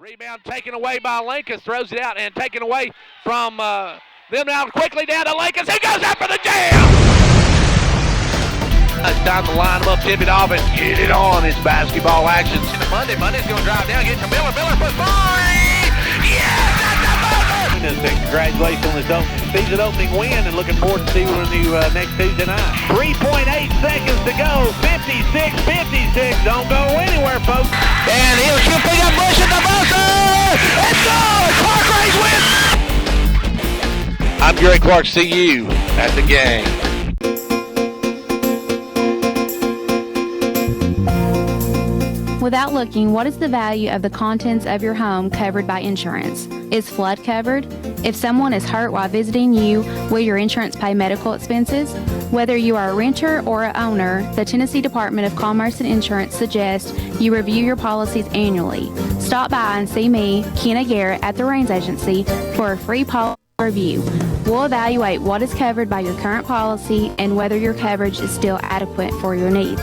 Rebound taken away by Lincoln. Throws it out and taken away from them now quickly down to Lincoln. He goes after the jam! It's time to line them up, tip it off, and get it on. It's basketball action. Monday's going to drive down, get to Miller. Miller for three! Yes, that's a buzzer! Congratulations on this season opening win, and looking forward to seeing you next Tuesday night. 3.8 seconds to go. 56-56. Don't go anywhere, folks. And he'll pick up Bush at the buzzer! It's good! Clark Range wins! I'm Gary Clark. See you at the game. Without looking, what is the value of the contents of your home covered by insurance? Is flood covered? If someone is hurt while visiting you, will your insurance pay medical expenses? Whether you are a renter or an owner, the Tennessee Department of Commerce and Insurance suggests you review your policies annually. Stop by and see me, Kenna Garrett, at the Rains Agency for a free policy review. We'll evaluate what is covered by your current policy and whether your coverage is still adequate for your needs.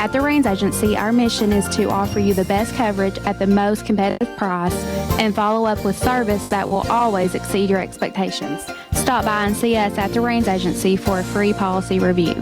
At the Rains Agency, our mission is to offer you the best coverage at the most competitive price and follow up with service that will always exceed your expectations. Stop by and see us at the Rains Agency for a free policy review.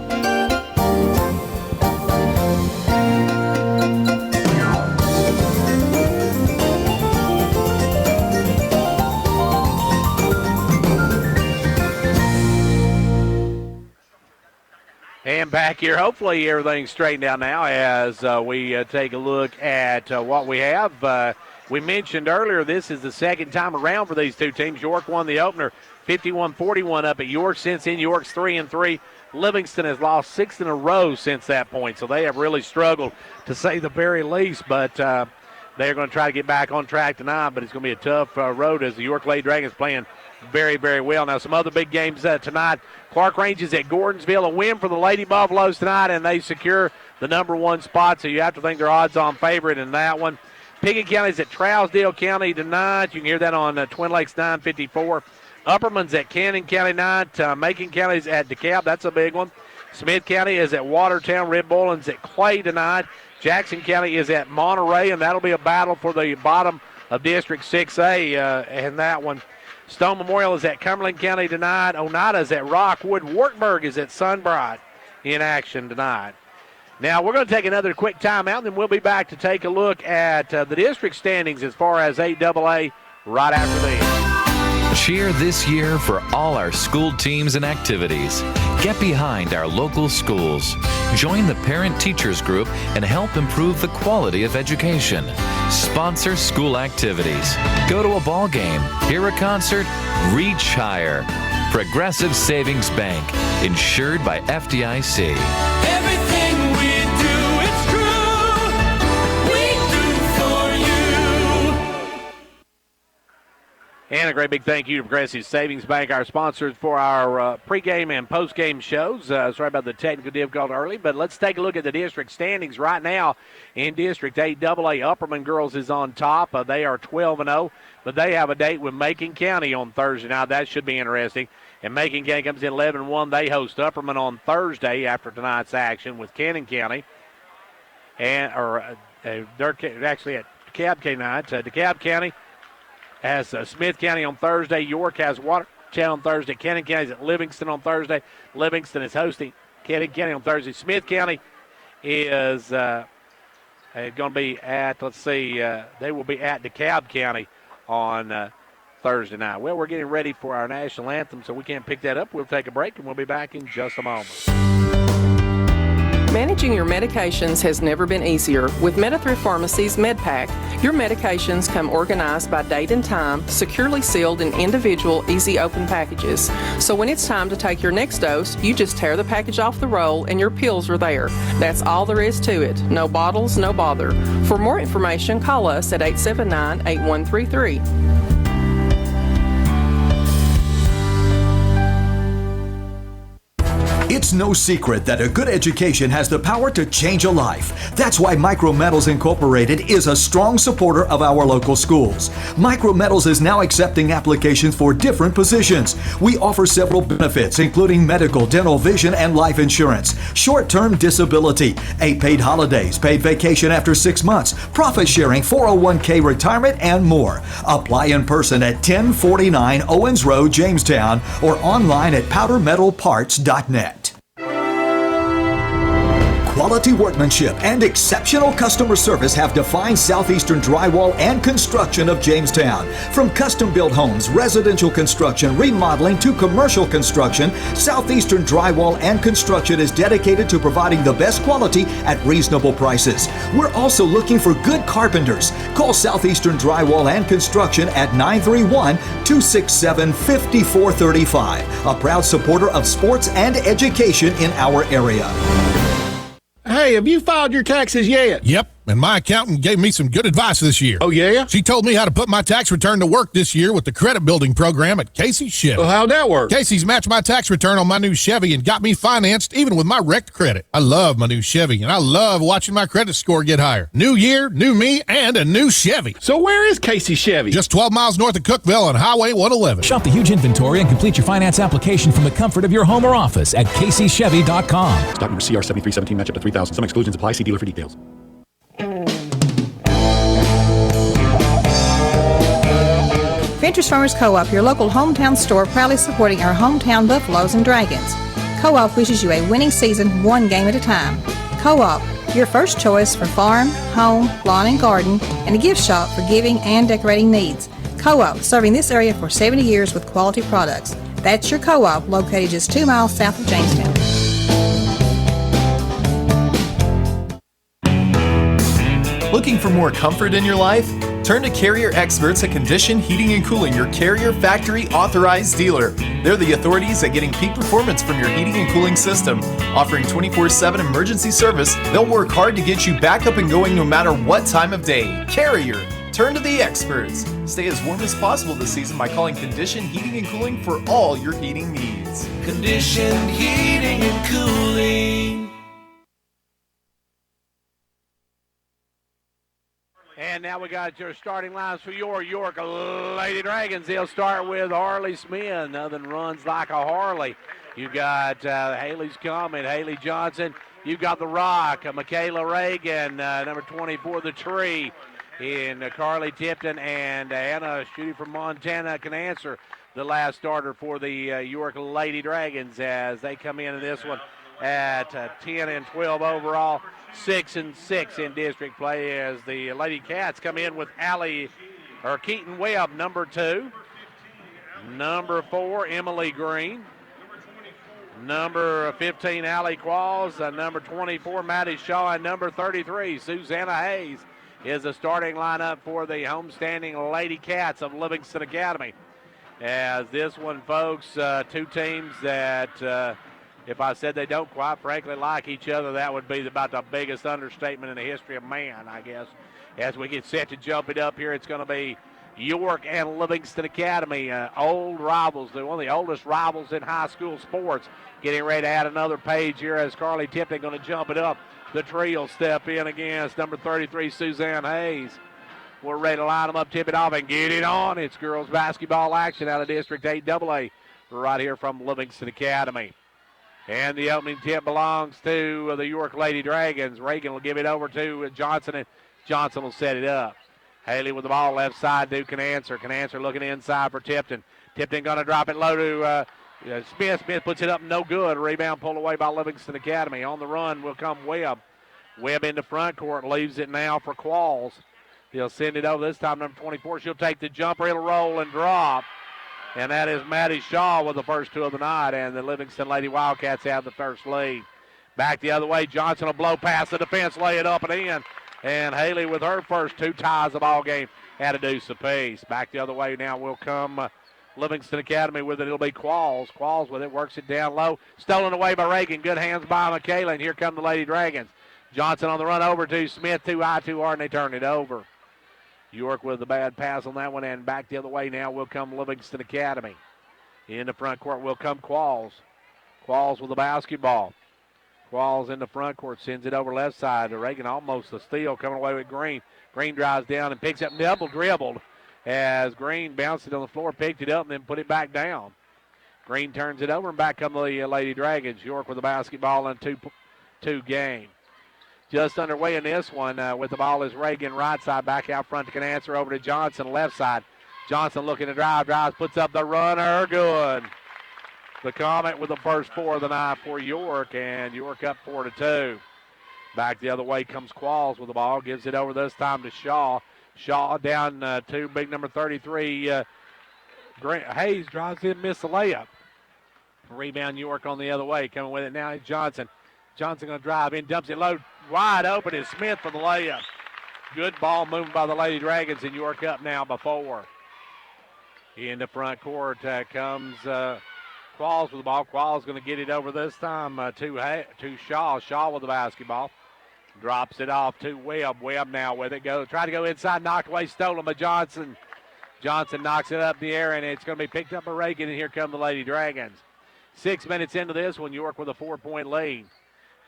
And back here, hopefully everything's straightened out now as we take a look at what we have. We mentioned earlier this is the second time around for these two teams. York won the opener 51-41 up at York. Since then, York's 3-3. Livingston has lost 6 in a row since that point, so they have really struggled to say the very least. But they're going to try to get back on track tonight, but it's going to be a tough road as the York Lady Dragons playing very, very well. Now, some other big games tonight. Clark Range is at Gordonsville. A win for the Lady Buffaloes tonight, and they secure the #1 spot, so you have to think they're odds-on favorite in that one. Pickett County is at Trousdale County tonight. You can hear that on Twin Lakes 954. Upperman's at Cannon County tonight. Macon County is at DeKalb. That's a big one. Smith County is at Watertown. Red Bullin's at Clay tonight. Jackson County is at Monterey, and that'll be a battle for the bottom of District 6A in that one. Stone Memorial is at Cumberland County tonight. Oneida is at Rockwood. Wartburg is at Sunbright in action tonight. Now, we're going to take another quick timeout, and then we'll be back to take a look at the district standings as far as 8AA right after this. Cheer this year for all our school teams and activities. Get behind our local schools. Join the parent-teachers group and help improve the quality of education. Sponsor school activities. Go to a ball game, hear a concert, reach higher. Progressive Savings Bank, insured by FDIC. Everything we do, it's true. We do for you. And a great big thank you to Progressive Savings Bank, our sponsors for our pregame and postgame shows. Sorry about the technical difficulty early, but let's take a look at the district standings right now. In District 8AA, Upperman Girls is on top. They are 12-0, but they have a date with Macon County on Thursday night. That should be interesting. And Macon County comes in 11-1. They host Upperman on Thursday after tonight's action with Cannon County. They're actually at DeKalb County tonight. DeKalb County has Smith County on Thursday. York has Watertown on Thursday. Cannon County is at Livingston on Thursday. Livingston is hosting Cannon County on Thursday. Smith County is going to be at, they will be at DeKalb County on Thursday night. Well, we're getting ready for our national anthem, so we can't pick that up. We'll take a break, and we'll be back in just a moment. Managing your medications has never been easier. With MetaThrift Pharmacy's MedPack, your medications come organized by date and time, securely sealed in individual, easy open packages. So when it's time to take your next dose, you just tear the package off the roll and your pills are there. That's all there is to it. No bottles, no bother. For more information, call us at 879-8133. It's no secret that a good education has the power to change a life. That's why Micrometals Incorporated is a strong supporter of our local schools. Micrometals is now accepting applications for different positions. We offer several benefits, including medical, dental, vision, and life insurance, short-term disability, 8 paid holidays, paid vacation after 6 months, profit sharing, 401k retirement, and more. Apply in person at 1049 Owens Road, Jamestown, or online at powdermetalparts.net. Quality workmanship and exceptional customer service have defined Southeastern Drywall and Construction of Jamestown. From custom-built homes, residential construction, remodeling to commercial construction, Southeastern Drywall and Construction is dedicated to providing the best quality at reasonable prices. We're also looking for good carpenters. Call Southeastern Drywall and Construction at 931-267-5435, a proud supporter of sports and education in our area. Hey, have you filed your taxes yet? Yep, and my accountant gave me some good advice this year. Oh, yeah? She told me how to put my tax return to work this year with the credit building program at Casey's Chevy. Well, how'd that work? Casey's matched my tax return on my new Chevy and got me financed even with my wrecked credit. I love my new Chevy, and I love watching my credit score get higher. New year, new me, and a new Chevy. So where is Casey Chevy? Just 12 miles north of Cookeville on Highway 111. Shop the huge inventory and complete your finance application from the comfort of your home or office at CaseyChevy.com. Stock number CR7317, match up to 3,000. Some exclusions apply. See dealer for details. Ventures Farmers Co-op, your local hometown store, proudly supporting our hometown Buffaloes and Dragons. Co-op wishes you a winning season, one game at a time. Co-op, your first choice for farm, home, lawn and garden, and a gift shop for giving and decorating needs. Co-op, serving this area for 70 years with quality products. That's your Co-op, located just 2 miles south of Jamestown. Looking for more comfort in your life? Turn to Carrier Experts at Condition Heating and Cooling, your Carrier factory authorized dealer. They're the authorities at getting peak performance from your heating and cooling system. Offering 24/7 emergency service, they'll work hard to get you back up and going no matter what time of day. Carrier, turn to the experts. Stay as warm as possible this season by calling Condition Heating and Cooling for all your heating needs. Conditioned heating and cooling. And now we got your starting lines for your York Lady Dragons. They'll start with Harley Smith. Nothing runs like a Harley. You got Haley's coming, Haley Johnson. You got the Rock, Michaela Reagan, number 24, the Tree, in Carly Tipton, and Anna shooting from Montana can answer the last starter for the York Lady Dragons as they come into this one at 10 and 12 overall. 6 and 6 in district play as the Lady Cats come in with Keaton Webb, number 2. Number 4, Emily Green. Number 15, Allie Qualls. Number 24, Maddie Shaw. And number 33, Susanna Hayes, is the starting lineup for the homestanding Lady Cats of Livingston Academy. As this one, folks, two teams that if I said they don't quite frankly like each other, that would be about the biggest understatement in the history of man, I guess. As we get set to jump it up here, it's going to be York and Livingston Academy, old rivals. They're one of the oldest rivals in high school sports. Getting ready to add another page here as Carly Tipton going to jump it up. The Tree will step in against number 33, Suzanne Hayes. We're ready to line them up, tip it off, and get it on. It's girls basketball action out of District 8AA right here from Livingston Academy. And the opening tip belongs to the York Lady Dragons. Reagan will give it over to Johnson, and Johnson will set it up. Haley with the ball left side to Can-Answer. Can-Answer looking inside for Tipton. Tipton going to drop it low to Smith. Smith puts it up, no good. Rebound pulled away by Livingston Academy. On the run will come Webb. Webb into front court, leaves it now for Qualls. He'll send it over this time, number 24. She'll take the jumper. It'll roll and drop. And that is Maddie Shaw with the first two of the night, and the Livingston Lady Wildcats have the first lead. Back the other way, Johnson will blow past the defense, lay it up and in. And Haley with her first two ties of ball game at a deuce apiece. Back the other way now will come Livingston Academy with it. It'll be Qualls. Qualls with it, works it down low. Stolen away by Reagan. Good hands by Michaela, and here come the Lady Dragons. Johnson on the run over to Smith, too high, too hard, and they turn it over. York with the bad pass on that one, and back the other way now will come Livingston Academy. In the front court will come Qualls. Qualls with the basketball. Qualls in the front court, sends it over left side to Reagan, almost a steal, coming away with Green. Green drives down and picks up, double dribbled as Green bounced it on the floor, picked it up, and then put it back down. Green turns it over, and back come the Lady Dragons. York with the basketball in 2 game. Just underway in this one with the ball is Reagan, right side, back out front to Canancer, over to Johnson, left side. Johnson looking to drives, puts up the runner, good. The Comet with the first 4 of the night for York, and York up 4-2. Back the other way comes Qualls with the ball, gives it over this time to Shaw. Shaw down to big number 33. Hayes drives in, missed the layup. Rebound York on the other way, coming with it now is Johnson. Johnson going to drive in, dumps it low, wide open is Smith for the layup. Good ball movement by the Lady Dragons, and York up now by 4. In the front court comes Qualls with the ball. Qualls going to get it over this time to Shaw. Shaw with the basketball. Drops it off to Webb. Webb now with it. Try to go inside, knocked away, stolen by Johnson. Johnson knocks it up in the air, and it's going to be picked up by Reagan, and here come the Lady Dragons. 6 minutes into this one, York with a 4-point lead.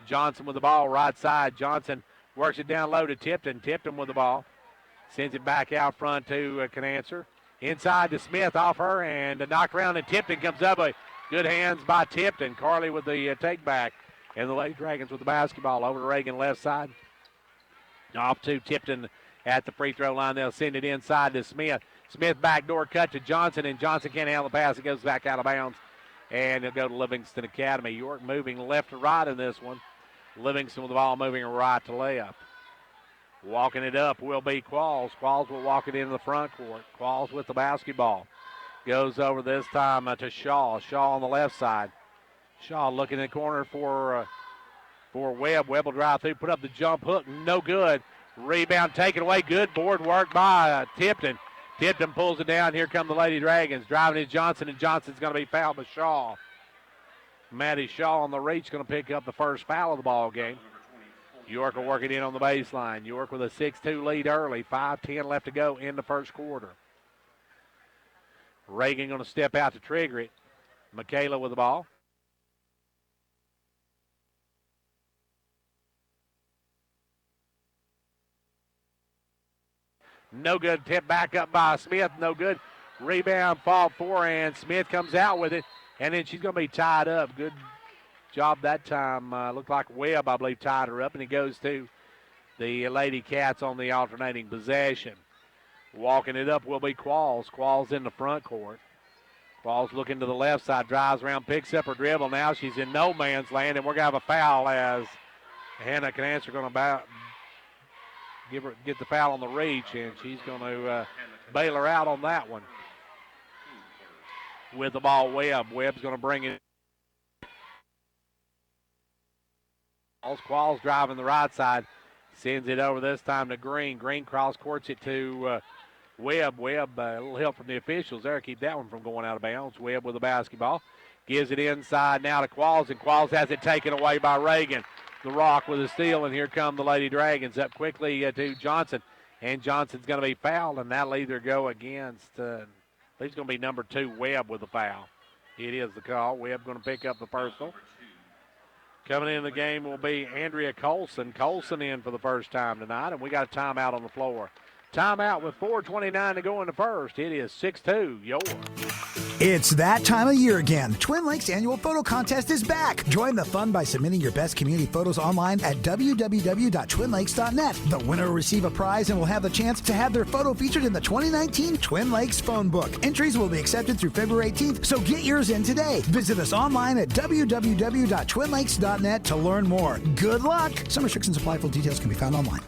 Johnson with the ball, right side. Johnson works it down low to Tipton. Tipton with the ball. Sends it back out front to Canancer. Inside to Smith, off her, and a knock around, and Tipton comes up. Good hands by Tipton. Carly with the take back. And the Lady Dragons with the basketball over to Reagan, left side. Off to Tipton at the free throw line. They'll send it inside to Smith. Smith backdoor cut to Johnson, and Johnson can't handle the pass. It goes back out of bounds. And it'll go to Livingston Academy. York moving left to right in this one. Livingston with the ball moving right to left. Walking it up will be Qualls. Qualls will walk it into the front court. Qualls with the basketball. Goes over this time to Shaw. Shaw on the left side. Shaw looking in the corner for Webb. Webb will drive through, put up the jump hook. No good. Rebound taken away. Good board work by Tipton. Tipton pulls it down. Here come the Lady Dragons. Driving in Johnson, and Johnson's going to be fouled by Shaw. Maddie Shaw on the reach going to pick up the first foul of the ball game. York will work it in on the baseline. York with a 6-2 lead early. 5:10 left to go in the first quarter. Reagan going to step out to trigger it. Michaela with the ball. No good. Tip back up by Smith. No good. Rebound, fall 4, and Smith comes out with it. And then she's going to be tied up. Good job that time. Looked like Webb, I believe, tied her up. And it goes to the Lady Cats on the alternating possession. Walking it up will be Qualls. Qualls in the front court. Qualls looking to the left side. Drives around, picks up her dribble. Now she's in no man's land, and we're going to have a foul as Hannah Canancer going to get the foul on the reach, and she's going to bail her out on that one. With the ball, Webb. Webb's going to bring it. Qualls driving the right side. Sends it over this time to Green. Green cross courts it to Webb. Webb, a little help from the officials there. Keep that one from going out of bounds. Webb with the basketball. Gives it inside now to Qualls, and Qualls has it taken away by Reagan. The Rock with a steal, and here come the Lady Dragons up quickly to Johnson. And Johnson's going to be fouled, and that'll either go against, I think it's going to be number 2, Webb with the foul. It is the call. Webb going to pick up the personal. Coming in the game will be Andrea Colson. Colson in for the first time tonight, and we got a timeout on the floor. Timeout with 4:29 to go in the first. It is 6-2, York. It's that time of year again. Twin Lakes annual photo contest is back. Join the fun by submitting your best community photos online at www.twinlakes.net. The winner will receive a prize and will have the chance to have their photo featured in the 2019 Twin Lakes phone book. Entries will be accepted through February 18th, so get yours in today. Visit us online at www.twinlakes.net to learn more. Good luck! Some restrictions apply. Full details can be found online.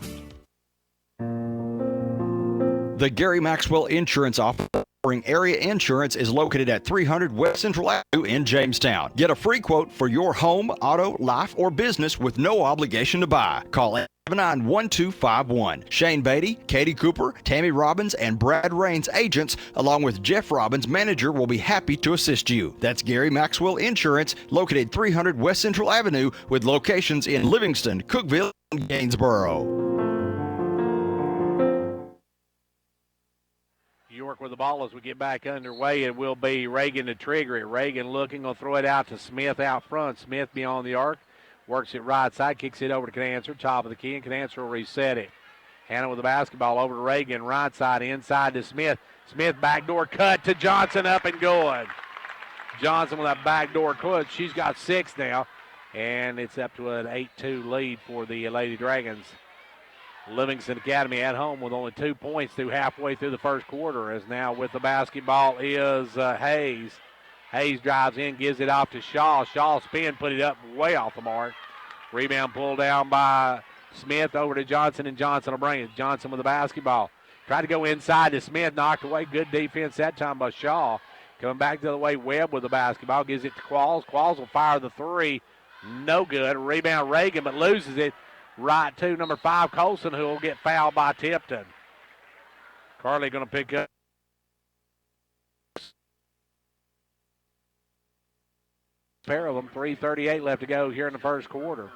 The Gary Maxwell Insurance Office offering area insurance is located at 300 West Central Avenue in Jamestown. Get a free quote for your home, auto, life, or business with no obligation to buy. Call 879-1251. Shane Beatty, Katie Cooper, Tammy Robbins, and Brad Rains agents, along with Jeff Robbins, manager, will be happy to assist you. That's Gary Maxwell Insurance, located 300 West Central Avenue, with locations in Livingston, Cookeville, and Gainesboro. York with the ball as we get back underway. It will be Reagan to trigger it. Reagan looking, will throw it out to Smith out front. Smith beyond the arc, works it right side, kicks it over to Canancer, top of the key, and Canancer will reset it. Hannah with the basketball over to Reagan, right side, inside to Smith. Smith backdoor cut to Johnson, up and good. Johnson with that backdoor cut. She's got 6 now, and it's up to an 8-2 lead for the Lady Dragons. Livingston Academy at home with only 2 points through halfway through the first quarter. As now with the basketball is Hayes. Hayes drives in, gives it off to Shaw. Shaw spin, put it up way off the mark. Rebound pulled down by Smith over to Johnson, and Johnson will bring it. Johnson with the basketball. Tried to go inside to Smith, knocked away. Good defense that time by Shaw. Coming back the other way, Webb with the basketball. Gives it to Qualls. Qualls will fire the 3. No good. Rebound Reagan, but loses it. Right to number 5, Colson, who will get fouled by Tipton. Carly going to pick up. Pair of them, 3:38 left to go here in the first quarter.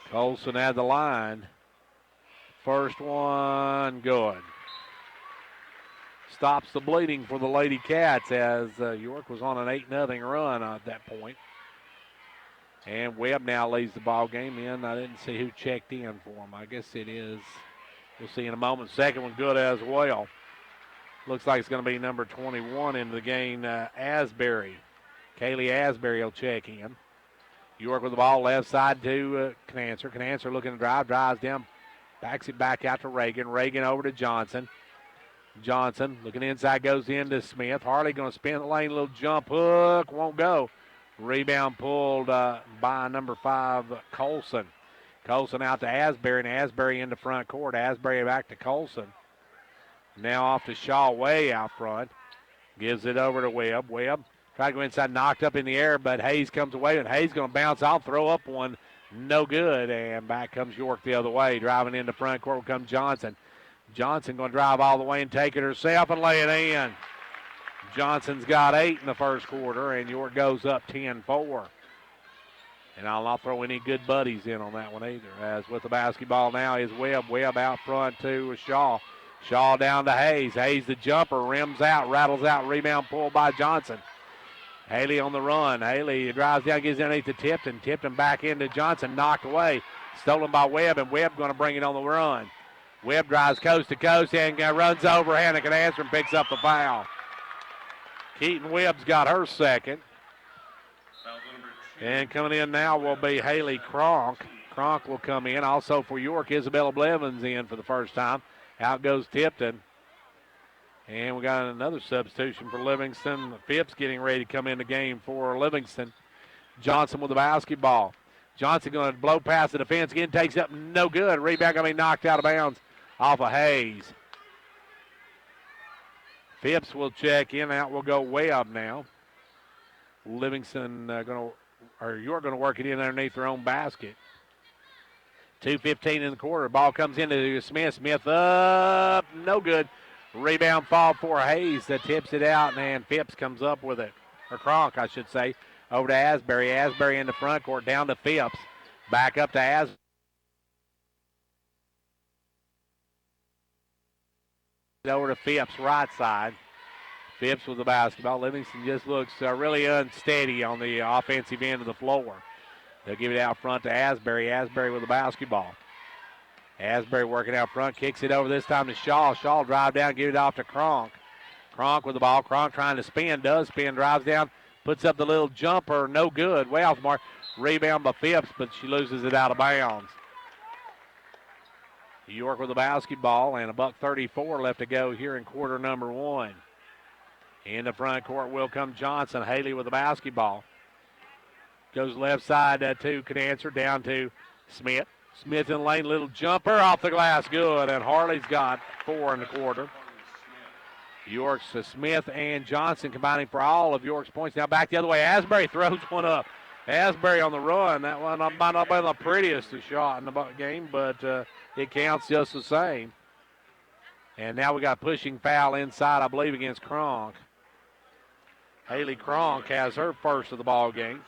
Colson at the line. First one, good. Stops the bleeding for the Lady Cats as York was on an 8-0 run at that point. And Webb now leads the ball game in. I didn't see who checked in for him. I guess it is. We'll see in a moment. Second one good as well. Looks like it's going to be number 21 into the game, Asbury. Kaylee Asbury will check in. York with the ball left side to Canancer. Canancer looking to drive. Drives down. Backs it back out to Reagan. Reagan over to Johnson. Johnson looking inside, goes into Smith. Harley going to spin the lane. Little jump hook. Won't go. Rebound pulled by number 5, Colson. Colson out to Asbury, and Asbury into front court. Asbury back to Colson. Now off to Shaw way out front. Gives it over to Webb. Webb tried to go inside, knocked up in the air, but Hayes comes away, and Hayes going to bounce off, throw up one. No good, and back comes York the other way. Driving into front court will come Johnson. Johnson going to drive all the way and take it herself and lay it in. Johnson's got 8 in the first quarter, and York goes up 10-4. And I'll not throw any good buddies in on that one either. As with the basketball now is Webb. Webb out front to Shaw. Shaw down to Hayes. Hayes the jumper, rims out, rattles out, rebound pulled by Johnson. Haley on the run. Haley drives down, gives it underneath to Tipton. Tipton back into Johnson, knocked away. Stolen by Webb, and Webb going to bring it on the run. Webb drives coast to coast and runs over Hannah Canancer and picks up the foul. Keaton Webb's got her second. And coming in now will be Haley Cronk. Cronk will come in. Also for York, Isabella Blevins in for the first time. Out goes Tipton. And we got another substitution for Livingston. Phipps getting ready to come in the game for Livingston. Johnson with the basketball. Johnson going to blow past the defense again. Takes up no good. Rebound going to be knocked out of bounds off of Hayes. Phipps will check in. Out will go way up now. Livingston York going to work it in underneath their own basket. 2:15 in the quarter. Ball comes into Smith. Smith up. No good. Rebound fall for Hayes that tips it out, and Phipps comes up with it. Or Cronk, I should say. Over to Asbury. Asbury in the front court. Down to Phipps. Back up to Asbury. Over to Phipps, right side. Phipps with the basketball. Livingston just looks really unsteady on the offensive end of the floor. They'll give it out front to Asbury. Asbury with the basketball. Asbury working out front. Kicks it over this time to Shaw. Shaw drive down, give it off to Cronk. Cronk with the ball. Cronk trying to spin. Does spin. Drives down. Puts up the little jumper. No good. Way off the mark. Rebound by Phipps, but she loses it out of bounds. York with the basketball, and $1:34 left to go here in quarter number 1. In the front court will come Johnson. Haley with the basketball. Goes left side to Canancer, down to Smith. Smith in the lane, little jumper off the glass, good. And Harley's got 4 in the quarter. York's Smith and Johnson combining for all of York's points. Now back the other way. Asbury throws one up. Asbury on the run. That one might not be the prettiest shot in the game, but it counts just the same. And now we got pushing foul inside, I believe, against Cronk. Haley Cronk has her first of the ball game.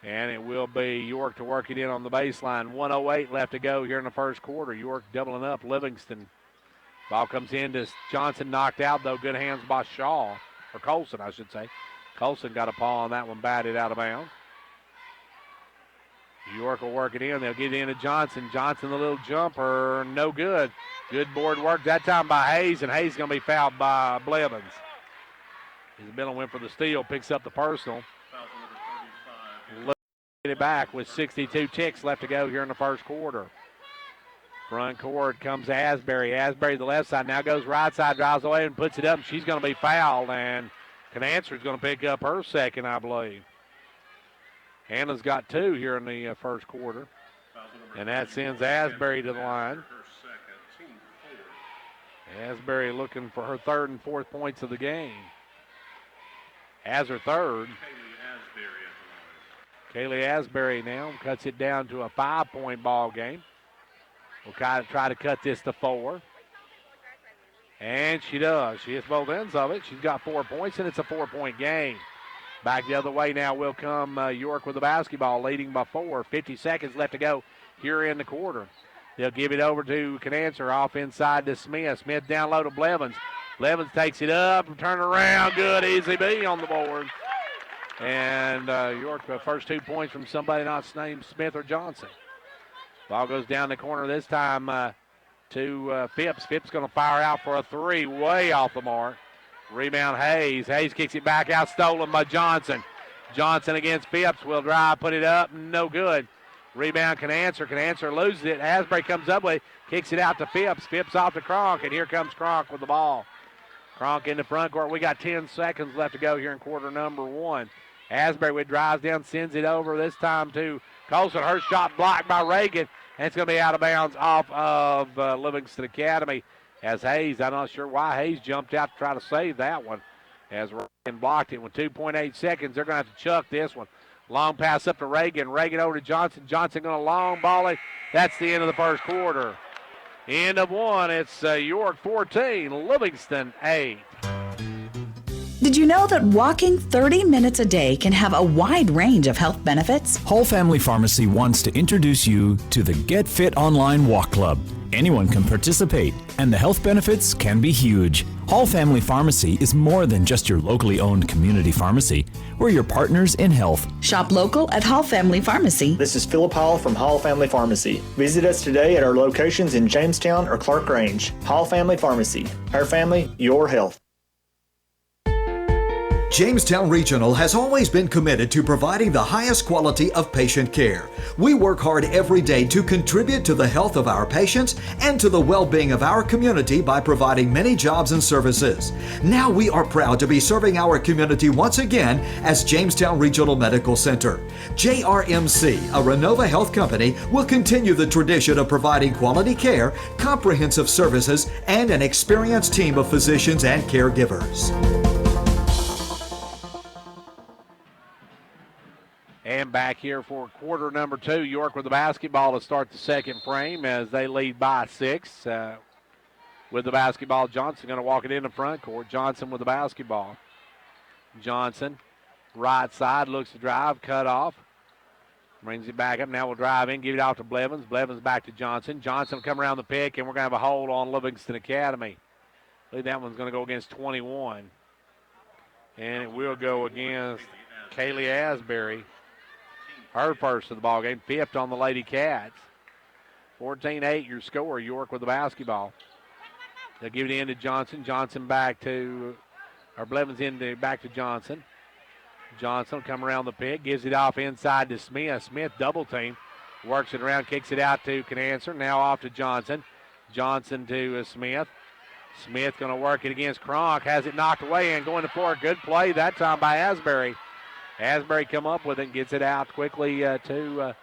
And it will be York to work it in on the baseline. 1:08 left to go here in the first quarter. York doubling up Livingston. Ball comes in to Johnson, knocked out, though. Good hands by Shaw, or Colson, I should say. Colson got a paw on that one, batted out of bounds. York will work it in. They'll get it into Johnson. Johnson, the little jumper, no good. Good board work that time by Hayes, and Hayes going to be fouled by Blevins. Isabella went for the steal, picks up the personal. Get it back with 62 ticks left to go here in the first quarter. Front court comes Asbury. Asbury, the left side, now goes right side, drives away and puts it up. She's going to be fouled, and Canancer's going to pick up her second, I believe. Hannah's got 2 here in the first quarter, and that sends Asbury to the line. Asbury looking for her 3rd and 4th points of the game. Has her 3rd. Kaylee Asbury now cuts it down to a 5-point ball game. We'll try to cut this to 4. And she does. She hits both ends of it. She's got 4 points, and it's a 4-point game. Back the other way now will come York with the basketball, leading by 4. 50 seconds left to go here in the quarter. They'll give it over to Canancer, off inside to Smith. Smith down low to Blevins. Blevins takes it up and turn around. Good, easy B on the board. And York, the first 2 points from somebody not named Smith or Johnson. Ball goes down the corner this time to Phipps. Phipps going to fire out for a 3, way off the mark. Rebound Hayes. Hayes kicks it back out, stolen by Johnson. Johnson against Phipps. Will drive, put it up, no good. Rebound Canancer. Canancer loses it. Asbury comes up with it, kicks it out to Phipps. Phipps off to Cronk, and here comes Cronk with the ball. Cronk in the front court. We got 10 seconds left to go here in quarter number 1. Asbury with drives down, sends it over this time to Colson. Her shot blocked by Reagan, and it's going to be out of bounds off of Livingston Academy. As Hayes, I'm not sure why Hayes jumped out to try to save that one. As Reagan blocked it with 2.8 seconds, they're going to have to chuck this one. Long pass up to Reagan. Reagan over to Johnson. Johnson going to long ball it. That's the end of the first quarter. End of 1. It's York 14, Livingston 8. Did you know that walking 30 minutes a day can have a wide range of health benefits? Whole Family Pharmacy wants to introduce you to the Get Fit Online Walk Club. Anyone can participate, and the health benefits can be huge. Whole Family Pharmacy is more than just your locally owned community pharmacy. We're your partners in health. Shop local at Hall Family Pharmacy. This is Philip Hall from Hall Family Pharmacy. Visit us today at our locations in Jamestown or Clark Range. Hall Family Pharmacy. Our family, your health. Jamestown Regional has always been committed to providing the highest quality of patient care. We work hard every day to contribute to the health of our patients and to the well-being of our community by providing many jobs and services. Now we are proud to be serving our community once again as Jamestown Regional Medical Center. JRMC, a Renova Health company, will continue the tradition of providing quality care, comprehensive services, and an experienced team of physicians and caregivers. And back here for quarter number 2, York with the basketball to start the second frame as they lead by 6. With the basketball, Johnson going to walk it in the front court. Johnson with the basketball. Johnson, right side, looks to drive, cut off. Brings it back up. Now we'll drive in, give it off to Blevins. Blevins back to Johnson. Johnson will come around the pick, and we're going to have a hold on Livingston Academy. I believe that one's going to go against 21. And it will go against Kaylee Asbury. Her first of the ball game, 5th on the Lady Cats. 14-8 your score. York with the basketball. They'll give it in to Johnson. Johnson back to, or Blevins back to Johnson. Johnson will come around the pick, gives it off inside to Smith. Smith double team, works it around, kicks it out to Canancer. Now off to Johnson. Johnson to Smith. Smith going to work it against Cronk. Has it knocked away and going to floor. Good play that time by Asbury. Asbury come up with it and gets it out quickly to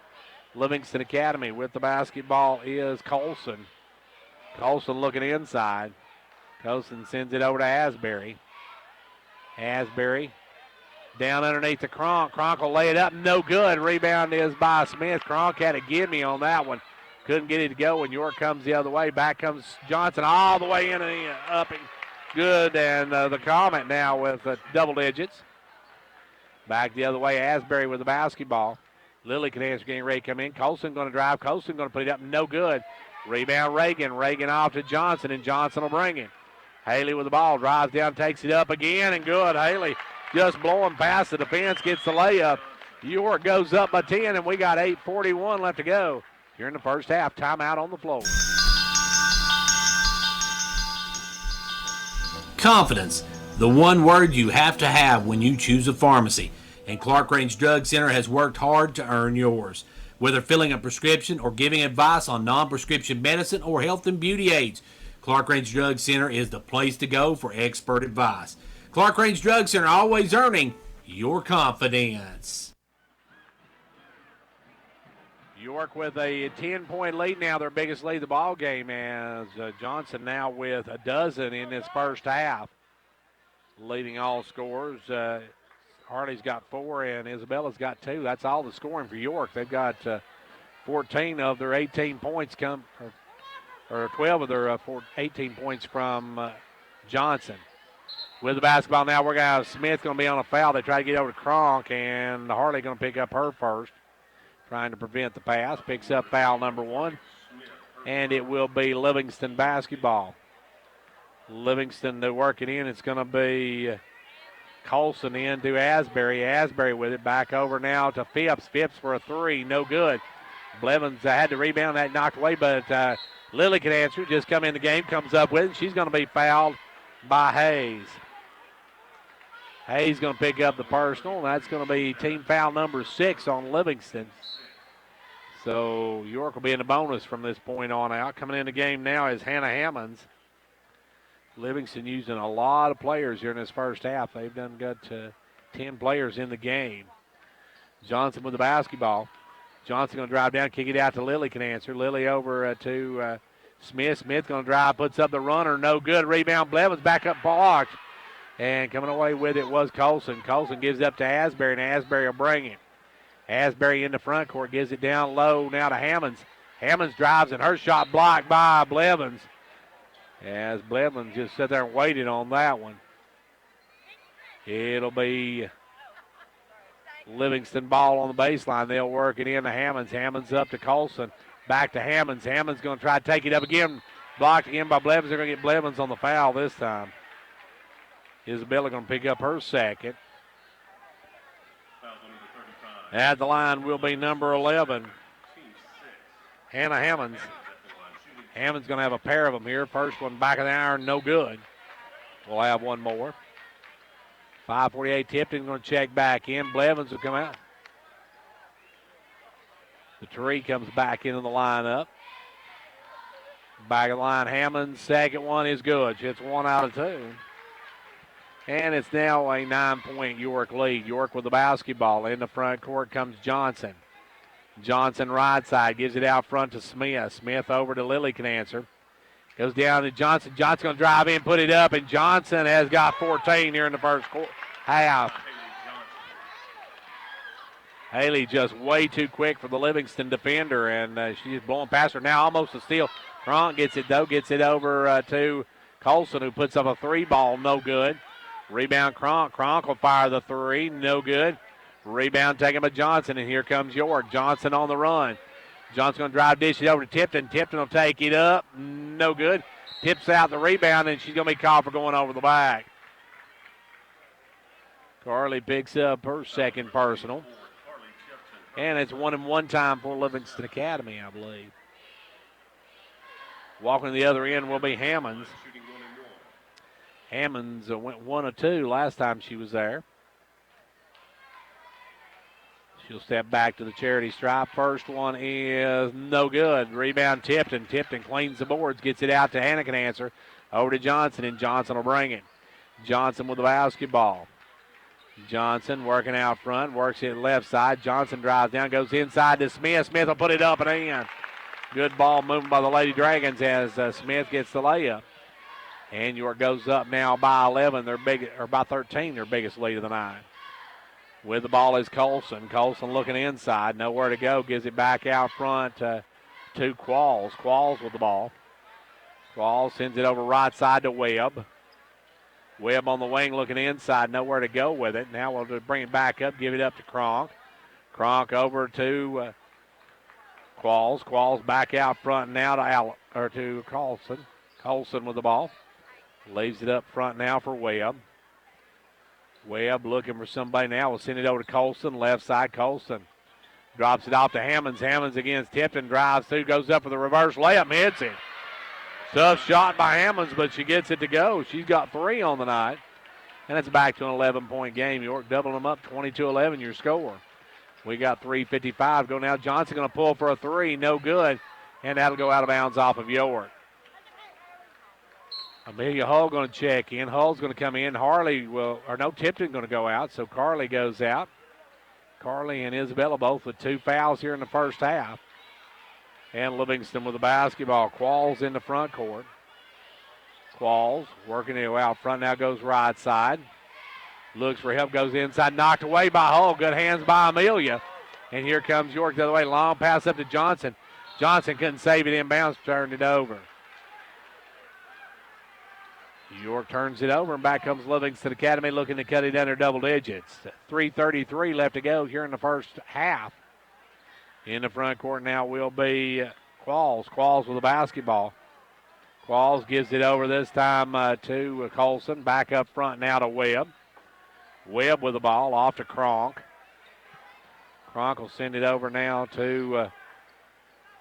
Livingston Academy. With the basketball is Colson. Colson looking inside. Colson sends it over to Asbury. Asbury down underneath the Cronk. Cronk will lay it up. No good. Rebound is by Smith. Cronk had a gimme on that one. Couldn't get it to go, and York comes the other way. Back comes Johnson all the way in and up and good. And the Comet now with double digits. Back the other way, Asbury with the basketball. Lily Canancer getting ready to come in. Colson going to drive. Colson going to put it up. No good. Rebound Reagan. Reagan off to Johnson, and Johnson will bring it. Haley with the ball. Drives down, takes it up again, and good. Haley just blowing past the defense, gets the layup. York goes up by 10, and we got 8:41 left to go here in the first half. Timeout on the floor. Confidence, the one word you have to have when you choose a pharmacy. And Clark Range Drug Center has worked hard to earn yours. Whether filling a prescription or giving advice on non-prescription medicine or health and beauty aids, Clark Range Drug Center is the place to go for expert advice. Clark Range Drug Center, always earning your confidence. York with a 10-point lead now, their biggest lead of the ball game, as Johnson now with a dozen in this first half, leading all scorers. Harley's got 4 and Isabella's got 2. That's all the scoring for York. They've got 14 of their 18 points or 12 of their 18 points from Johnson. With the basketball now, we're going to have Smith going to be on a foul. They try to get over to Kronk, and Harley going to pick up her first, trying to prevent the pass. Picks up foul number 1, and it will be Livingston basketball. Livingston, they're working in. It's going to be Colson in to Asbury. Asbury with it. Back over now to Phipps. Phipps for a 3. No good. Blevins had to rebound. That knocked away, but Lily Canancer just come in the game, comes up with it. She's going to be fouled by Hayes. Hayes going to pick up the personal. That's going to be team foul number 6 on Livingston. So York will be in the bonus from this point on out. Coming in the game now is Hannah Hammonds. Livingston using a lot of players here in this first half. They've got 10 players in the game. Johnson with the basketball. Johnson going to drive down, kick it out to Lily Canancer. Lily over to Smith. Smith going to drive, puts up the runner. No good. Rebound. Blevins back up blocked. And coming away with it was Colson. Colson gives it up to Asbury, and Asbury will bring it. Asbury in the front court, gives it down low now to Hammonds. Hammonds drives, and her shot blocked by Blevins. As Blevins just sat there and waited on that one. It'll be Livingston ball on the baseline. They'll work it in to Hammonds. Hammonds up to Colson. Back to Hammonds. Hammonds going to try to take it up again. Blocked again by Blevins. They're going to get Blevins on the foul this time. Isabella going to pick up her second. At the line will be number 11, Hannah Hammonds. Hammonds going to have a pair of them here. First one back of the iron, no good. We'll have one more. 5:48 Tipton going to check back in. Blevins will come out. The tree comes back into the lineup. Back of the line, Hammonds. Second one is good. It's 1 out of 2. And it's now a 9-point York lead. York with the basketball. In the front court comes Johnson. Johnson right side, gives it out front to Smith. Smith over to Lily Canancer. Goes down to Johnson. Johnson going to drive in, put it up, and Johnson has got 14 here in the first half. Haley just way too quick for the Livingston defender, and she's blowing past her. Now almost a steal. Cronk gets it, though, gets it over to Colson, who puts up a 3-ball, no good. Rebound Cronk. Cronk will fire the 3, no good. Rebound taken by Johnson, and here comes York. Johnson on the run. Johnson going to drive, dish it over to Tipton. Tipton will take it up, no good. Tips out the rebound, and she's going to be called for going over the back. Carly picks up her second personal. And it's 1-and-1 time for Livingston Academy, I believe. Walking to the other end will be Hammonds. Hammonds went 1 of 2 last time she was there. She'll step back to the charity stripe. First one is no good. Rebound Tipton. Tipton cleans the boards, gets it out to Hannah Canancer. Over to Johnson, and Johnson will bring it. Johnson with the basketball. Johnson working out front, works it left side. Johnson drives down, goes inside to Smith. Smith will put it up and in. Good ball moving by the Lady Dragons as Smith gets the layup. And York goes up now by 11, by 13, their biggest lead of the night. With the ball is Colson. Colson looking inside, nowhere to go. Gives it back out front to Qualls. Qualls with the ball. Qualls sends it over right side to Webb. Webb on the wing looking inside, nowhere to go with it. Now we'll just bring it back up, give it up to Cronk. Cronk over to Qualls. Qualls back out front now to Colson. Colson with the ball. Leaves it up front now for Webb. Webb looking for somebody now. We'll send it over to Colson. Left side, Colson. Drops it off to Hammonds. Hammonds against Tipton. Drives through. Goes up for the reverse layup. Hits it. Tough shot by Hammonds, but she gets it to go. She's got 3 on the night. And it's back to an 11-point game. York doubling them up. 22-11 your score. We got 3:55 go now. Johnson going to pull for a 3. No good. And that'll go out of bounds off of York. Amelia Hull going to check in. Hull's going to come in. Tipton going to go out. So Carly goes out. Carly and Isabella both with 2 fouls here in the first half. And Livingston with the basketball. Qualls in the front court. Qualls working it out front now, goes right side. Looks for help, goes inside. Knocked away by Hull. Good hands by Amelia. And here comes York the other way. Long pass up to Johnson. Johnson couldn't save it inbounds. Turned it over. York turns it over, and back comes Livingston Academy looking to cut it under double digits. 3:33 left to go here in the first half. In the front court now will be Qualls. Qualls with the basketball. Qualls gives it over this time to Colson. Back up front now to Webb. Webb with the ball off to Cronk. Cronk will send it over now to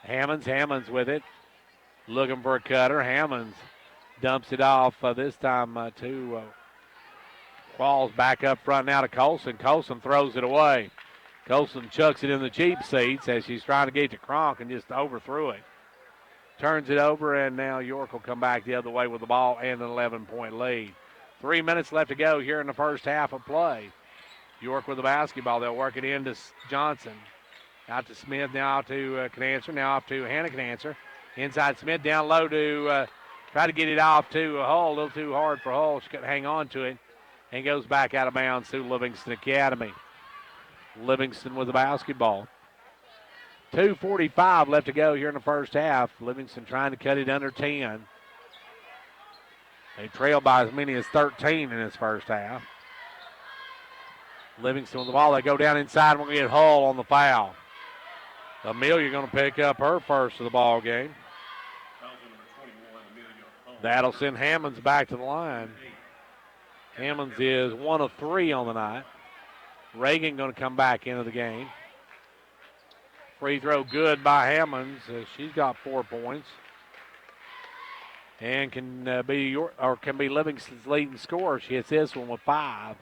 Hammonds. Hammonds with it. Looking for a cutter. Hammonds dumps it off this time to Qualls. Back up front now to Colson. Colson throws it away. Colson chucks it in the cheap seats as she's trying to get to Cronk and just overthrew it. Turns it over, and now York will come back the other way with the ball and an 11-point lead. 3 minutes left to go here in the first half of play. York with the basketball. They'll work it into Johnson. Out to Smith, now to Canancer, now off to Hannah Canancer. Inside Smith, down low to try to get it off to Hull. A little too hard for Hull. She couldn't hang on to it and goes back out of bounds to Livingston Academy. Livingston with the basketball. 2:45 left to go here in the first half. Livingston trying to cut it under 10. They trail by as many as 13 in this first half. Livingston with the ball. They go down inside. We're going to get Hull on the foul. Amelia going to pick up her first of the ball game. That'll send Hammonds back to the line. Hammonds is 1 of 3 on the night. Reagan going to come back into the game. Free throw good by Hammonds. She's got 4 points. And can be Livingston's leading scorer. She hits this one with 5.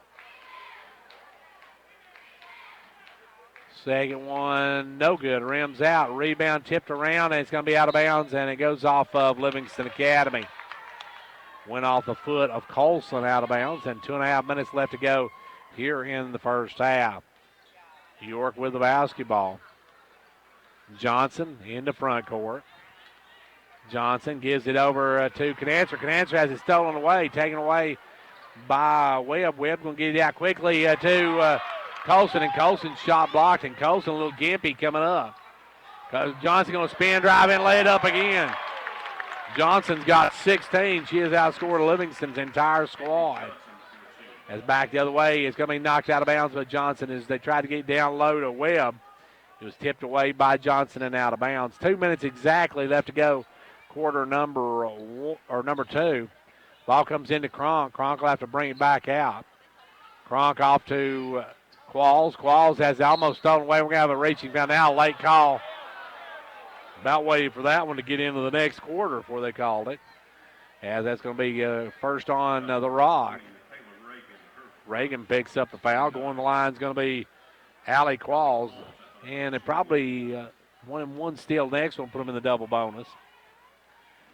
Second one, no good. Rims out. Rebound tipped around, and it's going to be out of bounds, and it goes off of Livingston Academy. Went off the foot of Colson out of bounds, and 2.5 minutes left to go here in the first half. York with the basketball. Johnson in the front court. Johnson gives it over to Canancer. Canancer has it stolen away, taken away by Webb. Webb going to get it out quickly to Colson, and Colson's shot blocked, and Colson a little gimpy coming up. Johnson going to spin, drive in, lay it up again. Johnson's got 16. She has outscored Livingston's entire squad. As back the other way, it's going to be knocked out of bounds by Johnson as they try to get down low to Webb. It was tipped away by Johnson and out of bounds. 2 minutes exactly left to go. Quarter number 2. Ball comes into Cronk. Cronk will have to bring it back out. Cronk off to Qualls. Qualls has it almost stolen away. We're going to have a reaching foul now. Late call. About waiting for that one to get into the next quarter before they called it. As that's going to be first on the Rock. Reagan picks up the foul. Going to the line is going to be Allie Qualls. And it probably 1-1 steal next. We'll put them in the double bonus.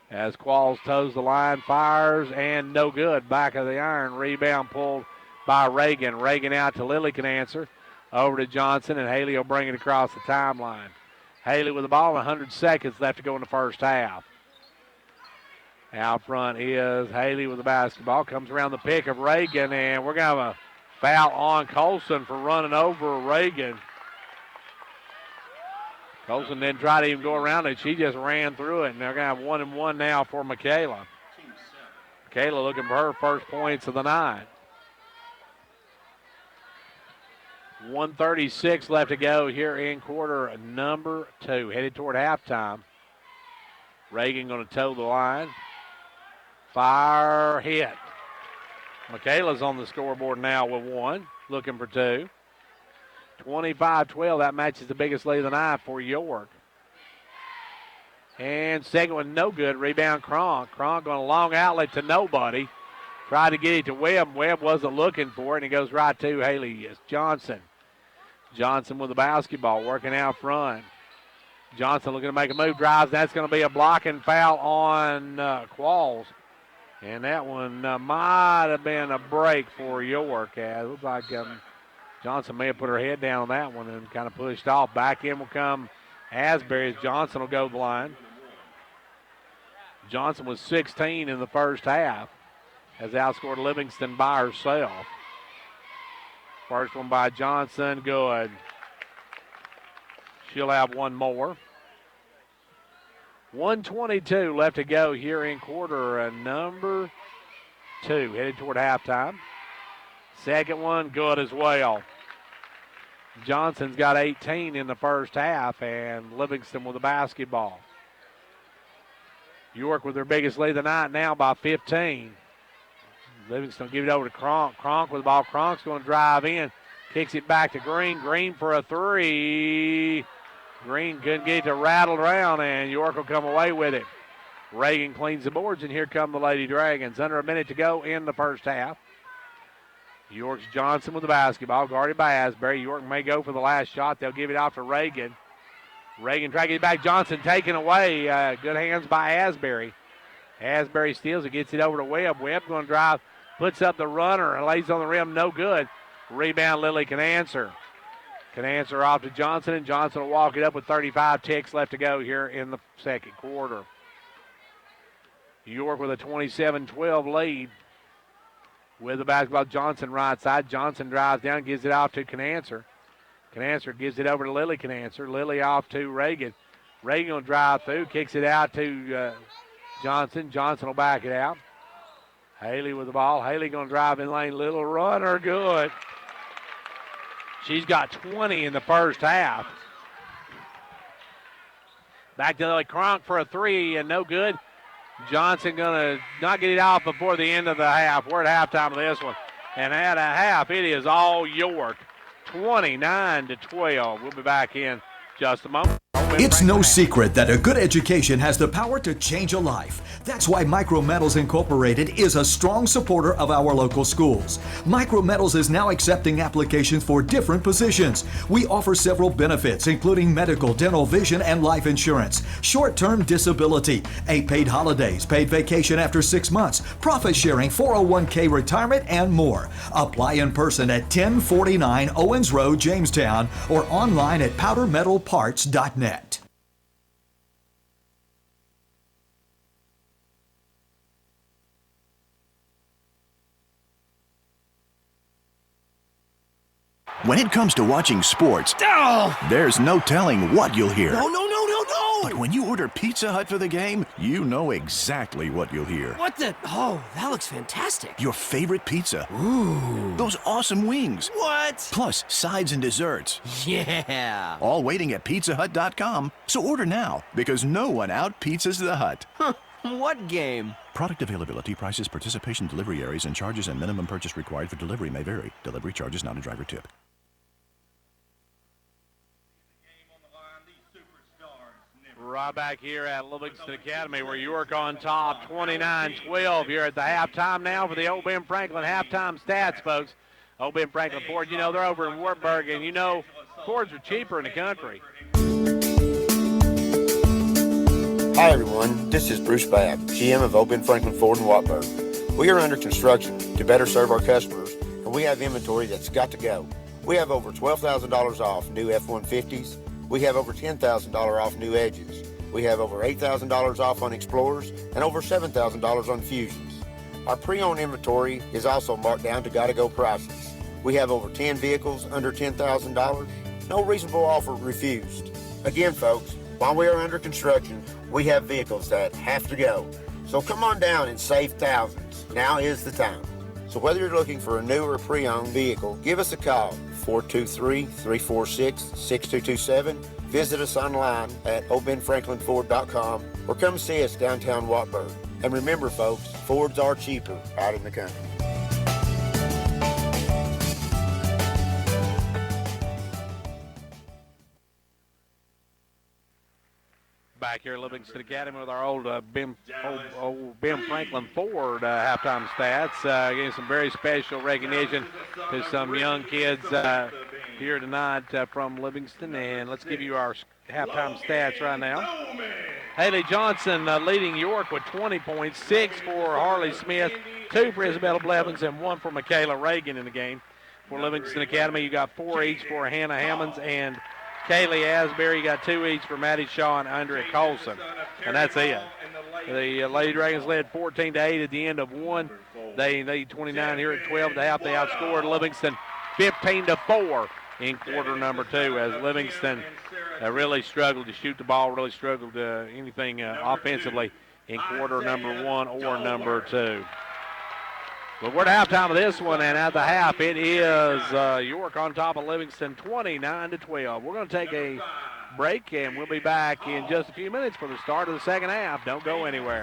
As Qualls toes the line, fires, and no good. Back of the iron. Rebound pulled by Reagan. Reagan out to Lily Canancer. Over to Johnson, and Haley will bring it across the timeline. Haley with the ball, 100 seconds left to go in the first half. Out front is Haley with the basketball. Comes around the pick of Reagan, and we're going to have a foul on Colson for running over Reagan. Colson didn't try to even go around it. She just ran through it, and they're going to have 1-1 now for Michaela. Michaela looking for her first points of the night. 1:36 left to go here in quarter number 2. Headed toward halftime. Reagan going to toe the line. Fire hit. Michaela's on the scoreboard now with 1, looking for 2. 25-12, that matches the biggest lead of the night for York. And second one, no good. Rebound, Cronk. Cronk going a long outlet to nobody. Tried to get it to Webb. Webb wasn't looking for it, and he goes right to Haley Johnson. Johnson with the basketball, working out front. Johnson looking to make a move, drives. That's going to be a blocking foul on Qualls. And that one might have been a break for York. It looks like Johnson may have put her head down on that one and kind of pushed off. Back in will come Asbury as Johnson will go to the line. Johnson was 16 in the first half. Has outscored Livingston by herself. First one by Johnson, good. She'll have one more. 1:22 left to go here in quarter number 2. Headed toward halftime. Second one, good as well. Johnson's got 18 in the first half, and Livingston with the basketball. York with their biggest lead of the night now by 15. Livingston give it over to Cronk. Cronk with the ball. Cronk's going to drive in. Kicks it back to Green. Green for a 3. Green couldn't get it to rattle around, and York will come away with it. Reagan cleans the boards, and here come the Lady Dragons. Under a minute to go in the first half. York's Johnson with the basketball, guarded by Asbury. York may go for the last shot. They'll give it out to Reagan. Reagan trying to get it back. Johnson taken away. Good hands by Asbury. Asbury steals it, gets it over to Webb. Webb going to drive, puts up the runner, and lays on the rim. No good. Rebound, Lily can answer. Can answer off to Johnson, and Johnson will walk it up with 35 ticks left to go here in the second quarter. York with a 27-12 lead. With the basketball, Johnson right side. Johnson drives down, gives it off to Canancer. Canancer gives it over to Lily Canancer. Lily off to Reagan. Reagan will drive through, kicks it out to Johnson. Johnson will back it out. Haley with the ball. Haley going to drive in lane. Little runner, good. She's got 20 in the first half. Back to Lily Cronk for a 3 and no good. Johnson going to not get it out before the end of the half. We're at halftime of this one. And at a half, it is all York. 29-12. We'll be back in just a moment. It's no secret that a good education has the power to change a life. That's why Micrometals Incorporated is a strong supporter of our local schools. Micrometals is now accepting applications for different positions. We offer several benefits, including medical, dental, vision, and life insurance, short-term disability, 8 paid holidays, paid vacation after 6 months, profit sharing, 401k retirement, and more. Apply in person at 1049 Owens Road, Jamestown, or online at powdermetalparts.net. When it comes to watching sports, there's no telling what you'll hear. No. But when you order Pizza Hut for the game, you know exactly what you'll hear. What the? Oh, that looks fantastic. Your favorite pizza. Ooh. Those awesome wings. What? Plus sides and desserts. Yeah. All waiting at pizzahut.com. So order now, because no one out-pizzas the Hut. Huh. What game? Product availability, prices, participation, delivery areas, and charges and minimum purchase required for delivery may vary. Delivery charge is not a driver tip. Right back here at Livingston Academy where York on top, 29-12. You're at the halftime now for the Old Ben Franklin halftime stats, folks. Old Ben Franklin Ford, you know, they're over in Wartburg, and you know Fords are cheaper in the country. Hi, everyone. This is Bruce Babb, GM of Old Ben Franklin Ford in Wartburg. We are under construction to better serve our customers, and we have inventory that's got to go. We have over $12,000 off new F-150s. We have over $10,000 off new Edges. We have over $8,000 off on Explorers and over $7,000 on Fusions. Our pre-owned inventory is also marked down to gotta-go prices. We have over 10 vehicles under $10,000. No reasonable offer refused. Again, folks, while we are under construction, we have vehicles that have to go. So come on down and save thousands. Now is the time. So whether you're looking for a new or pre-owned vehicle, give us a call, 423-346-6227. Visit us online at obenfranklinford.com or come see us downtown Watburg. And remember, folks, Fords are cheaper out in the country. Back here at Livingston Academy with our old Ben Franklin Ford halftime stats. Getting some very special recognition to some young kids here tonight from Livingston. And let's give you our halftime stats right now. Haley Johnson leading York with 20 points, 6 for Harley Smith, 2 for Isabella Blevins, and 1 for Michaela Reagan in the game. For Livingston Academy, you got 4 each for Hannah Hammonds and Kaylee Asbury. You got 2 each for Maddie Shaw and Andrea Colson. And that's it. The Lady Dragons led 14-8 at the end of 1. They need 29 here at 12 to half. They outscored Livingston 15-4 in quarter number 2 as Livingston really struggled to shoot the ball, really struggled anything offensively in quarter number 1 or number 2. But we're at halftime of this one, and at the half, it is York on top of Livingston 29-12. We're going to take a break, and we'll be back in just a few minutes for the start of the second half. Don't go anywhere.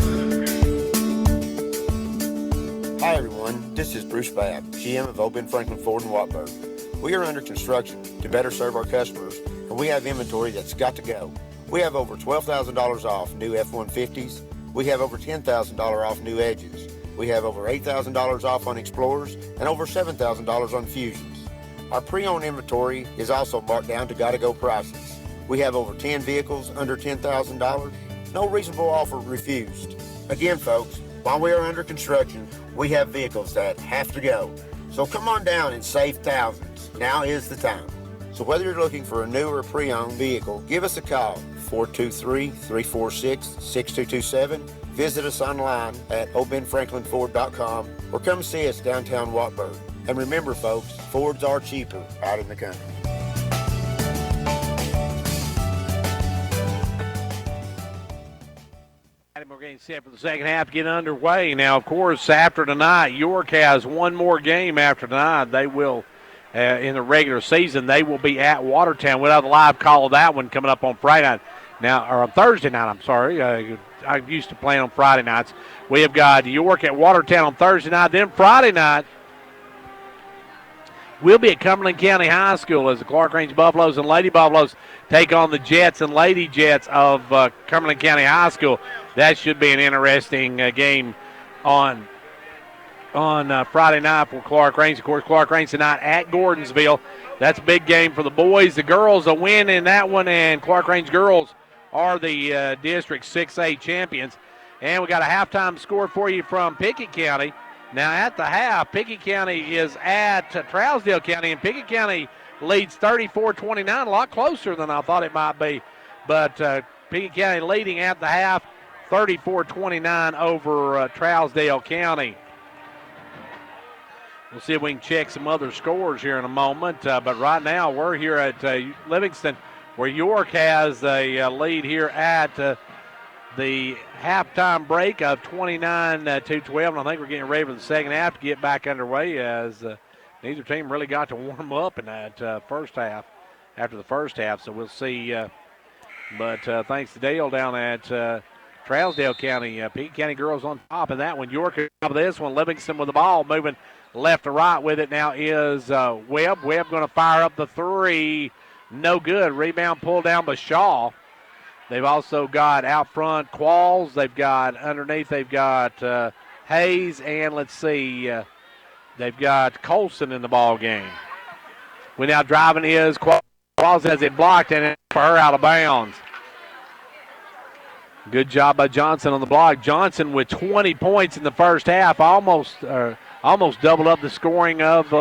Hi, everyone. This is Bruce Babb, GM of Oben Franklin Ford in Watburg. We are under construction to better serve our customers, and we have inventory that's got to go. We have over $12,000 off new F-150s. We have over $10,000 off new Edges. We have over $8,000 off on Explorers and over $7,000 on Fusions. Our pre-owned inventory is also marked down to gotta-go prices. We have over 10 vehicles under $10,000. No reasonable offer refused. Again, folks, while we are under construction, we have vehicles that have to go. So come on down and save thousands. Now is the time. So whether you're looking for a new or pre-owned vehicle, give us a call, 423-346-6227. Visit us online at obenfranklinford.com or come see us downtown Watburg. And remember, folks, Fords are cheaper out in the country. We're getting set for the second half to get underway. Now, of course, after tonight, York has one more game after tonight. They will, in the regular season, they will be at Watertown. We'll have a live call of that one coming up on Friday night. Now, or on Thursday night, I'm sorry. I'm used to playing on Friday nights. We have got York at Watertown on Thursday night. Then Friday night, we'll be at Cumberland County High School as the Clark Range Buffaloes and Lady Buffaloes take on the Jets and Lady Jets of Cumberland County High School. That should be an interesting game on Friday night for Clark Range. Of course, Clark Range tonight at Gordonsville. That's a big game for the boys. The girls a win in that one, and Clark Range girls are the District 6A champions. And we got a halftime score for you from Pickett County. Now at the half, Pickett County is at Trousdale County, and Pickett County leads 34-29, a lot closer than I thought it might be. But Pickett County leading at the half, 34-29 over Trousdale County. We'll see if we can check some other scores here in a moment. But right now we're here at Livingston, where York has a lead here at the halftime break of 29-12. And I think we're getting ready for the second half to get back underway as neither team really got to warm up in that first half, after the first half. So we'll see. But thanks to Dale down at Trousdale County. Pickett County girls on top of that one. York on top of this one. Livingston with the ball moving left to right with it now is Webb. Webb going to fire up the three. No good. Rebound pulled down by Shaw. They've also got out front Qualls. They've got underneath, they've got Hayes. And let's see, they've got Colson in the ball game. We now driving is Qualls has it blocked and it's for her out of bounds. Good job by Johnson on the block. Johnson with 20 points in the first half, almost doubled up the scoring of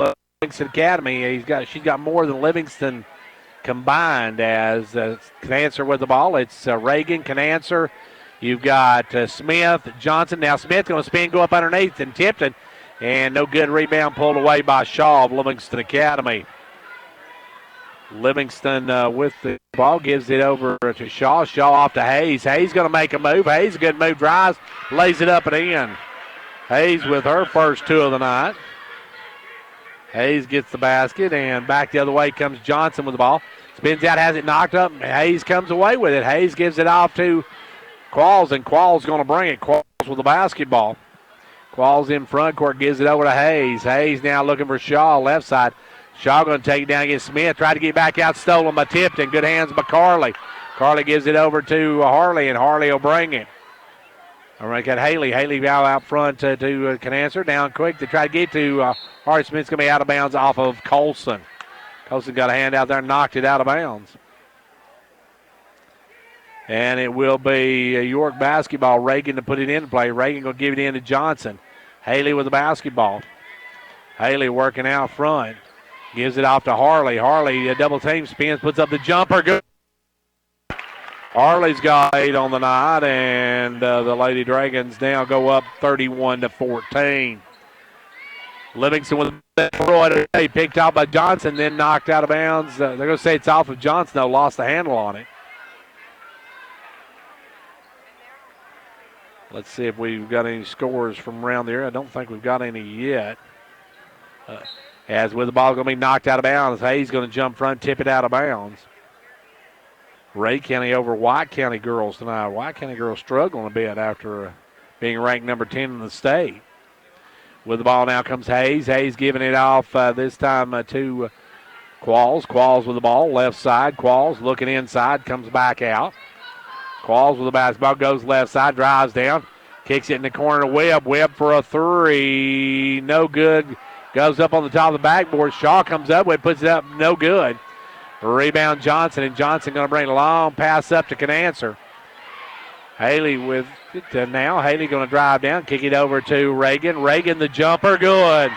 Livingston Academy. She's got more than Livingston combined as Canancer with the ball. It's Reagan, Canancer. You've got Smith, Johnson. Now Smith going to spin, go up underneath, and Tipton. And no good. Rebound pulled away by Shaw of Livingston Academy. Livingston with the ball gives it over to Shaw. Shaw off to Hayes. Hayes going to make a move. Hayes, a good move, drives, lays it up and in. Hayes with her first two of the night. Hayes gets the basket, and back the other way comes Johnson with the ball. Spins out, has it knocked up. Hayes comes away with it. Hayes gives it off to Qualls, and Qualls going to bring it. Qualls with the basketball. Qualls in front court, gives it over to Hayes. Hayes now looking for Shaw, left side. Shaw going to take it down against Smith. Try to get back out, stolen by Tipton. Good hands by Carley. Carley gives it over to Harley, and Harley will bring it. All right, got Haley. Haley out front to Canancer. Down quick to try to get to Harley. Smith's going to be out of bounds off of Colson. Colson got a hand out there and knocked it out of bounds. And it will be York basketball. Reagan to put it into play. Reagan going to give it in to Johnson. Haley with the basketball. Haley working out front. Gives it off to Harley. Harley, a double team, spins, puts up the jumper. Good. Harley's got 8 on the night, and the Lady Dragons now go up 31-14. Livingston with the throw. Picked out by Johnson, then knocked out of bounds. They're going to say it's off of Johnson, though. Lost the handle on it. Let's see if we've got any scores from around the area. I don't think we've got any yet. As with the ball going to be knocked out of bounds, Hayes going to jump front, tip it out of bounds. Ray County over White County girls tonight. White County girls struggling a bit after being ranked number 10 in the state. With the ball now comes Hayes. Hayes giving it off this time to Qualls. Qualls with the ball, left side. Qualls looking inside, comes back out. Qualls with the basketball, goes left side, drives down, kicks it in the corner to Webb. Webb for a 3, no good. Goes up on the top of the backboard. Shaw comes up with it, puts it up, no good. Rebound Johnson, and Johnson going to bring a long pass up to Canancer. Haley with it now. Haley going to drive down, kick it over to Reagan. Reagan the jumper, good.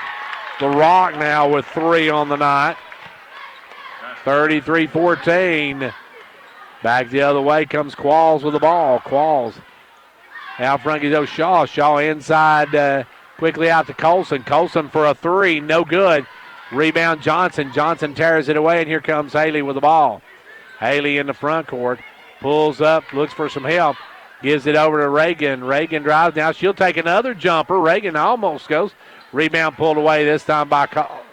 The Rock now with 3 on the night. 33-14. Back the other way comes Qualls with the ball. Qualls out front goes Shaw. Shaw inside, quickly out to Colson. Colson for a 3, no good. Rebound Johnson. Johnson tears it away, and here comes Haley with the ball. Haley in the front court. Pulls up, looks for some help. Gives it over to Reagan. Reagan drives now. She'll take another jumper. Reagan almost goes. Rebound pulled away this time by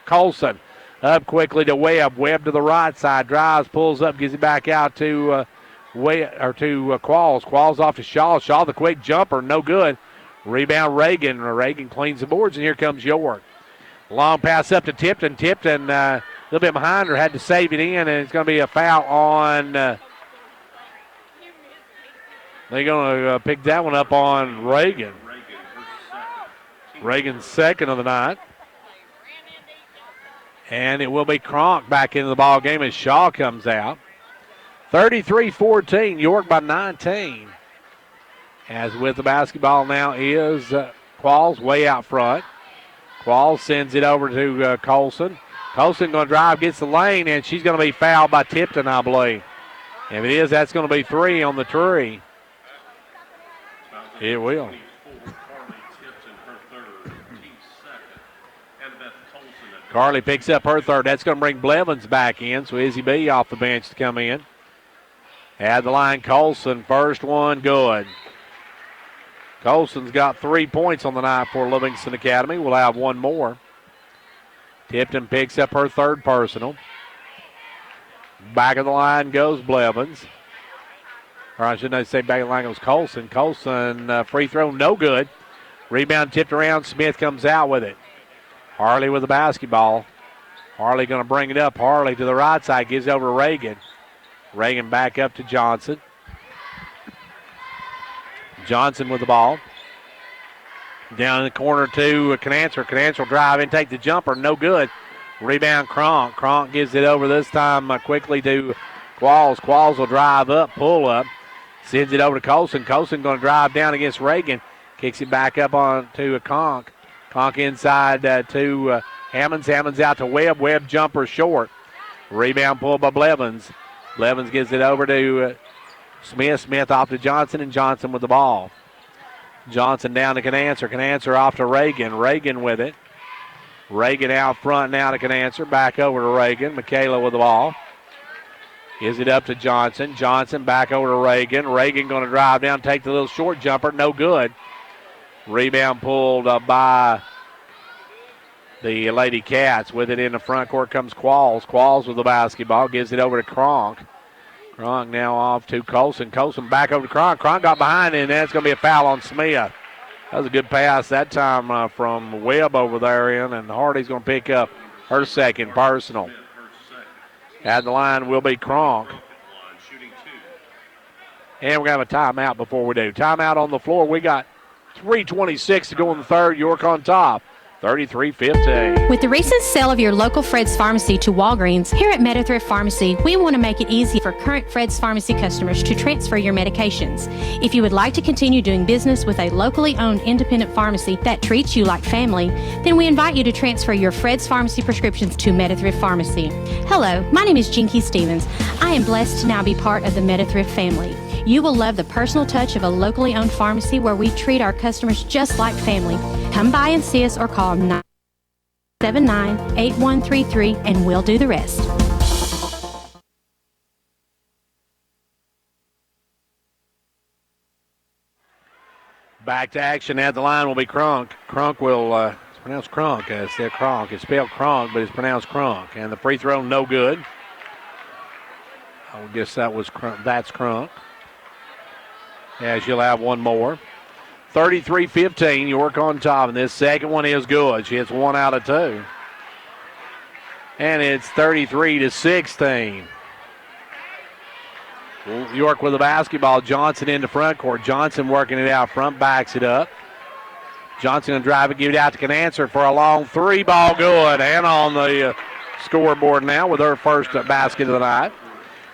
Colson. Up quickly to Webb. Webb to the right side. Drives, pulls up, gives it back out to Qualls. Qualls off to Shaw. Shaw the quick jumper, no good. Rebound Reagan. Reagan cleans the boards, and here comes York. Long pass up to Tipton. Tipton a little bit behind her, had to save it in, and it's going to be a foul on. They're going to pick that one up on Reagan. Reagan's second of the night. And it will be Cronk back into the ball game as Shaw comes out. 33-14, York by 19. As with the basketball now is Qualls way out front. Qualls sends it over to Colson. Colson going to drive, gets the lane, and she's going to be fouled by Tipton, I believe. If it is, that's going to be 3 on the tree. It will. Carly picks up her third. That's going to bring Blevins back in, so Izzy B off the bench to come in. At the line, Colson, first one, good. Colson's got 3 points on the night for Livingston Academy. We'll have one more. Tipton picks up her third personal. Back of the line goes Blevins. Or I shouldn't say back of the line goes Colson. Colson, free throw, no good. Rebound tipped around. Smith comes out with it. Harley with the basketball. Harley going to bring it up. Harley to the right side, gives over to Reagan. Reagan back up to Johnson. Johnson with the ball. Down in the corner to Canancer. Canancer will drive and take the jumper. No good. Rebound Cronk. Cronk gives it over this time quickly to Qualls. Qualls will drive up, pull up. Sends it over to Colson. Colson going to drive down against Reagan. Kicks it back up on to Conk. Conk inside to Hammonds. Hammonds out to Webb. Webb jumper short. Rebound pulled by Blevins. Blevins gives it over to Smith. Smith off to Johnson, and Johnson with the ball. Johnson down to Canancer. Canancer off to Reagan. Reagan with it. Reagan out front now to Canancer. Back over to Reagan. Michaela with the ball. Gives it up to Johnson. Johnson back over to Reagan. Reagan going to drive down, take the little short jumper. No good. Rebound pulled by the Lady Cats. With it in the front court comes Qualls. Qualls with the basketball, gives it over to Kronk. Kronk now off to Colson. Colson back over to Kronk. Kronk got behind it, and that's going to be a foul on Smith. That was a good pass that time from Webb over there in, and Hardy's going to pick up her second personal. At the line will be Kronk. And we're going to have a timeout before we do. Timeout on the floor. We got 3:26 to go in the third. York on top, 33-15. With the recent sale of your local Fred's Pharmacy to Walgreens, here at MetaThrift Pharmacy, we want to make it easy for current Fred's Pharmacy customers to transfer your medications. If you would like to continue doing business with a locally owned independent pharmacy that treats you like family, then we invite you to transfer your Fred's Pharmacy prescriptions to MetaThrift Pharmacy. Hello, my name is Jinky Stevens. I am blessed to now be part of the MetaThrift family. You will love the personal touch of a locally owned pharmacy where we treat our customers just like family. Come by and see us or call 979-8133 and we'll do the rest. Back to action at the line will be Kronk. Kronk will, it's pronounced Kronk. It's Kronk. It's spelled Kronk, but it's pronounced Kronk. And the free throw, no good. I would guess that's Kronk. As you'll have one more. 33-15, York on top, and this second one is good. She hits 1 out of 2. And it's 33-16. York with the basketball. Johnson in the front court. Johnson working it out front, backs it up. Johnson going to drive it, give it out to Canancer for a long three ball, good. And on the scoreboard now with her first basket of the night.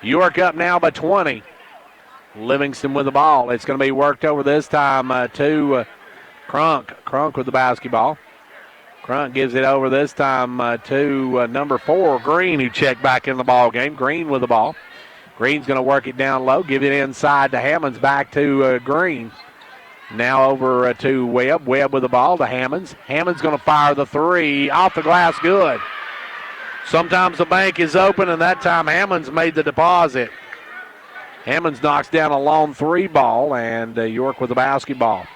York up now by 20. Livingston with the ball. It's going to be worked over this time to Kronk. Kronk with the basketball. Kronk gives it over this time to number 4, Green, who checked back in the ball game. Green with the ball. Green's going to work it down low, give it inside to Hammonds, back to Green. Now over to Webb. Webb with the ball to Hammonds. Hammonds going to fire the three. Off the glass, good. Sometimes the bank is open, and that time Hammonds made the deposit. Hammonds knocks down a long three ball, and York with the basketball.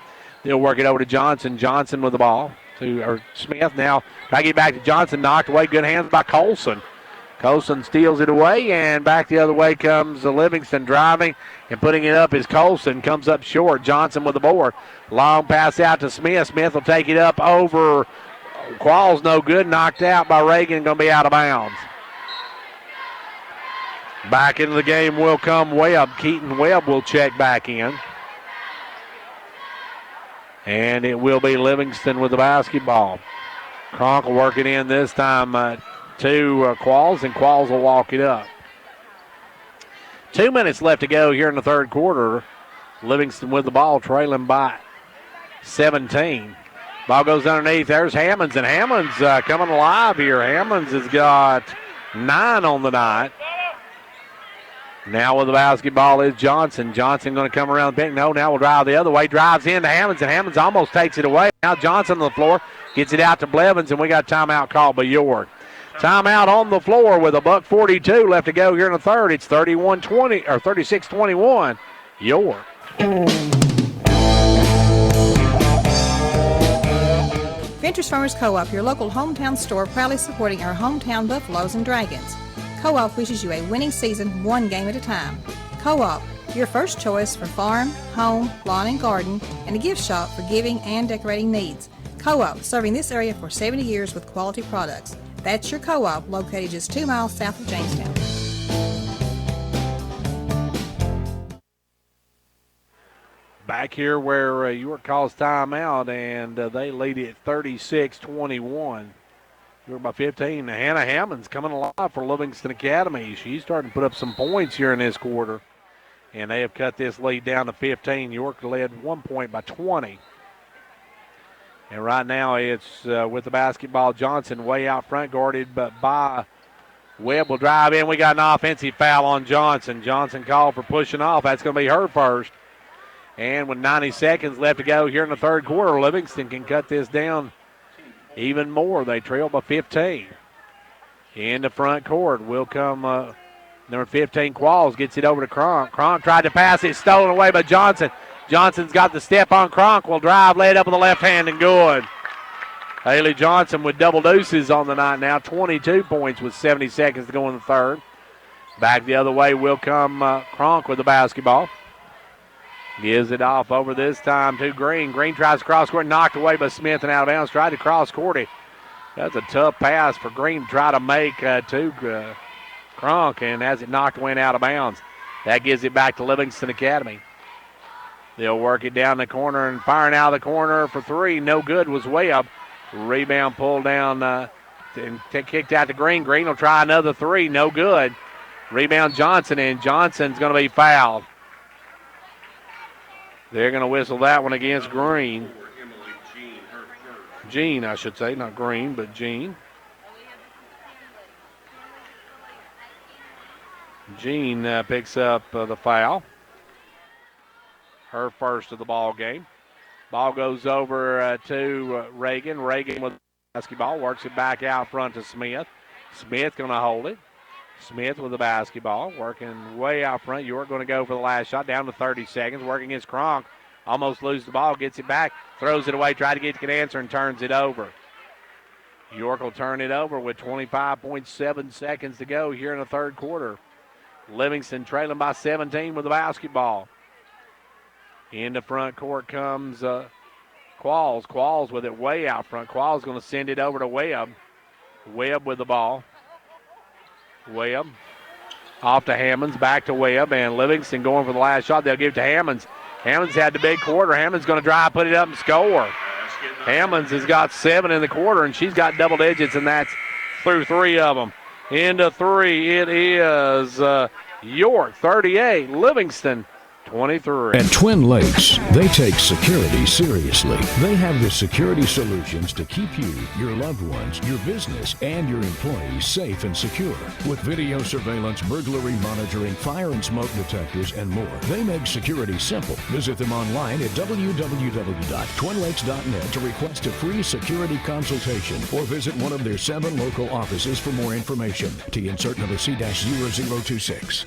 They'll work it over to Johnson. Johnson with the ball to Smith. Now try to get back to Johnson. Knocked away. Good hands by Colson. Colson steals it away, and back the other way comes Livingston driving and putting it up is Colson. Comes up short. Johnson with the board. Long pass out to Smith. Smith will take it up over Qualls. No good. Knocked out by Reagan. Going to be out of bounds. Back into the game will come Webb. Keaton Webb will check back in. And it will be Livingston with the basketball. Kronk will work it in this time to Qualls, and Qualls will walk it up. 2 minutes left to go here in the third quarter. Livingston with the ball, trailing by 17. Ball goes underneath. There's Hammonds, and Hammonds coming alive here. Hammonds has got 9 on the night. Now with the basketball is Johnson. Johnson going to come around the pick. No, now will drive the other way. Drives into Hammonds, and Hammonds almost takes it away. Now Johnson on the floor. Gets it out to Blevins, and we got timeout called by York. Timeout on the floor with $1:42 left to go here in the third. It's 31-20 or 36-21. York. Ventures Farmers Co-op, your local hometown store, proudly supporting our hometown Buffaloes and Dragons. Co-op wishes you a winning season, one game at a time. Co-op, your first choice for farm, home, lawn and garden, and a gift shop for giving and decorating needs. Co-op, serving this area for 70 years with quality products. That's your Co-op, located just 2 miles south of Jamestown. Back here where York calls timeout, and they lead it 36-21. York by 15. Hannah Hammonds coming alive for Livingston Academy. She's starting to put up some points here in this quarter, and they have cut this lead down to 15. York led 1 point by 20. And right now it's with the basketball, Johnson way out front, guarded but by Webb. Will drive in. We got an offensive foul on Johnson. Johnson called for pushing off. That's going to be her first. And with 90 seconds left to go here in the third quarter, Livingston can cut this down even more. They trail by 15. In the front court will come number 15, Qualls. Gets it over to Kronk. Kronk tried to pass it, stolen away by Johnson. Johnson's got the step on Kronk. Will drive, lay it up with the left hand, and good. Haley Johnson with double deuces on the night now, 22 points with 70 seconds to go in the third. Back the other way will come Cronk with the basketball. Gives it off over this time to Green. Green tries to cross court, knocked away by Smith and out of bounds. Tried to cross court it. That's a tough pass for Green to try to make to Cronk, and has it knocked away and out of bounds. That gives it back to Livingston Academy. They'll work it down the corner and firing out of the corner for three. No good, was way up. Rebound pulled down and kicked out to Green. Green will try another three. No good. Rebound Johnson, and Johnson's going to be fouled. They're going to whistle that one against Green. Jean, I should say, not Green, but Jean. Jean picks up the foul. Her first of the ball game. Ball goes over to Reagan. Reagan with the basketball, works it back out front to Smith. Smith going to hold it. Smith with the basketball, working way out front. York going to go for the last shot, down to 30 seconds, working against Cronk. Almost loses the ball, gets it back, throws it away, try to get to Canancer and turns it over. York will turn it over with 25.7 seconds to go here in the third quarter. Livingston trailing by 17 with the basketball. In the front court comes Qualls. Qualls with it way out front. Qualls going to send it over to Webb. Webb with the ball. Webb off to Hammonds, back to Webb, and Livingston going for the last shot. They'll give it to Hammonds. Hammonds had the big quarter. Hammonds going to drive, put it up, and score. Hammonds has got 7 in the quarter, and she's got double digits, and that's through 3 of them. Into 3, it is York 38, Livingston 23. At Twin Lakes, they take security seriously. They have the security solutions to keep you, your loved ones, your business, and your employees safe and secure. With video surveillance, burglary monitoring, fire and smoke detectors, and more. They make security simple. Visit them online at www.twinlakes.net to request a free security consultation or visit one of their 7 local offices for more information. T insert number C-0026.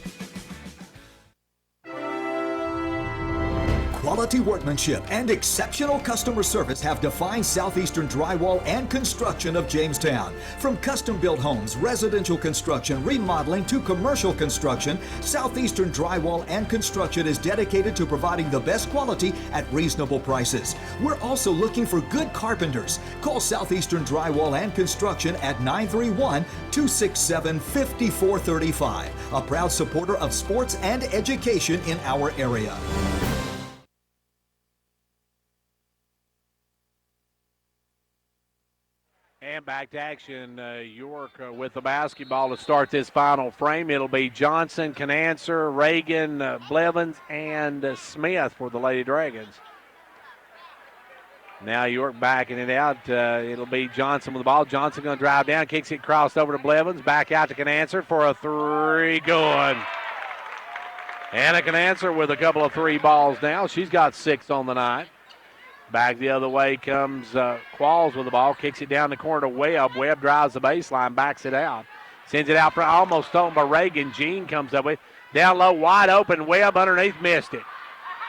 Quality workmanship and exceptional customer service have defined Southeastern Drywall and Construction of Jamestown. From custom-built homes, residential construction, remodeling to commercial construction, Southeastern Drywall and Construction is dedicated to providing the best quality at reasonable prices. We're also looking for good carpenters. Call Southeastern Drywall and Construction at 931-267-5435, a proud supporter of sports and education in our area. And back to action, York with the basketball to start this final frame. It'll be Johnson, Canancer, Reagan, Blevins, and Smith for the Lady Dragons. Now York backing it out. It'll be Johnson with the ball. Johnson going to drive down, kicks it crossed over to Blevins, back out to Canancer for a 3. Good. Anna Canancer with a couple of 3 balls now. She's got 6 on the night. Back the other way comes Qualls with the ball. Kicks it down the corner to Webb. Webb drives the baseline, backs it out. Sends it out for almost stolen by Reagan. Jean comes up with down low, wide open. Webb underneath, missed it.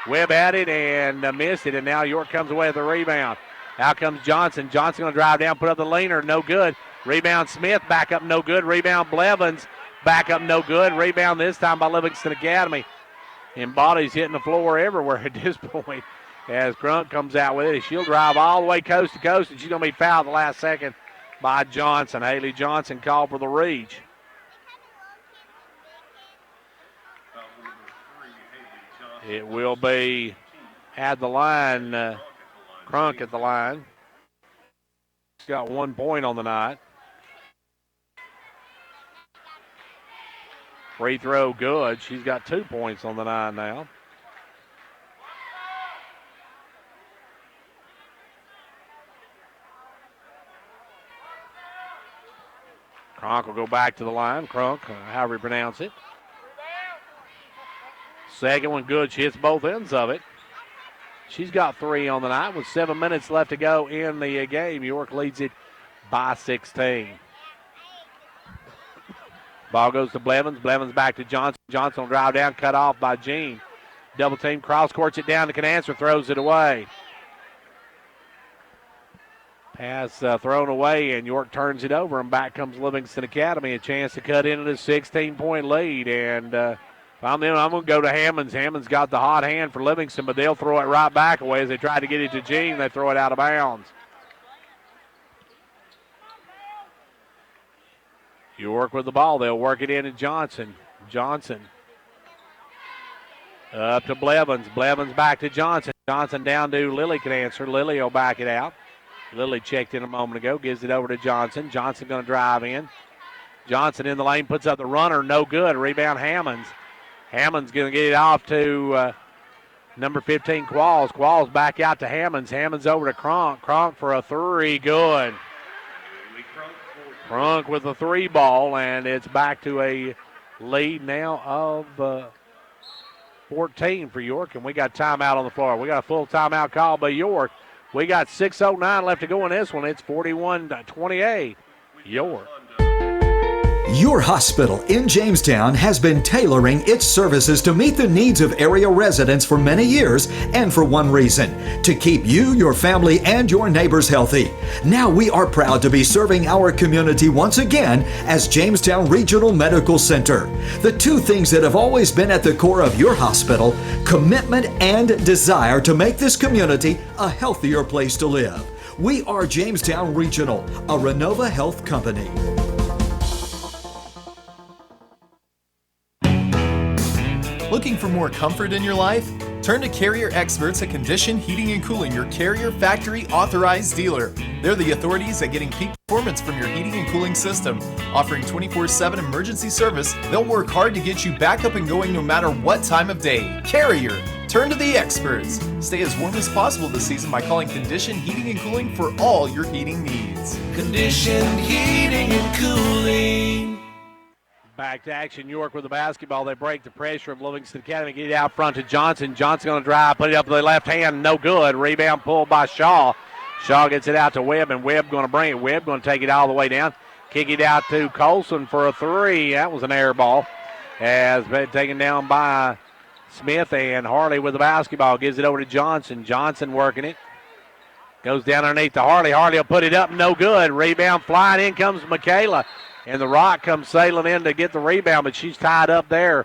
Webb had it and missed it, and now York comes away with the rebound. Out comes Johnson. Johnson going to drive down, put up the leaner, no good. Rebound Smith, back up, no good. Rebound Blevins, back up, no good. Rebound this time by Livingston Academy. And bodies hitting the floor everywhere at this point. As Crunk comes out with it, she'll drive all the way coast to coast, and she's going to be fouled the last second by Johnson. Haley Johnson called for the reach. It will be at the line, Crunk at the line. She's got 1 point on the night. Free throw good. She's got 2 points on the night now. Cronk will go back to the line. Cronk, however you pronounce it. Second one good. She hits both ends of it. She's got 3 on the night with 7 minutes left to go in the game. York leads it by 16. Ball goes to Blevins. Blevins back to Johnson. Johnson will drive down, cut off by Jean. Double team, cross courts it down to Canancer, throws it away. Pass thrown away, and York turns it over, and back comes Livingston Academy. A chance to cut into the 16-point lead. And I'm going to go to Hammonds. Hammonds got the hot hand for Livingston, but they'll throw it right back away as they try to get it to Jean. They throw it out of bounds. York with the ball. They'll work it in to Johnson. Johnson up to Blevins. Blevins back to Johnson. Johnson down to Lilly can answer. Lilly will back it out. Lilly checked in a moment ago, gives it over to Johnson. Johnson going to drive in. Johnson in the lane, puts up the runner, no good. Rebound Hammonds. Hammonds going to get it off to number 15, Qualls. Qualls back out to Hammonds. Hammonds over to Cronk. Cronk for a three, good. Cronk with a three ball, and it's back to a lead now of 14 for York, and we got timeout on the floor. We got a full timeout call by York. We got 6:09 left to go in this one. It's 41-28. York. Your hospital in Jamestown has been tailoring its services to meet the needs of area residents for many years, and for one reason: to keep you, your family, and your neighbors healthy. Now we are proud to be serving our community once again as Jamestown Regional Medical Center. The two things that have always been at the core of your hospital: commitment and desire to make this community a healthier place to live. We are Jamestown Regional, a Renova Health company. Looking for more comfort in your life? Turn to Carrier experts at Condition Heating and Cooling, your Carrier factory authorized dealer. They're the authorities at getting peak performance from your heating and cooling system. Offering 24/7 emergency service, they'll work hard to get you back up and going no matter what time of day. Carrier, turn to the experts. Stay as warm as possible this season by calling Condition Heating and Cooling for all your heating needs. Condition Heating and Cooling. Back to action. York with the basketball. They break the pressure of Livingston Academy. Get it out front to Johnson. Johnson going to drive, put it up with the left hand. No good. Rebound pulled by Shaw. Shaw gets it out to Webb, and Webb going to bring it. Webb going to take it all the way down. Kick it out to Colson for a three. That was an air ball. Has been taken down by Smith, and Harley with the basketball. Gives it over to Johnson. Johnson working it. Goes down underneath to Harley. Harley will put it up. No good. Rebound flying in comes Michaela. And the Rock comes sailing in to get the rebound, but she's tied up there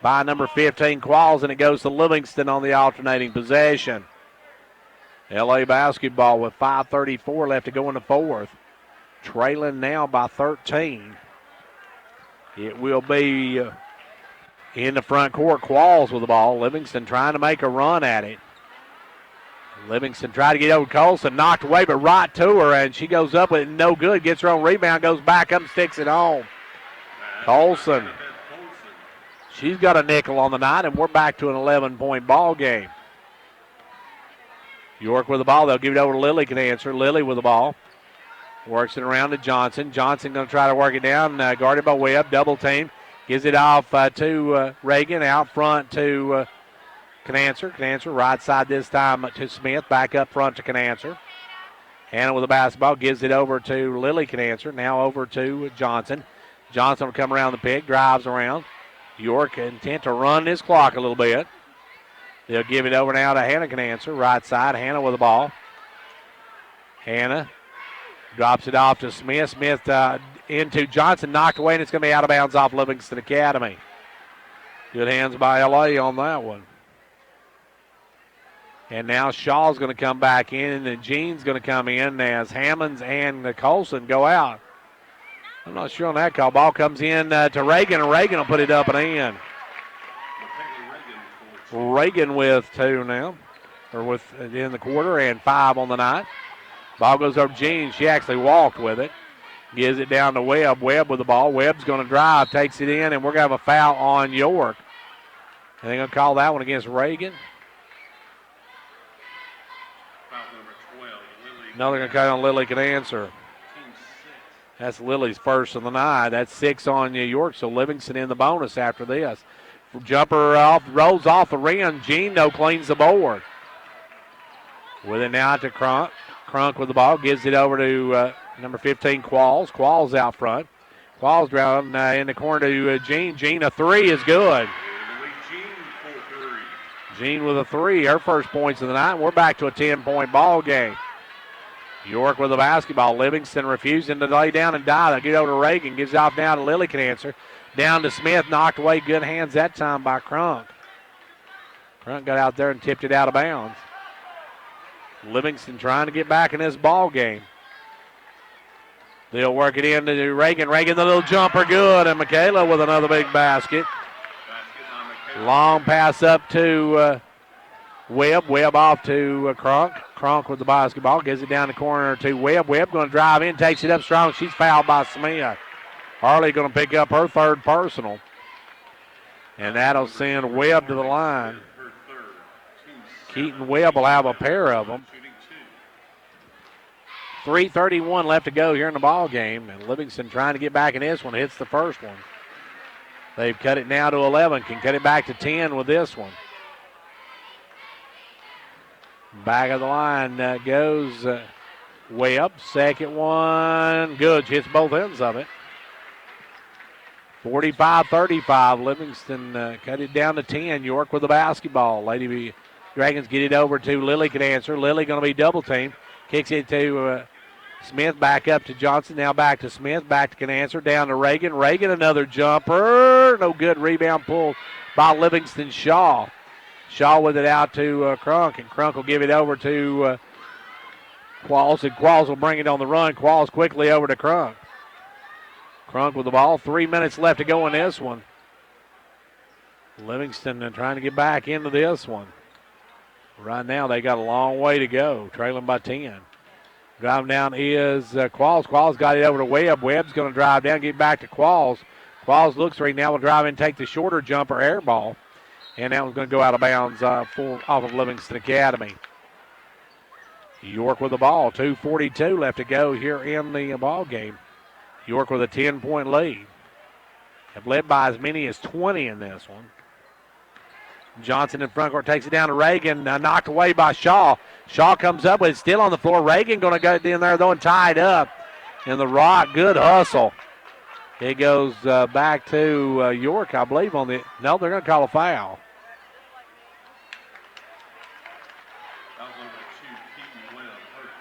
by number 15, Qualls, and it goes to Livingston on the alternating possession. LA basketball with 5:34 left to go in the fourth. Trailing now by 13. It will be in the front court. Qualls with the ball. Livingston trying to make a run at it. Livingston tried to get over Colson, knocked away, but right to her, and she goes up with it, no good. Gets her own rebound, goes back up, and sticks it home. Colson. She's got a nickel on the night, and we're back to an 11-point ball game. York with the ball. They'll give it over to Lilly can answer. Lilly with the ball. Works it around to Johnson. Johnson going to try to work it down, guarded by Webb. Double team. Gives it off to Reagan. Out front to Canancer. Canancer right side this time to Smith. Back up front to Canancer. Hannah with the basketball. Gives it over to Lilly Canancer. Now over to Johnson. Johnson will come around the pick. Drives around. York intent to run this clock a little bit. They'll give it over now to Hannah Canancer. Right side. Hannah with the ball. Hannah drops it off to Smith. Smith into Johnson. Knocked away, and it's going to be out of bounds off Livingston Academy. Good hands by LA on that one. And now Shaw's going to come back in, and Jean's going to come in as Hammonds and Colson go out. I'm not sure on that call. Ball comes in to Reagan, and Reagan will put it up and in. Reagan with two now, or with in the quarter, and 5 on the night. Ball goes over to Jean. She actually walked with it. Gives it down to Webb. Webb with the ball. Webb's going to drive, takes it in, and we're going to have a foul on York. And they're going to call that one against Reagan. No, they're going to call on Lilly can answer. That's Lily's first of the night. That's 6 on New York, so Livingston in the bonus after this. Jumper off, rolls off the rim. Gino cleans the board. With it now to Crunk. Crunk with the ball, gives it over to number 15, Qualls. Qualls out front. Qualls down in the corner to Jean. Jean, a three is good. Jean with a three, her first points of the night. We're back to a 10-point ball game. York with the basketball. Livingston refusing to lay down and die. They get over to Reagan. Gives it off now to Lily can answer. Down to Smith. Knocked away. Good hands that time by Crunk. Crunk got out there and tipped it out of bounds. Livingston trying to get back in this ball game. They'll work it in to Reagan. Reagan, the little jumper, good. And Michaela with another big basket. Long pass up to Webb. Webb off to Crunk. Crunk with the basketball. Gives it down the corner to Webb. Webb going to drive in. Takes it up strong. She's fouled by Smith. Harley going to pick up her third personal. And that'll send Webb to the line. Keaton Webb will have a pair of them. 3:31 left to go here in the ball game. And Livingston trying to get back in this one. Hits the first one. They've cut it now to 11. Can cut it back to 10 with this one. Back of the line goes Webb. Second one. Good. She hits both ends of it. 45-35. Livingston cut it down to 10. York with the basketball. Lady Dragons get it over to Lily can answer. Lily going to be double teamed. Kicks it to Smith. Back up to Johnson. Now back to Smith. Back to can answer. Down to Reagan. Reagan another jumper. No good. Rebound pulled by Livingston Shaw. Shaw with it out to Crunk. And Crunk will give it over to Qualls. And Qualls will bring it on the run. Qualls quickly over to Crunk. Crunk with the ball. 3 minutes left to go in this one. Livingston trying to get back into this one. Right now, they got a long way to go, trailing by 10. Driving down is Qualls. Qualls got it over to Webb. Webb's going to drive down, get back to Qualls. Qualls looks right now, will drive in, take the shorter jumper, air ball. And that one's going to go out of bounds off of Livingston Academy. York with the ball. 2:42 left to go here in the ball game. York with a 10-point lead. Have led by as many as 20 in this one. Johnson in front court takes it down to Reagan, knocked away by Shaw. Shaw comes up with it, still on the floor. Reagan going to go in there though and tie it up. And the Rock, good hustle. It goes back to York, I believe. No, they're going to call a foul.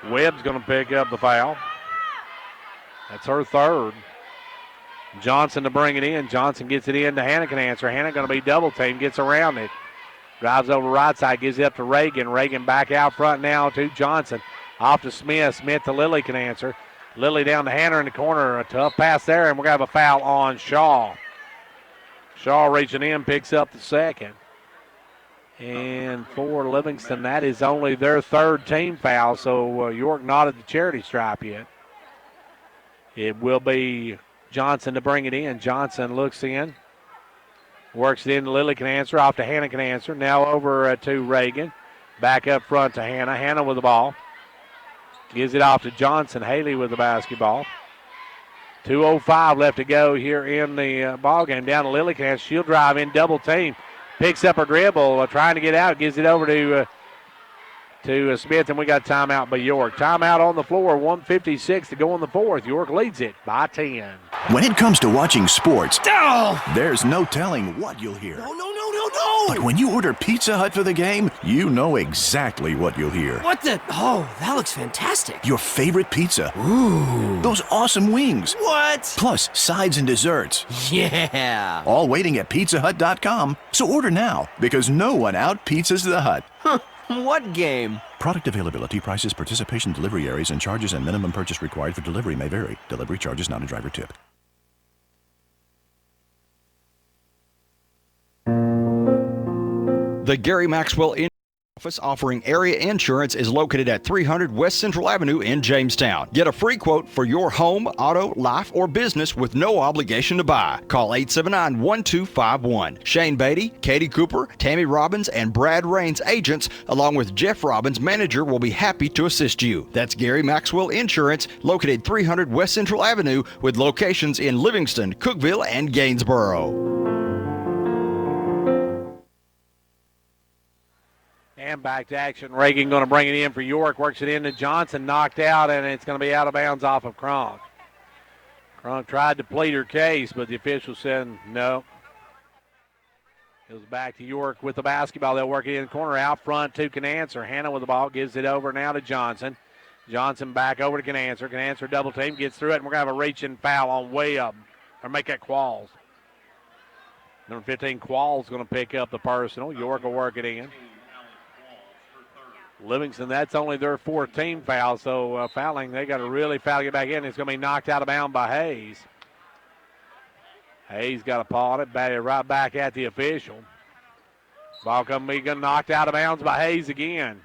Webb's going to pick up the foul. That's her third. Johnson to bring it in. Johnson gets it in to Hannah can answer. Hannah going to be double teamed, gets around it. Drives over right side, gives it up to Reagan. Reagan back out front now to Johnson. Off to Smith. Smith to Lily can answer. Lily down to Hannah in the corner. A tough pass there, and we're going to have a foul on Shaw. Shaw reaching in, picks up the second. And for Livingston, that is only their third team foul, so York not at the charity stripe yet. It will be Johnson to bring it in. Johnson looks in. Works it in to Lily can answer. Off to Hannah can answer. Now over to Reagan. Back up front to Hannah. Hannah with the ball. Gives it off to Johnson. Haley with the basketball. 2:05 left to go here in the ball game. Down to Lily can answer. She'll drive in, double team. Picks up her dribble, trying to get out. Gives it over to Smith, and we got timeout by York. Timeout on the floor, 1:56 to go in the fourth. York leads it by 10. When it comes to watching sports, there's no telling what you'll hear. No. But when you order Pizza Hut for the game, you know exactly what you'll hear. What the? Oh, that looks fantastic. Your favorite pizza. Ooh. Those awesome wings. What? Plus sides and desserts. Yeah. All waiting at pizzahut.com. So order now, because no one out-pizzas the Hut. Huh. What game? Product availability, prices, participation, delivery areas, and charges and minimum purchase required for delivery may vary. Delivery charges not a driver tip. The Gary Maxwell office offering area insurance is located at 300 West Central Avenue in Jamestown. Get a free quote for your home, auto, life, or business with no obligation to buy. Call 879-1251. Shane Beatty, Katie Cooper, Tammy Robbins, and Brad Rains agents, along with Jeff Robbins, manager, will be happy to assist you. That's Gary Maxwell Insurance, located 300 West Central Avenue, with locations in Livingston, Cookeville, and Gainsboro. And back to action. Reagan going to bring it in for York. Works it into Johnson. Knocked out, and it's going to be out of bounds off of Cronk. Cronk tried to plead her case, but the official said no. Goes back to York with the basketball. They'll work it in the corner. Out front, two can answer. Hannah with the ball. Gives it over now to Johnson. Johnson back over to Canancer. Canancer double team, gets through it, and we're going to have a reaching foul on Webb. Or make that Qualls. Number 15, Qualls going to pick up the personal. York will work it in. Livingston, that's only their 4th team foul, so fouling, they got to really foul to get back in. It's going to be knocked out of bounds by Hayes. Hayes got a paw on it, batted right back at the official. Ball going to be knocked out of bounds by Hayes again.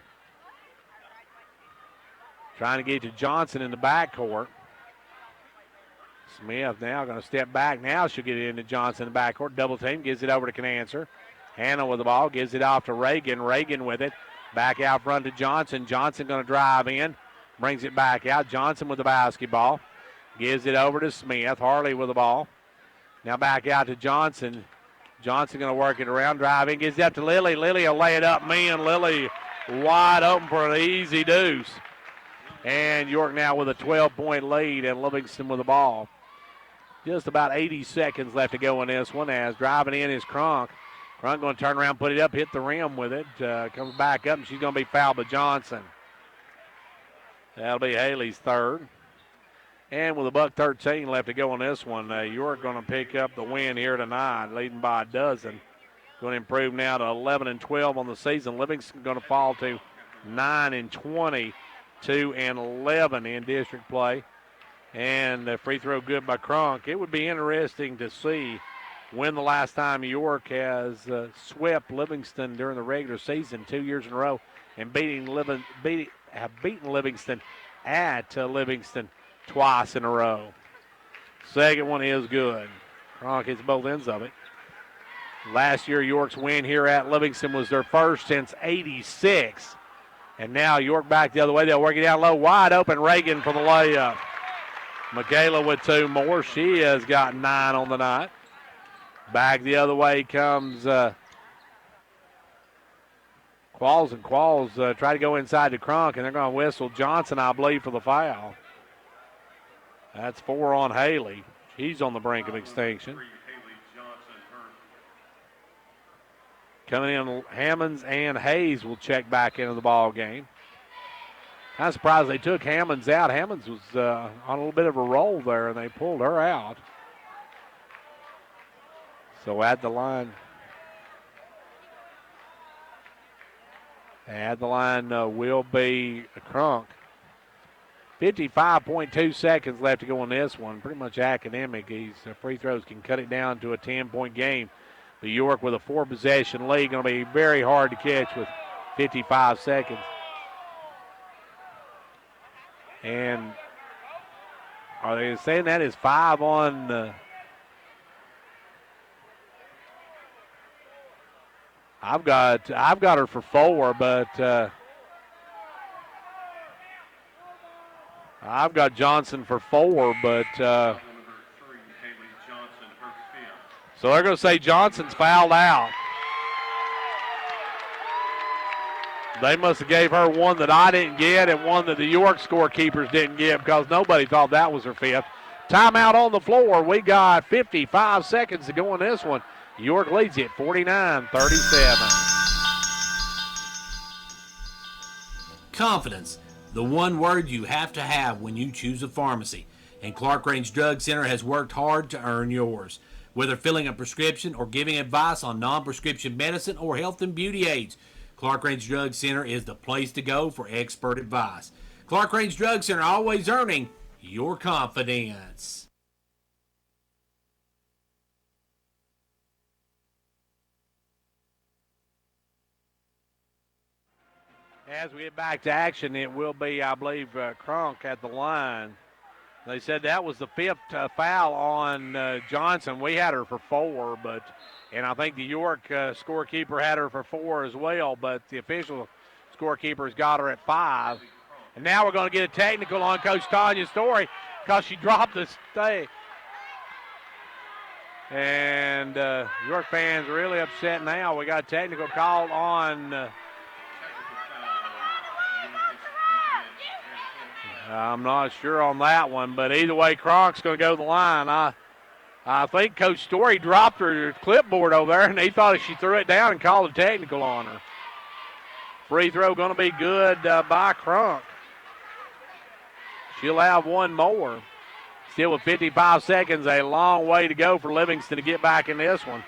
Trying to get to Johnson in the backcourt. Smith now going to step back. Now she'll get it into Johnson in the backcourt. Double team, gives it over to Canancer. Hannah with the ball, gives it off to Reagan. Reagan with it. Back out front to Johnson. Johnson going to drive in. Brings it back out. Johnson with the basketball. Gives it over to Smith. Harley with the ball. Now back out to Johnson. Johnson going to work it around. Drive in. Gives it up to Lily. Lily will lay it up. Lily wide open for an easy deuce. And York now with a 12-point lead, and Livingston with the ball. Just about 80 seconds left to go in this one as driving in is Cronk. Cronk going to turn around, put it up, hit the rim with it. Comes back up, and she's going to be fouled by Johnson. That'll be Haley's 3rd. And with $1:13 left to go in this one, York going to pick up the win here tonight, leading by a dozen. Going to improve now to 11-12 on the season. Livingston going to fall to 9-20, 2-11 in district play. And the free throw good by Cronk. It would be interesting to see when the last time York has swept Livingston during the regular season 2 years in a row and have beaten Livingston at Livingston twice in a row. Second one is good. Cronk hits both ends of it. Last year, York's win here at Livingston was their first since '86. And now York back the other way. They'll work it down low. Wide open, Reagan for the layup. Michaela with 2 more. She has got 9 on the night. Back the other way comes Qualls, and Qualls try to go inside to Cronk, and they're going to whistle Johnson, I believe, for the foul. That's 4 on Haley. She's on the brink of extinction. Coming in, Hammonds and Hayes will check back into the ball game. Kind of surprised they took Hammonds out. Hammonds was on a little bit of a roll there, and they pulled her out. So at the line will be Cronk. 55.2 seconds left to go on this one. Pretty much academic. These free throws can cut it down to a 10-point game. But York with a 4-possession lead, going to be very hard to catch with 55 seconds. And are they saying that is 5 on? I've got her for 4, but I've got Johnson for 4, but. So they're going to say Johnson's fouled out. They must have gave her one that I didn't get and one that the York scorekeepers didn't get because nobody thought that was her 5th. Timeout on the floor. We got 55 seconds to go in this one. York leads it 49-37. Confidence, the one word you have to have when you choose a pharmacy. And Clark Range Drug Center has worked hard to earn yours. Whether filling a prescription or giving advice on non-prescription medicine or health and beauty aids, Clark Range Drug Center is the place to go for expert advice. Clark Range Drug Center, always earning your confidence. As we get back to action, it will be, I believe, Cronk at the line. They said that was the 5th foul on Johnson. We had her for 4, and I think the York scorekeeper had her for 4 as well, but the official scorekeeper's got her at 5. And now we're going to get a technical on Coach Tanya Story because she dropped the stay. And York fans are really upset now. We got a technical call on I'm not sure on that one, but either way, Cronk's going to go to the line. I think Coach Story dropped her clipboard over there, and he thought she threw it down and called a technical on her. Free throw going to be good by Cronk. She'll have one more. Still with 55 seconds, a long way to go for Livingston to get back in this one.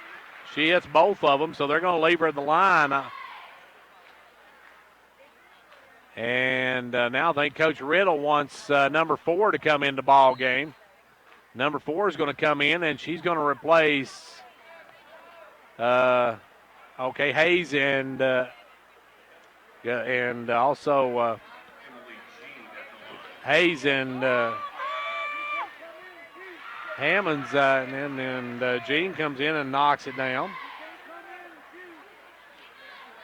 She hits both of them, so they're going to leave her at the line. And now I think Coach Riddle wants number 4 to come in the ball game. Number 4 is going to come in, and she's going to replace Hayes and also Hayes and Hammonds, and then Jean comes in and knocks it down.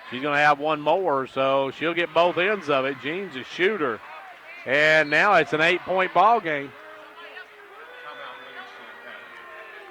She's going to have one more, so she'll get both ends of it. Jean's a shooter. And now it's an 8-point ball game.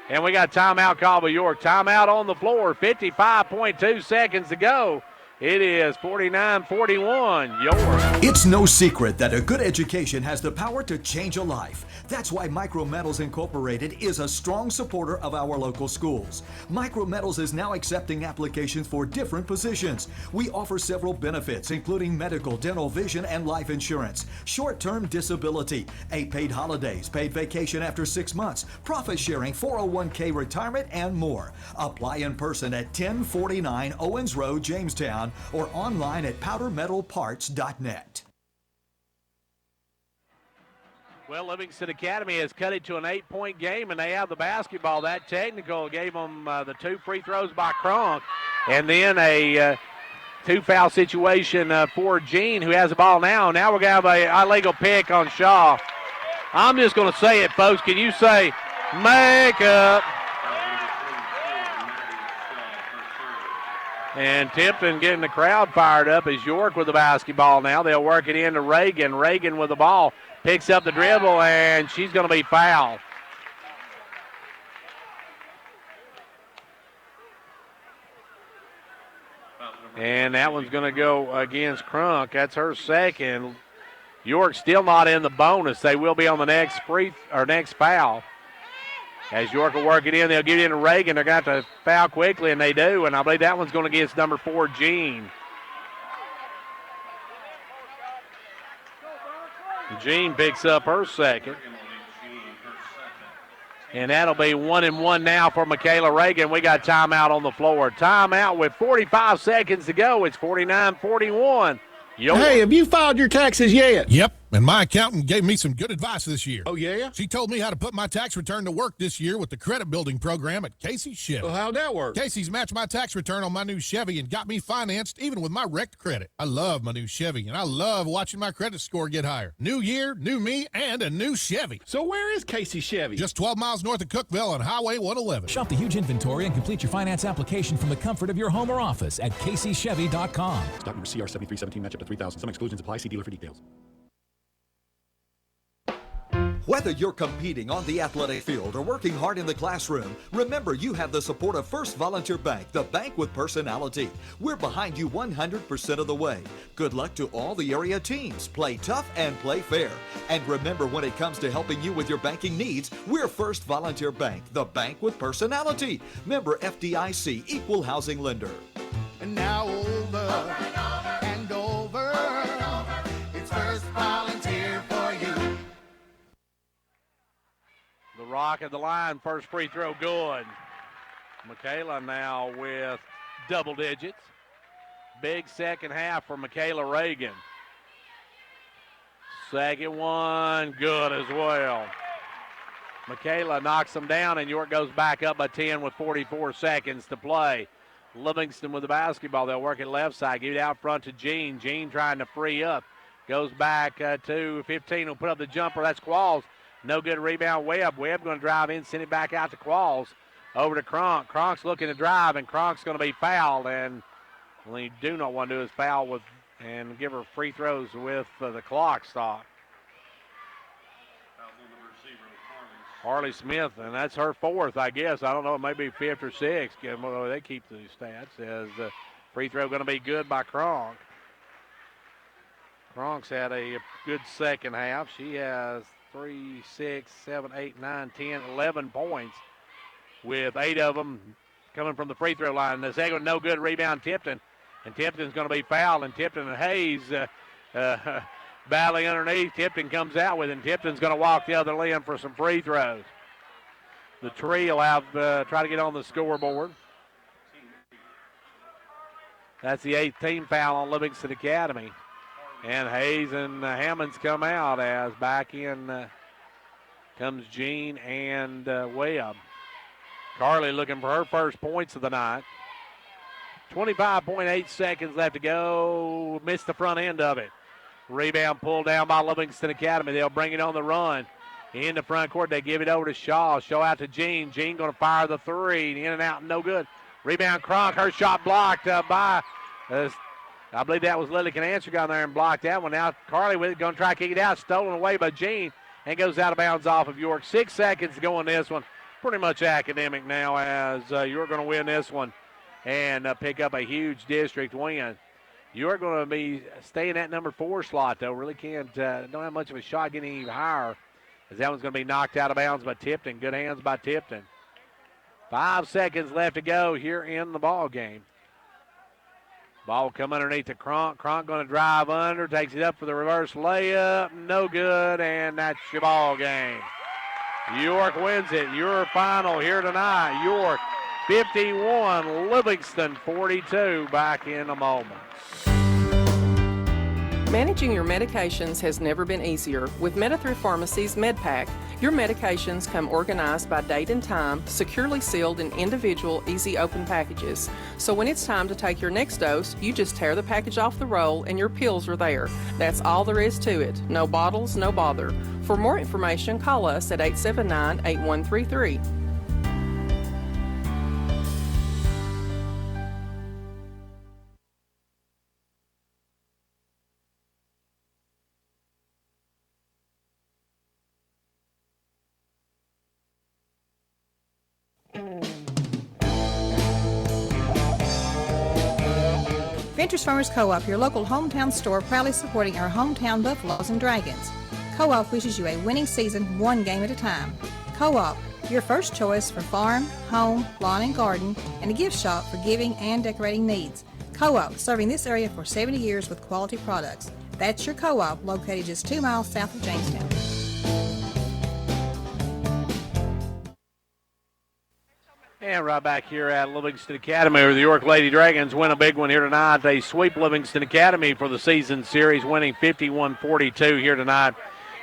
And we got timeout called by York. Timeout on the floor, 55.2 seconds to go. It is 49-41, York. It's no secret that a good education has the power to change a life. That's why Micro Metals Incorporated is a strong supporter of our local schools. Micro Metals is now accepting applications for different positions. We offer several benefits, including medical, dental, vision, and life insurance, short-term disability, 8 paid holidays, paid vacation after 6 months, profit sharing, 401k retirement, and more. Apply in person at 1049 Owens Road, Jamestown, or online at powdermetalparts.net. Well, Livingston Academy has cut it to an 8-point game, and they have the basketball. That technical gave them the 2 free throws by Kronk, and then a 2-foul situation for Jean, who has the ball now. Now we're going to have an illegal pick on Shaw. I'm just going to say it, folks. Can you say makeup? And Tipton getting the crowd fired up as York with the basketball now. They'll work it into Reagan. Reagan with the ball. Picks up the dribble, and she's going to be fouled. And that one's going to go against Crunk. That's her second. York still not in the bonus. They will be on the next foul. As York will work it in, they'll get it into Reagan. They're going to have to foul quickly, and they do. And I believe that one's going against number 4, Jean. Jean picks up her second. And that'll be 1-1 now for Michaela Reagan. We got timeout on the floor. Timeout with 45 seconds to go. It's 49-41. Hey, have you filed your taxes yet? Yep, and my accountant gave me some good advice this year. Oh, yeah? She told me how to put my tax return to work this year with the credit building program at Casey's Chevy. Well, how'd that work? Casey's matched my tax return on my new Chevy and got me financed even with my wrecked credit. I love my new Chevy, and I love watching my credit score get higher. New year, new me, and a new Chevy. So where is Casey Chevy? Just 12 miles north of Cookeville on Highway 111. Shop the huge inventory and complete your finance application from the comfort of your home or office at CaseyChevy.com. Stock number CR 7317, match up to 3,000. Some exclusions apply. See dealer for details. Whether you're competing on the athletic field or working hard in the classroom, remember you have the support of First Volunteer Bank, the bank with personality. We're behind you 100% of the way. Good luck to all the area teams. Play tough and play fair. And remember, when it comes to helping you with your banking needs, we're First Volunteer Bank, the bank with personality. Member FDIC, equal housing lender. And now over and over, it's First Volunteer for you. The Rock at the line, first free throw good. Michaela now with double digits. Big second half for Michaela Reagan. Second one, good as well. Michaela knocks them down, and York goes back up by 10 with 44 seconds to play. Livingston with the basketball. They'll work it left side. Give it out front to Jean. Jean trying to free up. Goes back to 15. Will put up the jumper. That's Qualls. No good rebound. Webb. Webb going to drive in, send it back out to Qualls. Over to Kronk. Kronk's looking to drive, and Kronk's going to be fouled. And we do not want to do is foul with and give her free throws with the clock stop. Harley Smith, and that's her fourth, I guess. I don't know, it may be fifth or sixth. They keep the stats. As free throw going to be good by Kronk. Kronk's had a good second half. She has 3, 6, 7, 8, 9, 10, 11 points, with 8 of them coming from the free throw line. The second one, no good, rebound Tipton. And Tipton's going to be fouled, and Tipton and Hayes battling underneath. Tipton comes out with it. Tipton's going to walk the other limb for some free throws. The Tree will have try to get on the scoreboard. That's the 8th team foul on Livingston Academy. And Hayes and Hammonds come out as back in comes Jean and Webb. Carly looking for her first points of the night. 25.8 seconds left to go. Missed the front end of it. Rebound pulled down by Livingston Academy. They'll bring it on the run. In the front court, they give it over to Shaw. Shaw out to Jean. Jean going to fire the three. In and out, no good. Rebound, Cronk. Her shot blocked by, I believe that was Lily Canancer got there and blocked that one. Now Carly with it, going to try to kick it out. Stolen away by Jean and goes out of bounds off of York. 6 seconds to go in this one. Pretty much academic now as you're going to win this one and pick up a huge district win. You're going to be staying at number 4 slot, though. Really don't have much of a shot getting even higher, as that one's going to be knocked out of bounds by Tipton. Good hands by Tipton. 5 seconds left to go here in the ball game. Ball come underneath to Cronk. Cronk going to drive under, takes it up for the reverse layup. No good, and that's your ball game. York wins it. Your final here tonight. York 51, Livingston 42. Back in a moment. Managing your medications has never been easier. With Medi-Thrift Pharmacy's MedPack, your medications come organized by date and time, securely sealed in individual, easy open packages. So when it's time to take your next dose, you just tear the package off the roll and your pills are there. That's all there is to it. No bottles, no bother. For more information, call us at 879-8133. Ventures Farmers Co-op, your local hometown store, proudly supporting our hometown Buffaloes and Dragons. Co-op wishes you a winning season, one game at a time. Co-op, your first choice for farm, home, lawn and garden, and a gift shop for giving and decorating needs. Co-op, serving this area for 70 years with quality products. That's your Co-op, located just 2 miles south of Jamestown. And right back here at Livingston Academy, where the York Lady Dragons win a big one here tonight. They sweep Livingston Academy for the season series, winning 51-42 here tonight.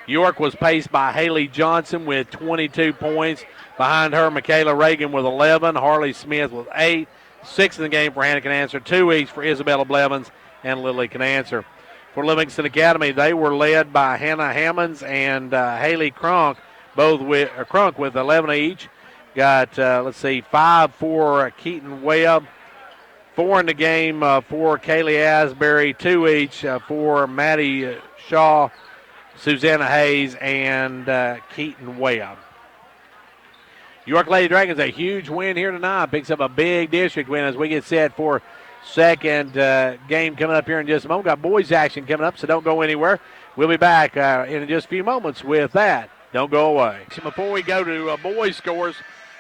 York was paced by Haley Johnson with 22 points. Behind her, Michaela Reagan with 11, Harley Smith with 8, 6 in the game for Hannah Canancer, 2 each for Isabella Blevins and Lily Canancer. For Livingston Academy, they were led by Hannah Hammonds and Haley Cronk, Cronk with 11 each. Got, 5 for Keaton Webb, 4 in the game for Kaylee Asbury, 2 each for Maddie Shaw, Susanna Hayes, and Keaton Webb. York Lady Dragons, a huge win here tonight. Picks up a big district win as we get set for second game coming up here in just a moment. Got boys action coming up, so don't go anywhere. We'll be back in just a few moments with that. Don't go away. Before we go to boys scores,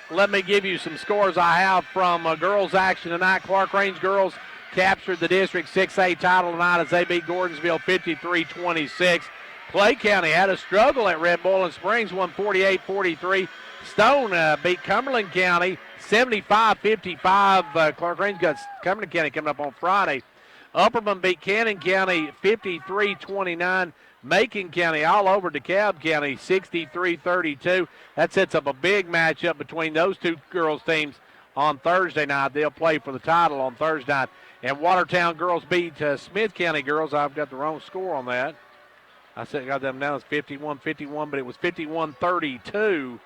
let me give you some scores I have from girls action tonight. Clark Range girls captured the District 6A title tonight as they beat Gordonsville 53-26. Clay County had a struggle at Red Boiling Springs, won 48-43. Stone beat Cumberland County 75-55. Clark Range got Cumberland County coming up on Friday. Upperman beat Cannon County 53-29. Macon County all over DeKalb County 63-32. That sets up a big matchup between those two girls' teams on Thursday night. They'll play for the title on Thursday night. And Watertown girls beat Smith County girls. I've got the wrong score on that. I got them down as 51-51, but it was 51-32.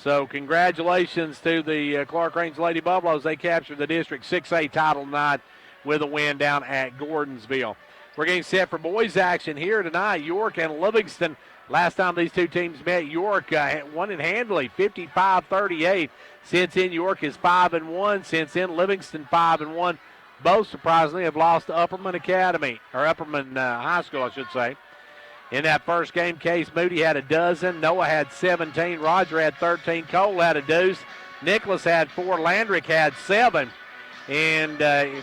So congratulations to the Clark Range Lady Buffaloes. They captured the District 6A title tonight with a win down at Gordonsville. We're getting set for boys action here tonight. York and Livingston. Last time these two teams met, York won it handily, 55-38. Since then, York is 5-1. Since then, Livingston 5-1. Both, surprisingly, have lost to Upperman Academy, or Upperman High School, I should say. In that first game, Case Moody had a dozen. Noah had 17. Roger had 13. Cole had a deuce. Nicholas had 4. Landrick had 7. And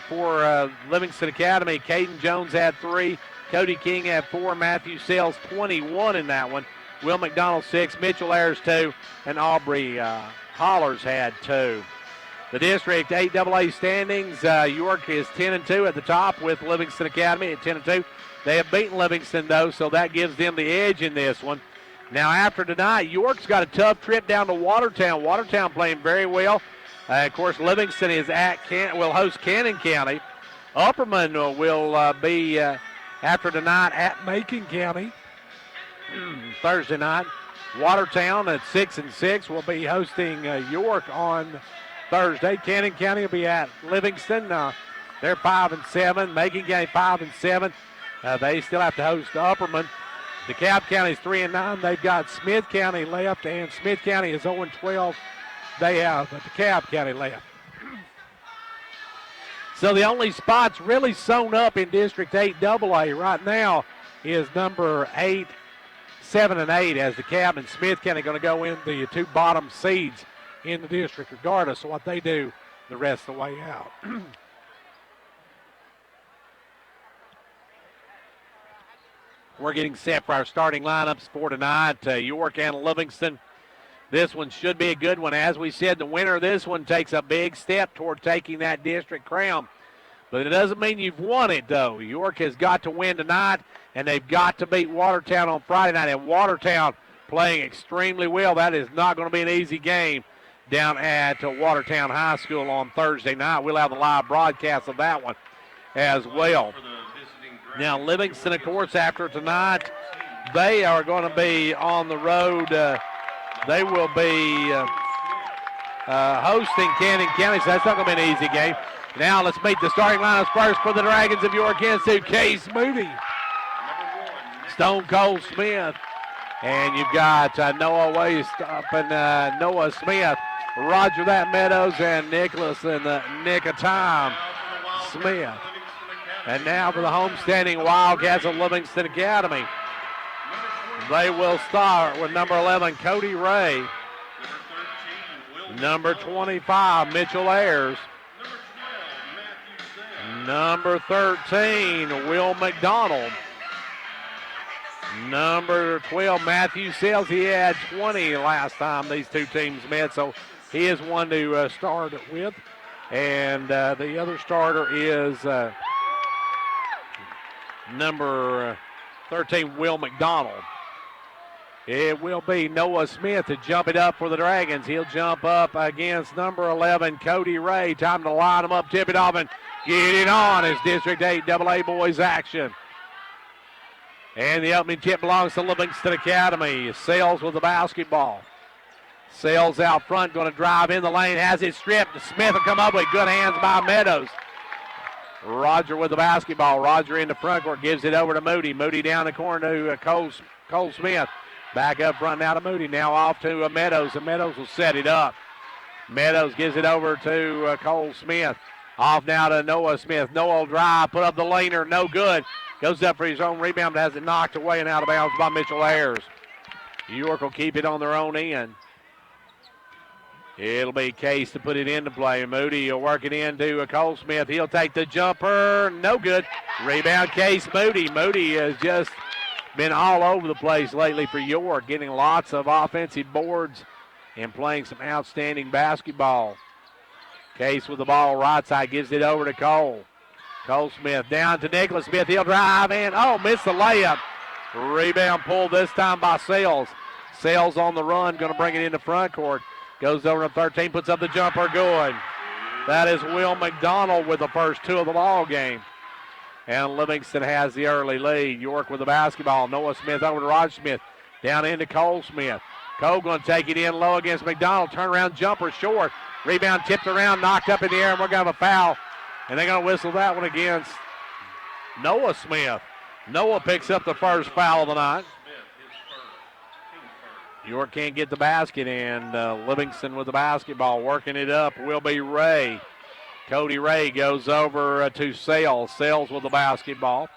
for Livingston Academy, Caden Jones had 3. Cody King had 4. Matthew Sales 21 in that one. Will McDonald 6. Mitchell Ayers 2. And Aubrey Hollers had 2. The District 8AA standings, York is 10-2 at the top with Livingston Academy at 10-2. They have beaten Livingston, though, so that gives them the edge in this one. Now, after tonight, York's got a tough trip down to Watertown. Watertown playing very well. Of course, Livingston is will host Cannon County. Upperman will be, after tonight, at Macon County Thursday night. Watertown at 6-6 will be hosting York on Thursday. Cannon County will be at Livingston. They're 5-7. Macon County 5-7. They still have to host Upperman. DeKalb County's 3-9. They've got Smith County left, and Smith County is 0-12. They have DeKalb County left. So the only spots really sewn up in District 8AA right now is number 8, 7, and 8, as DeKalb and Smith County going to go in the 2 bottom seeds in the district regardless of what they do the rest of the way out. We're getting set for our starting lineups for tonight. York and Livingston. This one should be a good one. As we said, the winner of this one takes a big step toward taking that district crown. But it doesn't mean you've won it, though. York has got to win tonight, and they've got to beat Watertown on Friday night. And Watertown playing extremely well. That is not going to be an easy game down at Watertown High School on Thursday night. We'll have the live broadcast of that one as well. Now, Livingston, of course, after tonight, they are going to be on the road. They will be hosting Cannon County, so that's not going to be an easy game. Now let's meet the starting lineups first for the Dragons of York Institute. Case Moody, Stone Cold Smith, and you've got Noah Waste up and Noah Smith, Roger That Meadows, and Nicholas in the nick of time, Smith. And now for the homestanding Wildcats of Livingston Academy. They will start with number 11, Cody Ray. Number 25, Mitchell Ayers. Number 13, Will McDonald. Number 12, Matthew Sales. He had 20 last time these two teams met, so he is one to start with. And the other starter is number 13, Will McDonald. It will be Noah Smith to jump it up for the Dragons. He'll jump up against number 11, Cody Ray. Time to line him up, tip it off, and get it on as District 8 AA boys action. And the opening tip belongs to Livingston Academy. Sales with the basketball. Sales out front, going to drive in the lane, has it stripped. Smith will come up with good hands by Meadows. Roger with the basketball. Roger in the front court, gives it over to Moody. Moody down the corner to Cole Smith. Back up front now to Moody. Now off to Meadows, and Meadows will set it up. Meadows gives it over to Cole Smith. Off now to Noah Smith. Noah will drive, put up the laner, no good. Goes up for his own rebound, but has it knocked away and out of bounds by Mitchell Ayers. York will keep it on their own end. It'll be Case to put it into play. Moody will work it into Cole Smith. He'll take the jumper, no good. Rebound Case Moody. Moody has just been all over the place lately for York, getting lots of offensive boards and playing some outstanding basketball. Case with the ball right side, gives it over to Cole. Cole Smith down to Nicholas Smith. He'll drive in. Oh, missed the layup. Rebound pulled this time by Sales. Sales on the run, going to bring it into front court. Goes over to 13, puts up the jumper, good. That is Will McDonald with the first two of the ball game. And Livingston has the early lead. York with the basketball. Noah Smith over to Roger Smith. Down into Cole Smith. Cole going to take it in low against McDonald. Turnaround jumper short. Rebound tipped around, knocked up in the air, and we're going to have a foul. And they're going to whistle that one against Noah Smith. Noah picks up the first foul of the night. York can't get the basket, and Livingston with the basketball. Working it up will be Ray. Cody Ray goes over to Sales. Sales with the basketball.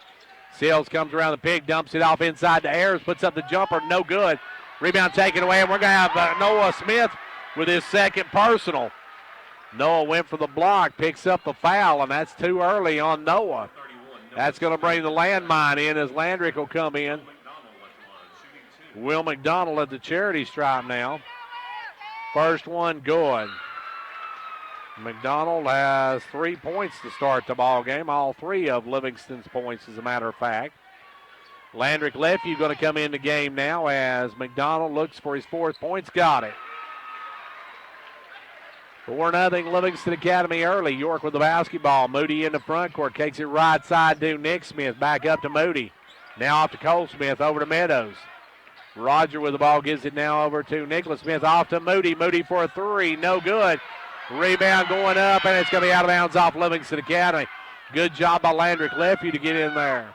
Sales comes around the pick, dumps it off inside to Ayers, puts up the jumper, no good. Rebound taken away, and we're going to have Noah Smith with his second personal. Noah went for the block, picks up the foul, and that's too early on Noah. That's going to bring the landmine in as Landrick will come in. Will McDonald at the charity stripe now. First one good. McDonald has 3 points to start the ball game. All 3 of Livingston's points, as a matter of fact. Landrick Lefevue going to come in the game now as McDonald looks for his 4th points. Got it. 4-0 Livingston Academy early. York with the basketball. Moody in the front court. Takes it right side to Nick Smith. Back up to Moody. Now off to Cole Smith. Over to Meadows. Roger with the ball. Gives it now over to Nicholas Smith. Off to Moody. Moody for a 3. No good. Rebound going up, and it's going to be out of bounds off Livingston Academy. Good job by Landrick Lefevue to get in there.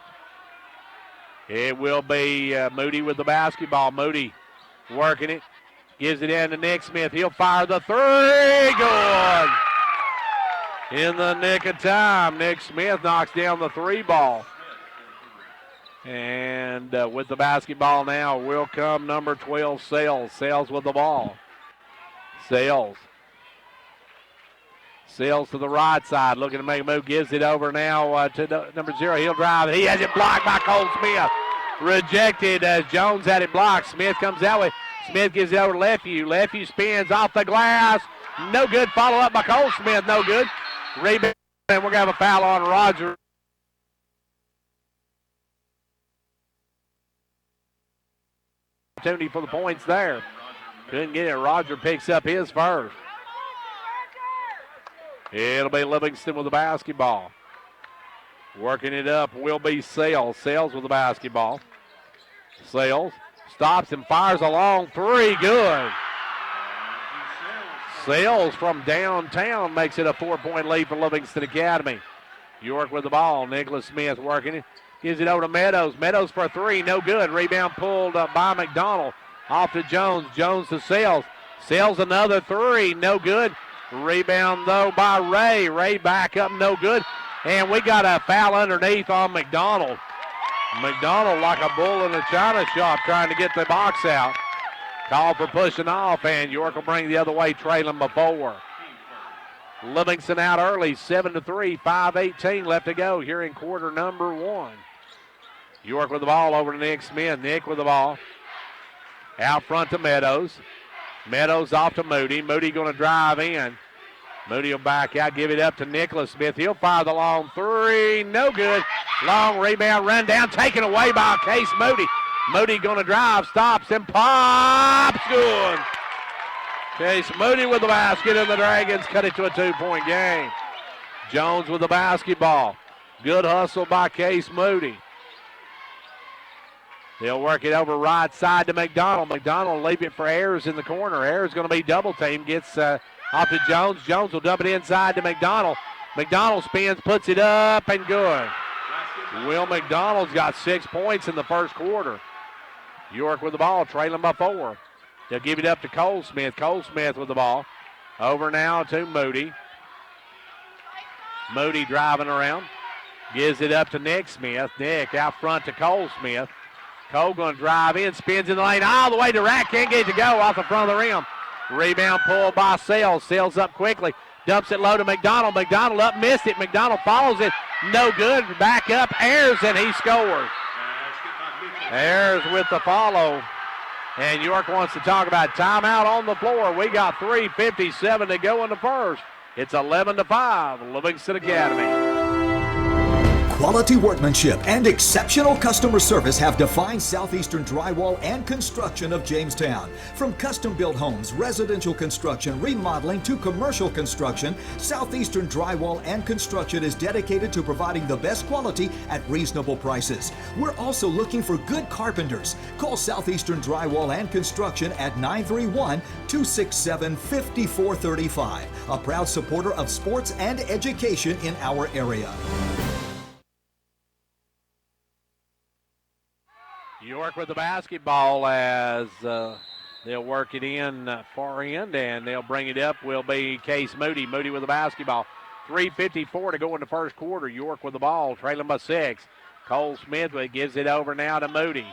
It will be Moody with the basketball. Moody working it. Gives it in to Nick Smith. He'll fire the 3. Good. In the nick of time, Nick Smith knocks down the 3 ball. And with the basketball now will come number 12, Sales. Sales with the ball. Sales to the right side, looking to make a move. Gives it over now to number 0. He'll drive. He has it blocked by Cole Smith. Rejected as Jones had it blocked. Smith comes that way. Smith gives it over to Lefevue. Lefevue spins off the glass. No good. Follow up by Cole Smith. No good. Rebound. And we're going to have a foul on Roger. Opportunity for the points there. Couldn't get it. Roger picks up his first. It'll be Livingston with the basketball. Working it up will be Sales. Sales with the basketball. Sales stops and fires a long 3. Good. Sales from downtown makes it a 4-point lead for Livingston Academy. York with the ball. Nicholas Smith working it. Gives it over to Meadows. Meadows for a 3. No good. Rebound pulled up by McDonald. Off to Jones. Jones to Sales. Sales another 3. No good. Rebound, though, by Ray. Ray back up, no good. And we got a foul underneath on McDonald. McDonald like a bull in a china shop trying to get the box out. Call for pushing off, and York will bring the other way, trailing before. Livingston out early, 7-3, 5:18 left to go here in quarter number 1. York with the ball over to Nick Smith. Nick with the ball. Out front to Meadows. Meadows off to Moody. Moody going to drive in. Moody will back out, give it up to Nicholas Smith. He'll fire the long 3. No good. Long rebound, run down, taken away by Case Moody. Moody going to drive, stops, and pops. Good. Case Moody with the basket, and the Dragons cut it to a 2-point game. Jones with the basketball. Good hustle by Case Moody. They'll work it over right side to McDonald. McDonald will leave it for Ayers in the corner. Ayers going to be double teamed. Gets off to Jones. Jones will dump it inside to McDonald. McDonald spins, puts it up, and good. Will McDonald's got 6 points in the first quarter. York with the ball, trailing by 4. They'll give it up to Cole Smith. Cole Smith with the ball. Over now to Moody. Moody driving around. Gives it up to Nick Smith. Nick out front to Cole Smith. Cole going to drive in, spins in the lane all the way to Rack. Can't get it to go off the front of the rim. Rebound pulled by Sales. Sales up quickly. Dumps it low to McDonald. McDonald up, missed it. McDonald follows it. No good. Back up. Ayers, and he scores. Ayers with the follow. And York wants to talk about timeout on the floor. We got 3:57 to go in the first. It's 11-5, Livingston Academy. Quality workmanship and exceptional customer service have defined Southeastern Drywall and Construction of Jamestown. From custom-built homes, residential construction, remodeling to commercial construction, Southeastern Drywall and Construction is dedicated to providing the best quality at reasonable prices. We're also looking for good carpenters. Call Southeastern Drywall and Construction at 931-267-5435, a proud supporter of sports and education in our area. York with the basketball as they'll work it in far end, and they'll bring it up. Will be Case Moody. Moody with the basketball. 3:54 to go in the first quarter. York with the ball, trailing by 6. Cole Smith gives it over now to Moody.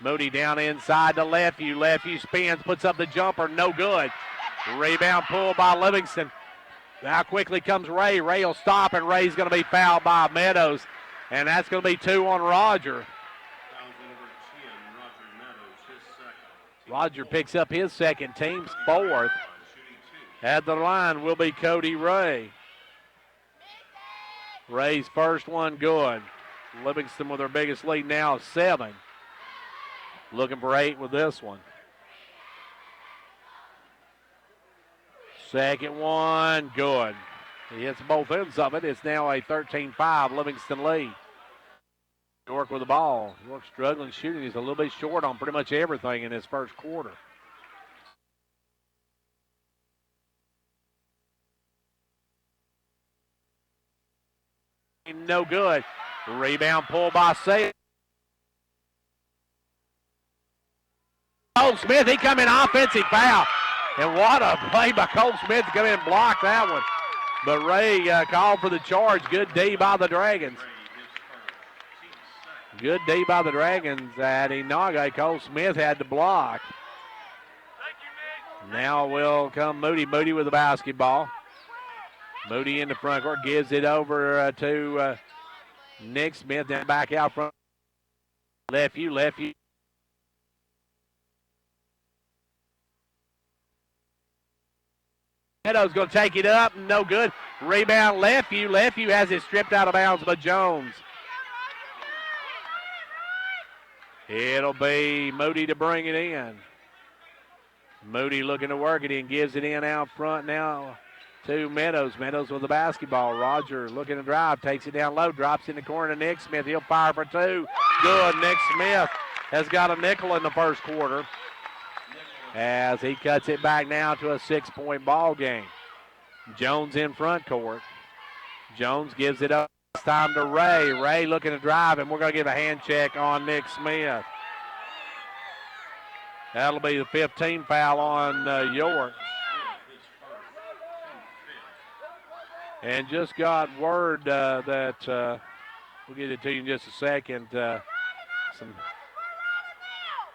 Moody down inside to Lefevue. Lefevue spins, puts up the jumper, no good. Rebound pulled by Livingston. Now quickly comes Ray. Ray will stop, and Ray's going to be fouled by Meadows. And that's going to be 2 on Roger. Roger picks up his second, team's 4th. At the line will be Cody Ray. Ray's first one good. Livingston with their biggest lead now, 7. Looking for 8 with this one. Second one, good. He hits both ends of it. It's now a 13-5 Livingston lead. York with the ball. York struggling shooting. He's a little bit short on pretty much everything in his first quarter. No good. Rebound pulled by Sale. Cole Smith, he come in offensive foul. And what a play by Cole Smith to come in and block that one. But Ray called for the charge. Good D by the Dragons. Good D by the Dragons at Enaga. Cole Smith had to block. Now will come Moody. Moody with the basketball. Moody in the front court, gives it over to Nick Smith. Then back out front. Left you. Meadows going to take it up. No good. Rebound left you. Has it stripped out of bounds by Jones. It'll be Moody to bring it in. Moody looking to work it in. Gives it in out front now to Meadows. Meadows with the basketball. Roger looking to drive. Takes it down low. Drops in the corner to Nick Smith. He'll fire for 2. Good. Nick Smith has got a nickel in the first quarter as he cuts it back now to a 6-point ball game. Jones in front court. Jones gives it up. It's time to Ray. Ray looking to drive, and we're going to give a hand check on Nick Smith. That'll be the 15 foul on York. And just got word that we'll get it to you in just a second.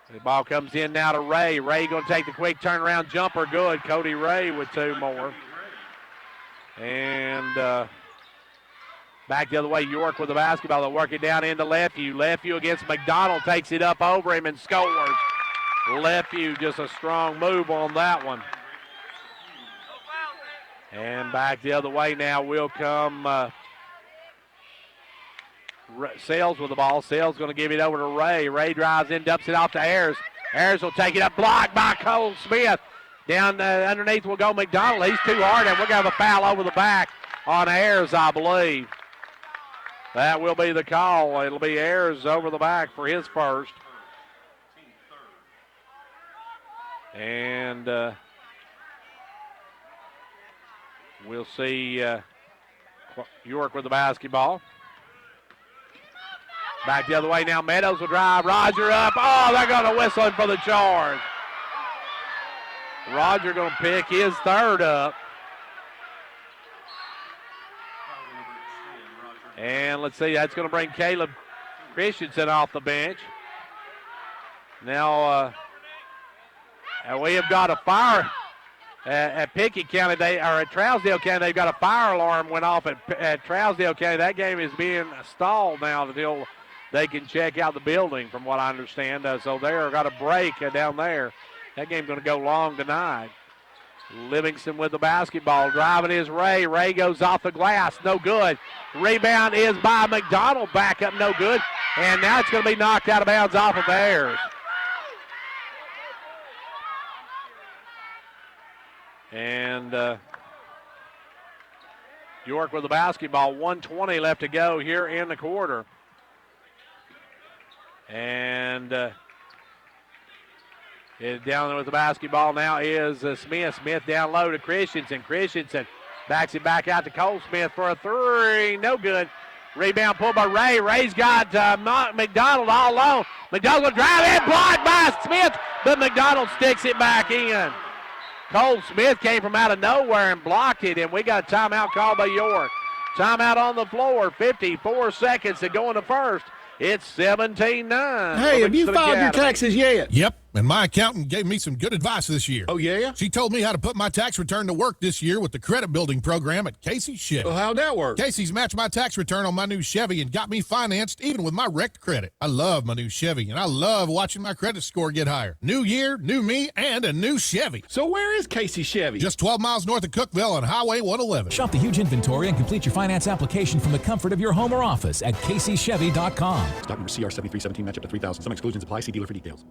The ball comes in now to Ray. Ray going to take the quick turnaround jumper. Good. Cody Ray with 2 more. And back the other way. York with the basketball. They'll work it down into Lefevue. Lefevue against McDonald. Takes it up over him and scores. Lefevue just a strong move on that one. And back the other way now will come Sales with the ball. Sales going to give it over to Ray. Ray drives in, dumps it off to Ayers. Ayers will take it up, blocked by Cole Smith. Down underneath will go McDonald. He's too hard, and we're going to have a foul over the back on Ayers, I believe. That will be the call. It'll be Ayers over the back for his first. And we'll see York with the basketball. Back the other way now. Meadows will drive. Roger up. Oh, they're going to whistle him for the charge. Roger going to pick his 3rd up. And let's see, that's going to bring Caleb Christensen off the bench. Now, we have got a fire at Pickett County, at Trousdale County. They've got a fire alarm went off at Trousdale County. That game is being stalled now until they can check out the building, from what I understand. So they've got a break down there. That game's going to go long tonight. Livingston with the basketball. Driving is Ray. Ray goes off the glass. No good. Rebound is by McDonald. Back up, no good. And now it's going to be knocked out of bounds off of Ayers. And York with the basketball. 1:20 left to go here in the quarter. And down there with the basketball now is Smith. Smith down low to Christensen. Christensen backs it back out to Cole Smith for a 3. No good. Rebound pulled by Ray. Ray's got McDonald all alone. McDonald will drive in, blocked by Smith, but McDonald sticks it back in. Cole Smith came from out of nowhere and blocked it, and we got a timeout called by York. Timeout on the floor. 54 seconds to go in the first. It's 17-9. Hey, have you filed your taxes yet? Yep, And my accountant gave me some good advice this year. Oh, yeah? She told me how to put my tax return to work this year with the credit building program at Casey's Chevy. Well, how'd that work? Casey's matched my tax return on my new Chevy and got me financed even with my wrecked credit. I love my new Chevy, and I love watching my credit score get higher. New year, new me, and a new Chevy. So where is Casey Chevy? Just 12 miles north of Cookeville on Highway 111. Shop the huge inventory and complete your finance application from the comfort of your home or office at CaseyChevy.com. Stock number CR7317, match up to 3,000. Some exclusions apply. See dealer for details.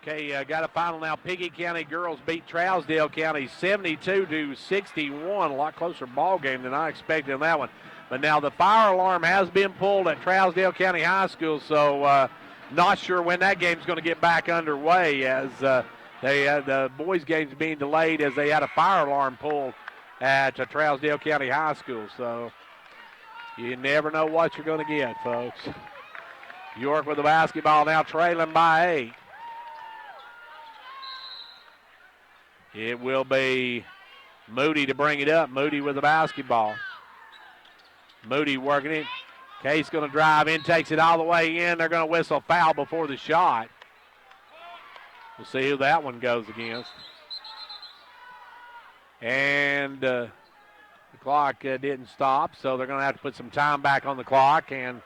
Okay, got a final now. Pickett County girls beat Trousdale County 72-61. A lot closer ball game than I expected in that one. But now the fire alarm has been pulled at Trousdale County High School, so not sure when that game's going to get back underway, as they had the boys' game's being delayed as they had a fire alarm pulled at Trousdale County High School. So you never know what you're going to get, folks. York with the basketball now, trailing by 8. It will be Moody to bring it up. Moody with the basketball. Moody working it. Case going to drive in, takes it all the way in. They're going to whistle foul before the shot. We'll see who that one goes against. And the clock didn't stop, so they're going to have to put some time back on the clock. And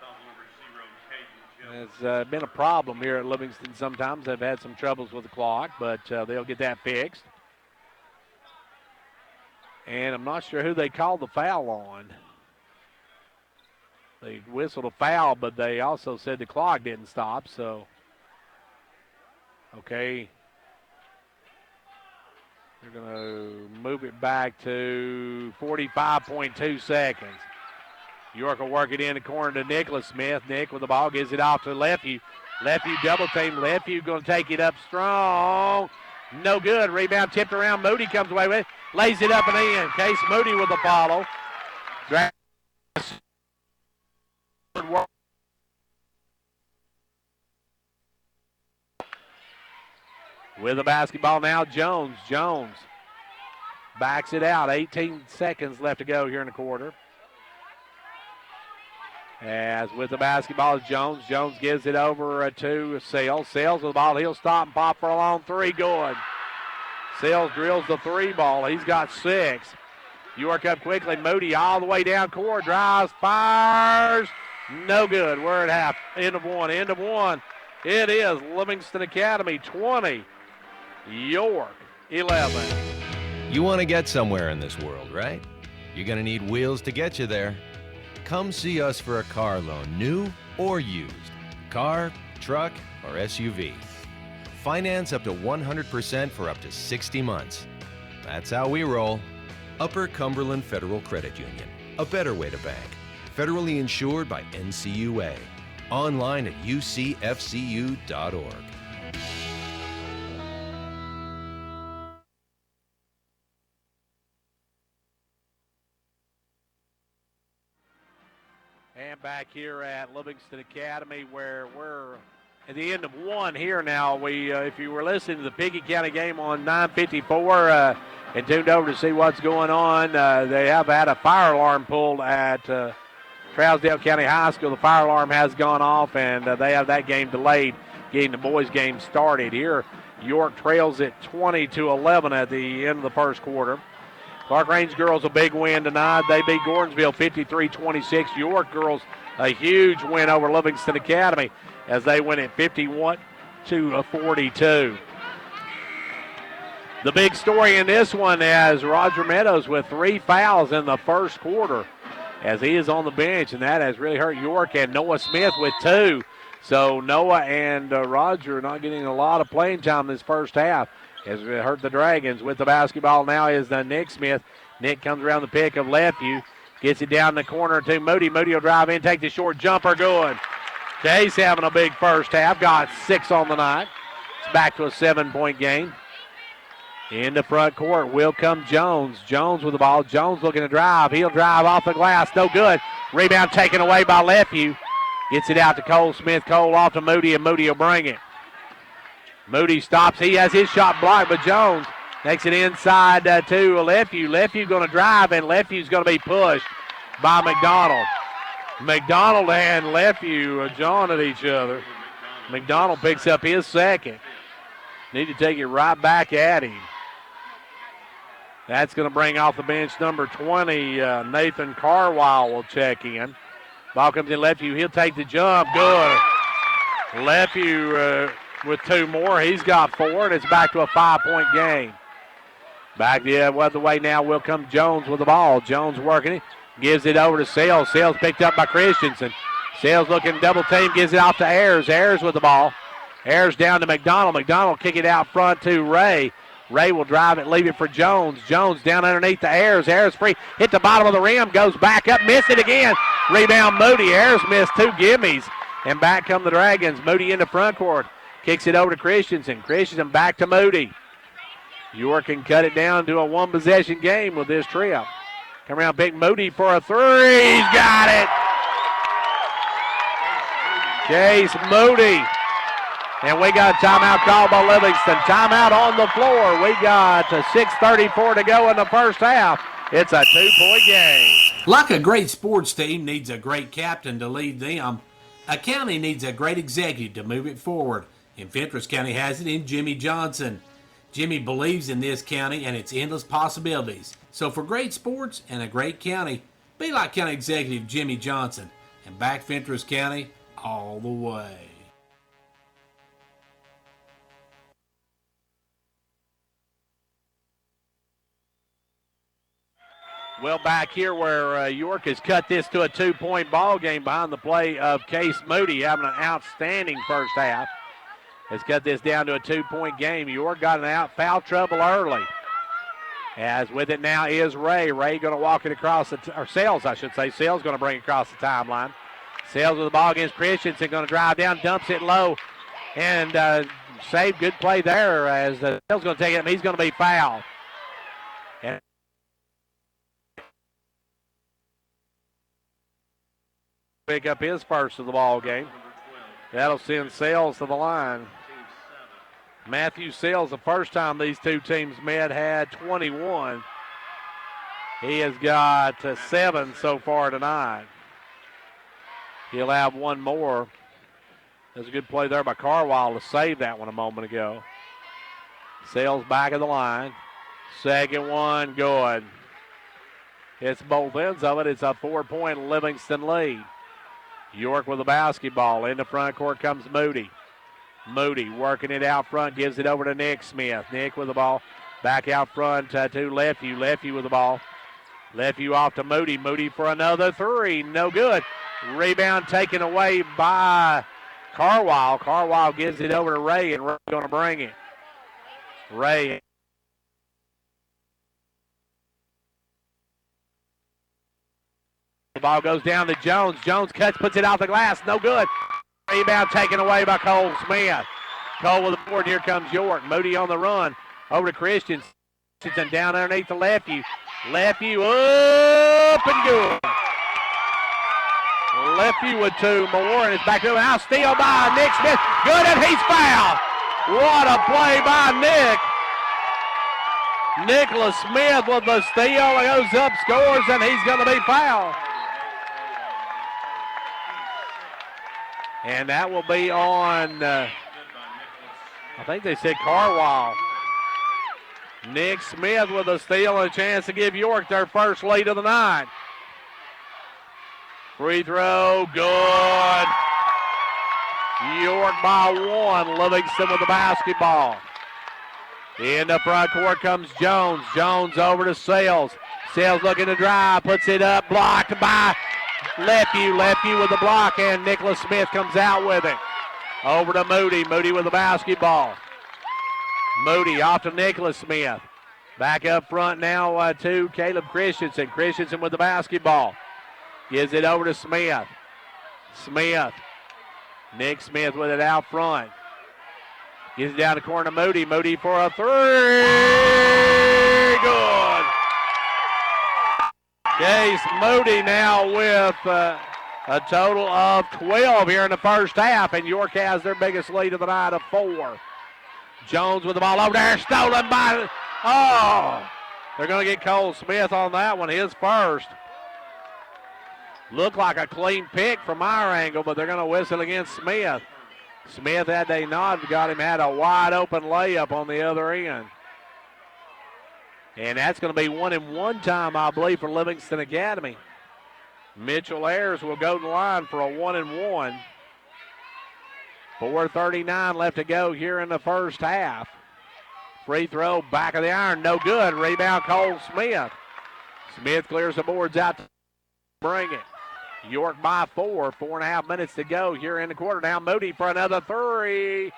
it's been a problem here at Livingston sometimes. They've had some troubles with the clock, but they'll get that fixed. And I'm not sure who they called the foul on. They whistled a foul, but they also said the clock didn't stop, so. Okay. They're going to move it back to 45.2 seconds. York will work it in the corner to Nicholas Smith. Nick with the ball, gives it off to Lefeview. Lefeview double team. Lefeview going to take it up strong. No good. Rebound tipped around. Moody comes away with it. Lays it up and in. Case Moody with the follow. With the basketball now, Jones. Jones backs it out. 18 seconds left to go here in the quarter. As with the basketball is Jones. Jones gives it over to Sales. Sales with the ball. He'll stop and pop for a long three. Good. Sales drills the three ball. He's got 6. York up quickly. Moody all the way down court. Drives, fires. No good. We're at half. End of one. End of one. It is Livingston Academy 20. York 11. You want to get somewhere in this world, right? You're going to need wheels to get you there. Come see us for a car loan, new or used. Car, truck, or SUV. Finance up to 100% for up to 60 months. That's how we roll. Upper Cumberland Federal Credit Union. A better way to bank. Federally insured by NCUA. Online at ucfcu.org. And back here at Livingston Academy, where we're at the end of one here now. We, if you were listening to the Pickett County game on 954 and tuned over to see what's going on, they have had a fire alarm pulled at Trousdale County High School. The fire alarm has gone off, and they have that game delayed, getting the boys' game started here. York trails it 20-11 at the end of the first quarter. Clark Range girls a big win tonight. They beat Gordonsville 53-26. York girls a huge win over Livingston Academy as they win at 51-42. The big story in this one is Roger Meadows with 3 fouls in the first quarter as he is on the bench, and that has really hurt York, and Noah Smith with 2. So Noah and Roger not getting a lot of playing time this first half. Has hurt the Dragons. With the basketball now is Nick Smith. Nick comes around the pick of Lefeview. Gets it down the corner to Moody. Moody will drive in, take the short jumper, good. Case having a big first half. Got 6 on the night. It's back to a 7-point game. In the front court will come Jones. Jones with the ball. Jones looking to drive. He'll drive off the glass. No good. Rebound taken away by Lefeview. Gets it out to Cole Smith. Cole off to Moody, and Moody will bring it. Moody stops. He has his shot blocked, but Jones takes it inside to Lefeview. Lefeview going to drive, and Lefeview's going to be pushed by McDonald. McDonald and Lefeview are jawing at each other. McDonald picks up his second. Need to take it right back at him. That's going to bring off the bench number 20. Nathan Carwile will check in. Ball comes in Lefevue. He'll take the jump. Good. Lefevue with 2 more. He's got 4, and it's back to a 5-point game. Back the other way now will come Jones with the ball. Jones working it. Gives it over to Sales. Sales picked up by Christensen. Sales looking double team. Gives it off to Ayers. Ayers with the ball. Ayers down to McDonald. McDonald kick it out front to Ray. Ray will drive it, leave it for Jones. Jones down underneath the Ayers. Ayers free. Hit the bottom of the rim. Goes back up. Miss it again. Rebound Moody. Ayers missed 2 gimmies. And back come the Dragons. Moody in the front court. Kicks it over to Christensen. Christensen back to Moody. York can cut it down to a 1-possession game with this trip. Come around, big Moody for a 3. He's got it. Chase Moody. And we got a timeout called by Livingston. Timeout on the floor. We got 6:34 to go in the first half. It's a 2-point game. Like a great sports team needs a great captain to lead them, a county needs a great executive to move it forward. And Fentress County has it in Jimmy Johnson. Jimmy believes in this county and its endless possibilities. So for great sports and a great county, be like County Executive Jimmy Johnson and back Fentress County all the way. Well, back here where York has cut this to a 2-point ball game behind the play of Case Moody, having an outstanding first half. Has cut this down to a 2-point game. York got an out foul trouble early. As with it now is Ray. Ray going to walk it across or Sales, I should say. Sales going to bring it across the timeline. Sales with the ball against Christensen, going to drive down, dumps it low, and save. Good play there as Sales going to take it, and he's going to be fouled. And pick up his first of the ball game. That'll send Sales to the line. Matthew Sales, the first time these two teams met, had 21. He has got 7 so far tonight. He'll have 1 more. There's a good play there by Carwile to save that one a moment ago. Sales back of the line. Second one, good. It's both ends of it. It's a 4-point Livingston lead. York with the basketball. In the front court comes Moody. Moody working it out front, gives it over to Nick Smith. Nick with the ball. Back out front to Lefevue. Lefevue with the ball. Lefevue off to Moody. Moody for another 3. No good. Rebound taken away by Carwile. Carwile gives it over to Ray, and Ray's going to bring it. Ray. The ball goes down to Jones. Jones cuts, puts it off the glass. No good. Rebound taken away by Cole Smith. Cole with the board. Here comes York. Moody on the run. Over to Christensen. Down underneath the Lefevue. Lefevue up and good. Lefevue with 2 more, and it's back to now. Steal by Nick Smith. Good, and he's fouled. What a play by Nick. Nicholas Smith with the steal. He goes up, scores, and he's going to be fouled. And that will be on, I think they said Carwile. Nick Smith with a steal and a chance to give York their first lead of the night. Free throw, good. York by 1. Livingston with the basketball. In the front court comes Jones. Jones over to Sales. Sales looking to drive, puts it up, blocked by Lefevue. Lefevue with the block, and Nicholas Smith comes out with it. Over to Moody. Moody with the basketball. Moody off to Nicholas Smith. Back up front now to Caleb Christensen. Christensen with the basketball. Gives it over to Smith. Smith. Nick Smith with it out front. Gives it down the corner to Moody. Moody for a 3. Good. Case Moody now with a total of 12 here in the first half, and York has their biggest lead of the night of 4. Jones with the ball over there, stolen by, they're going to get Cole Smith on that one, his first. Looked like a clean pick from our angle, but they're going to whistle against Smith. Smith, had they not got him, had a wide open layup on the other end. And that's going to be 1-and-1 time, I believe, for Livingston Academy. Mitchell Ayers will go to the line for a 1-and-1. 4:39 left to go here in the first half. Free throw, back of the iron, no good. Rebound, Cole Smith. Smith clears the boards out to bring it. York by 4. 4.5 minutes to go here in the quarter. Now Moody for another three.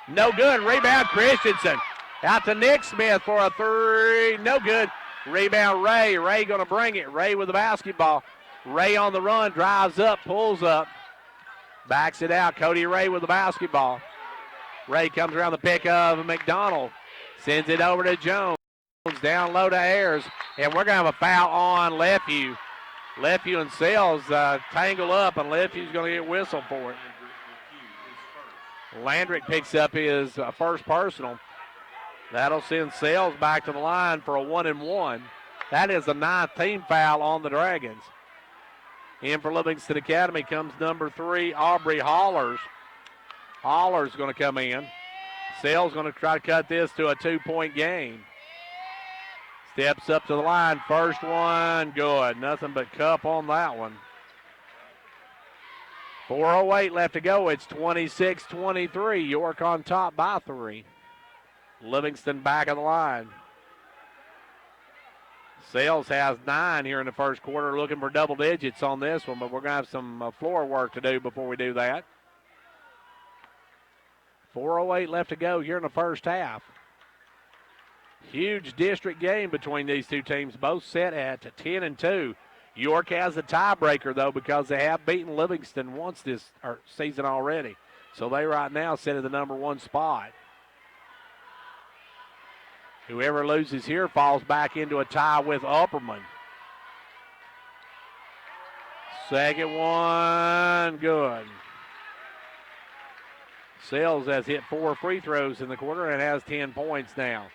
No good. Rebound, Christensen. Out to Nick Smith for a three. No good. Rebound, Ray. Ray going to bring it. Ray with the basketball. Ray on the run, drives up, pulls up. Backs it out. Cody Ray with the basketball. Ray comes around the pick of McDonald. Sends it over to Jones. Down low to Ayers. And we're going to have a foul on Lefevue. Lefevue and Sales tangle up, and Lefevue's going to get whistled for it. Landrick picks up his first personal. That'll send Sales back to the line for a 1-and-1. That is the 9th team foul on the Dragons. In for Livingston Academy comes number 3, Aubrey Hollers. Hollers going to come in. Sales going to try to cut this to a 2-point game. Steps up to the line. First one, good. Nothing but cup on that one. 4:08 left to go. It's 26-23. York on top by 3. Livingston back of the line. Sales has 9 here in the first quarter, looking for double digits on this one, but we're going to have some floor work to do before we do that. 4:08 left to go here in the first half. Huge district game between these two teams, both set at 10-2. York has a tiebreaker, though, because they have beaten Livingston once this season already. So they right now sit at the number 1 spot. Whoever loses here falls back into a tie with Upperman. Second one, good. Sales has hit 4 free throws in the quarter and has 10 points now.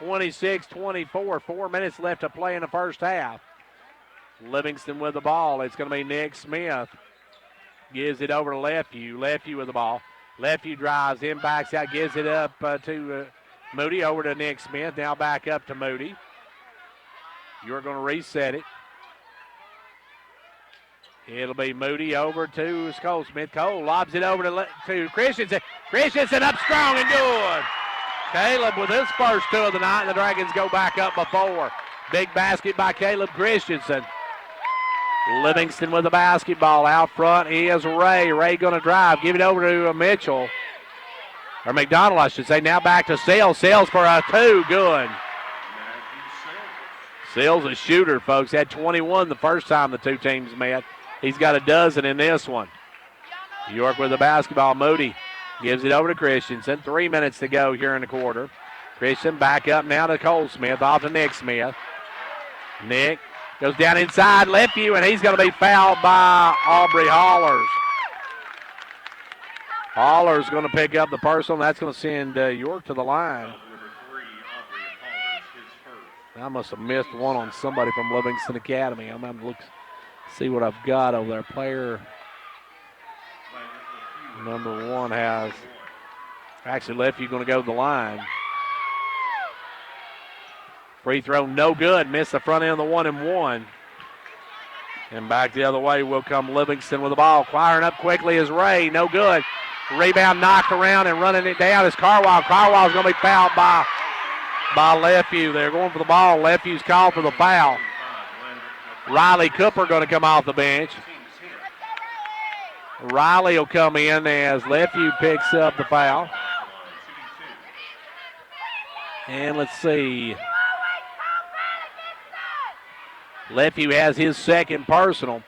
26-24, 4 minutes left to play in the first half. Livingston with the ball. It's going to be Nick Smith. Gives it over to Lefevue. Lefevue with the ball. Lefevue drives in, backs out, gives it up to Moody. Over to Nick Smith. Now back up to Moody. You're going to reset it. It'll be Moody over to Cole Smith. Cole lobs it over to Christensen. Christensen up strong and good. Caleb with his first 2 of the night. The Dragons go back up by 4. Big basket by Caleb Christensen. Livingston with the basketball. Out front is Ray. Ray going to drive. Give it over to Mitchell. Or McDonald, I should say. Now back to Sales. Sales for a 2. Good. Sales a shooter, folks. Had 21 the first time the two teams met. He's got a dozen in this one. York with the basketball. Moody gives it over to Christensen. 3 minutes to go here in the quarter. Christensen back up now to Cole Smith. Off to Nick Smith. Nick goes down inside Lefevue, and he's going to be fouled by Aubrey Hollers. Hollers going to pick up the personal. That's going to send York to the line. I must have missed one on somebody from Livingston Academy. I'm going to look, see what I've got over there. Player number 1 has, actually Lefevue going to go to the line. Free throw, no good. Missed the front end of the 1-and-1. And back the other way will come Livingston with the ball. Firing up quickly is Ray, no good. Rebound knocked around and running it down is Carwile. Carwile's going to be fouled by Lefevue. They're going for the ball. Lefue's called for the foul. Riley Cooper going to come off the bench. Riley will come in as Lefevue picks up the foul. And let's see. Lefevue has his second personal.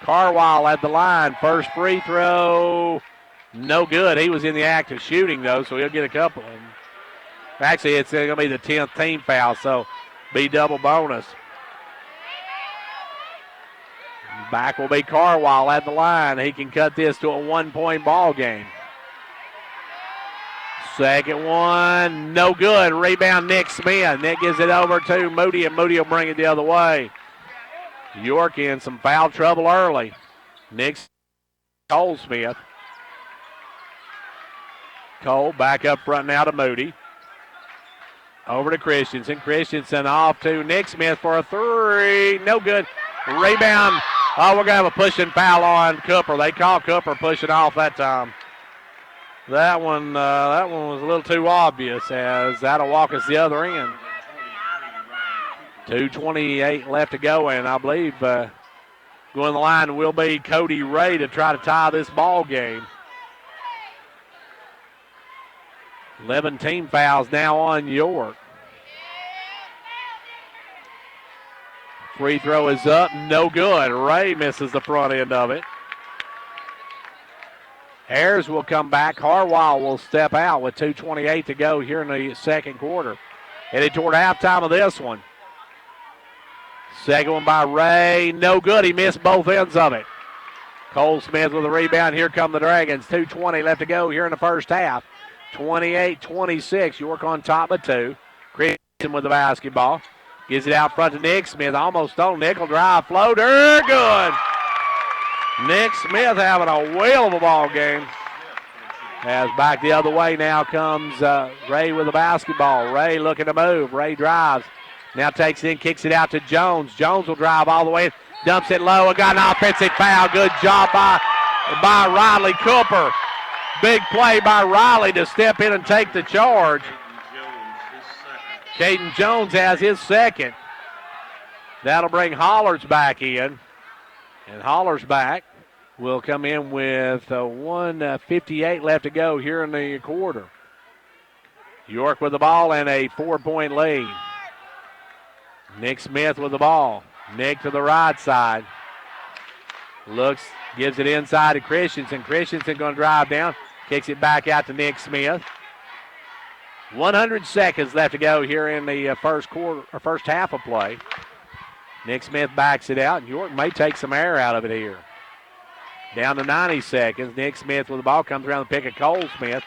Carwile at the line. First free throw. No good. He was in the act of shooting, though, so he'll get a couple. Actually, it's going to be the 10th team foul, so be double bonus. Back will be Carwile at the line. He can cut this to a 1-point ball game. Second one, no good. Rebound, Nick Smith. Nick gives it over to Moody, and Moody will bring it the other way. York in some foul trouble early. Nick Cole Smith. Cole back up front now to Moody. Over to Christensen. Christensen off to Nick Smith for a three. No good. Rebound. Oh, we're going to have a pushing foul on Cooper. They call Cooper pushing off that time. That one was a little too obvious, as that'll walk us the other end. 2:28 left to go, and I believe going the line will be Cody Ray to try to tie this ball game. 11 team fouls now on York. Free throw is up, no good. Ray misses the front end of it. Ayers will come back. Harwell will step out with 2:28 to go here in the second quarter. Headed toward halftime of this one. Second one by Ray. No good. He missed both ends of it. Cole Smith with a rebound. Here come the Dragons. 2:20 left to go here in the first half. 28-26. York on top of two. Christian with the basketball. Gives it out front to Nick Smith. Almost stole. Nickel drive. Floater. Good. Nick Smith having a whale of a ball game. As back the other way now comes Ray with the basketball. Ray looking to move. Ray drives. Now takes it in, kicks it out to Jones. Jones will drive all the way in, dumps it low, and got an offensive foul. Good job by Riley Cooper. Big play by Riley to step in and take the charge. Caden Jones has his second. That'll bring Hollers back in. And Hollers back will come in with 1:58 left to go here in the quarter. York with the ball and a 4-point lead. Nick Smith with the ball. Nick to the right side. Looks, gives it inside to Christensen. Christensen going to drive down. Kicks it back out to Nick Smith. 100 seconds left to go here in the first quarter or first half of play. Nick Smith backs it out, and York may take some air out of it here. Down to 90 seconds. Nick Smith with the ball comes around the pick of Cole Smith.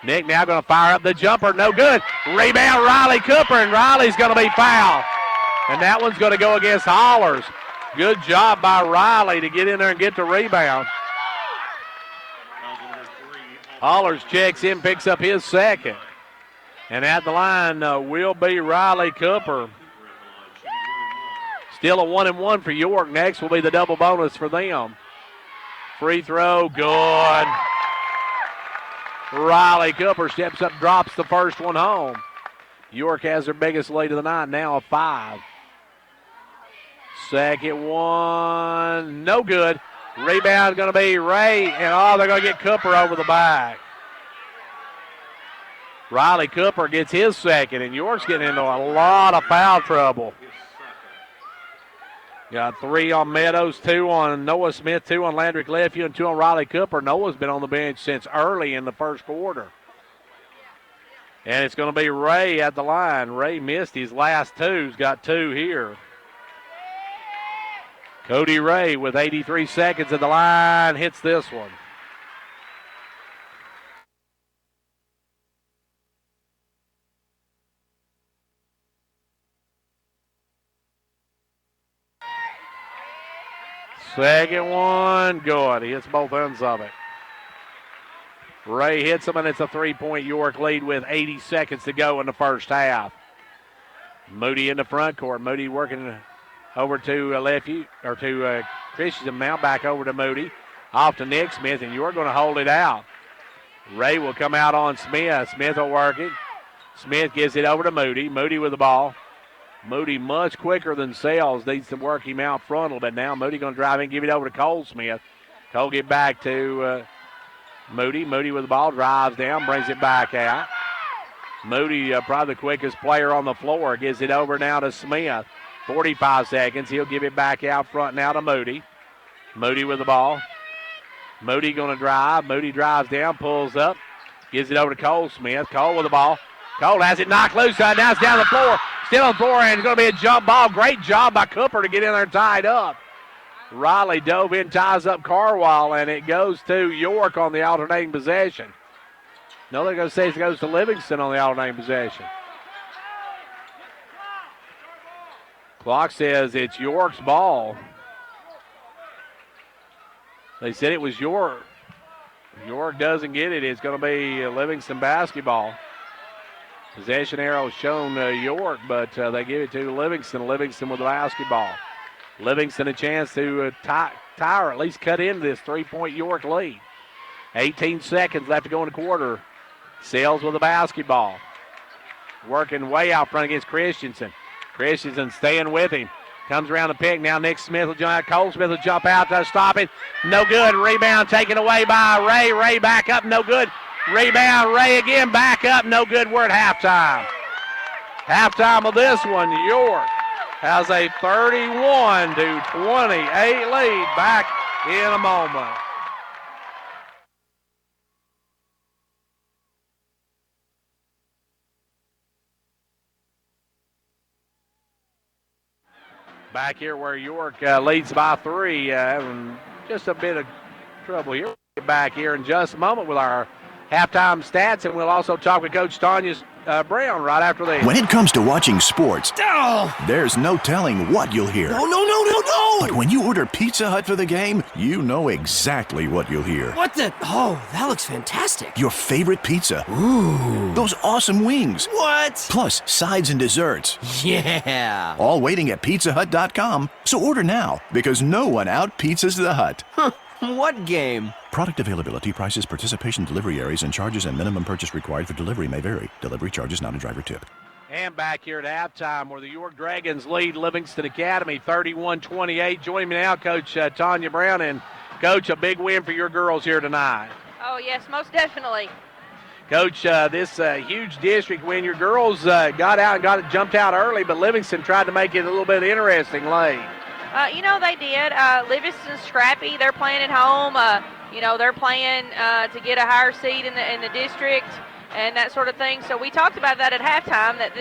Nick now going to fire up the jumper. No good. Rebound Riley Cooper, and Riley's going to be fouled. And that one's going to go against Hollers. Good job by Riley to get in there and get the rebound. Hollers checks in, picks up his second. And at the line will be Riley Cooper. Still a 1-and-1 for York. Next will be the double bonus for them. Free throw, good. Riley Cooper steps up, drops the first one home. York has their biggest lead of the night, now a 5. Second one, no good. Rebound going to be Ray, and they're going to get Cooper over the back. Riley Cooper gets his second, and York's getting into a lot of foul trouble. Got 3 on Meadows, 2 on Noah Smith, 2 on Landry Lefevue, and 2 on Riley Cooper. Noah's been on the bench since early in the first quarter. And it's going to be Ray at the line. Ray missed his last 2. He's got 2 here. Cody Ray with 83 seconds at the line hits this one. Second one, good. He hits both ends of it. Ray hits him, and it's a 3-point York lead with 80 seconds to go in the first half. Moody in the front court. Moody working over to Lefevue, or to Christian now, back over to Moody. Off to Nick Smith, and you're going to hold it out. Ray will come out on Smith. Smith will work it. Smith gives it over to Moody. Moody with the ball. Moody much quicker than Sells. Needs to work him out frontal, but now Moody going to drive in, give it over to Cole Smith. Cole get back to Moody. Moody with the ball, drives down, brings it back out. Moody, probably the quickest player on the floor, gives it over now to Smith. 45 seconds. He'll give it back out front now to Moody. Moody with the ball. Moody going to drive. Moody drives down, pulls up, gives it over to Cole Smith. Cole with the ball. Cole has it knocked loose. Now it's down the floor. Still on the floor, and it's going to be a jump ball. Great job by Cooper to get in there tied up. Riley dove in, ties up Carwall, and it goes to York on the alternating possession. No, they're going to say it goes to Livingston on the alternating possession. Clock says it's York's ball. They said it was York. York doesn't get it. It's going to be Livingston basketball. Possession arrow shown York, but they give it to Livingston. Livingston with the basketball. Livingston a chance to tie or at least cut into this 3-point York lead. 18 seconds left to go in the quarter. Sells with the basketball. Working way out front against Christensen. Christensen staying with him. Comes around the pick. Now Nick Smith will jump out. Cole Smith will jump out to stop it. No good. Rebound taken away by Ray. Ray back up. No good. Rebound. Ray again. Back up. No good. We're at halftime. Halftime of this one. York has a 31-28 lead. Back in a moment. Back here where York leads by 3, having just a bit of trouble here. Back here in just a moment with our halftime stats, and we'll also talk with Coach Tanya Brown right after this. When it comes to watching sports, there's no telling what you'll hear. No. But when you order Pizza Hut for the game, you know exactly what you'll hear. What the? Oh, that looks fantastic. Your favorite pizza. Ooh. Those awesome wings. What? Plus sides and desserts. Yeah. All waiting at pizzahut.com. So order now, because no one out-pizzas the Hut. Huh. What game? Product availability, prices, participation, delivery areas, and charges and minimum purchase required for delivery may vary. Delivery charges not a driver tip. And back here at halftime where the York Dragons lead Livingston Academy 31-28. Joining me now, Coach Tanya Brown. And, Coach, a big win for your girls here tonight. Oh, yes, most definitely. Coach, this huge district win. Your girls got out and jumped out early, but Livingston tried to make it a little bit interesting late. They did. Livingston's scrappy. They're playing at home. They're playing to get a higher seed in the district and that sort of thing. So we talked about that at halftime, that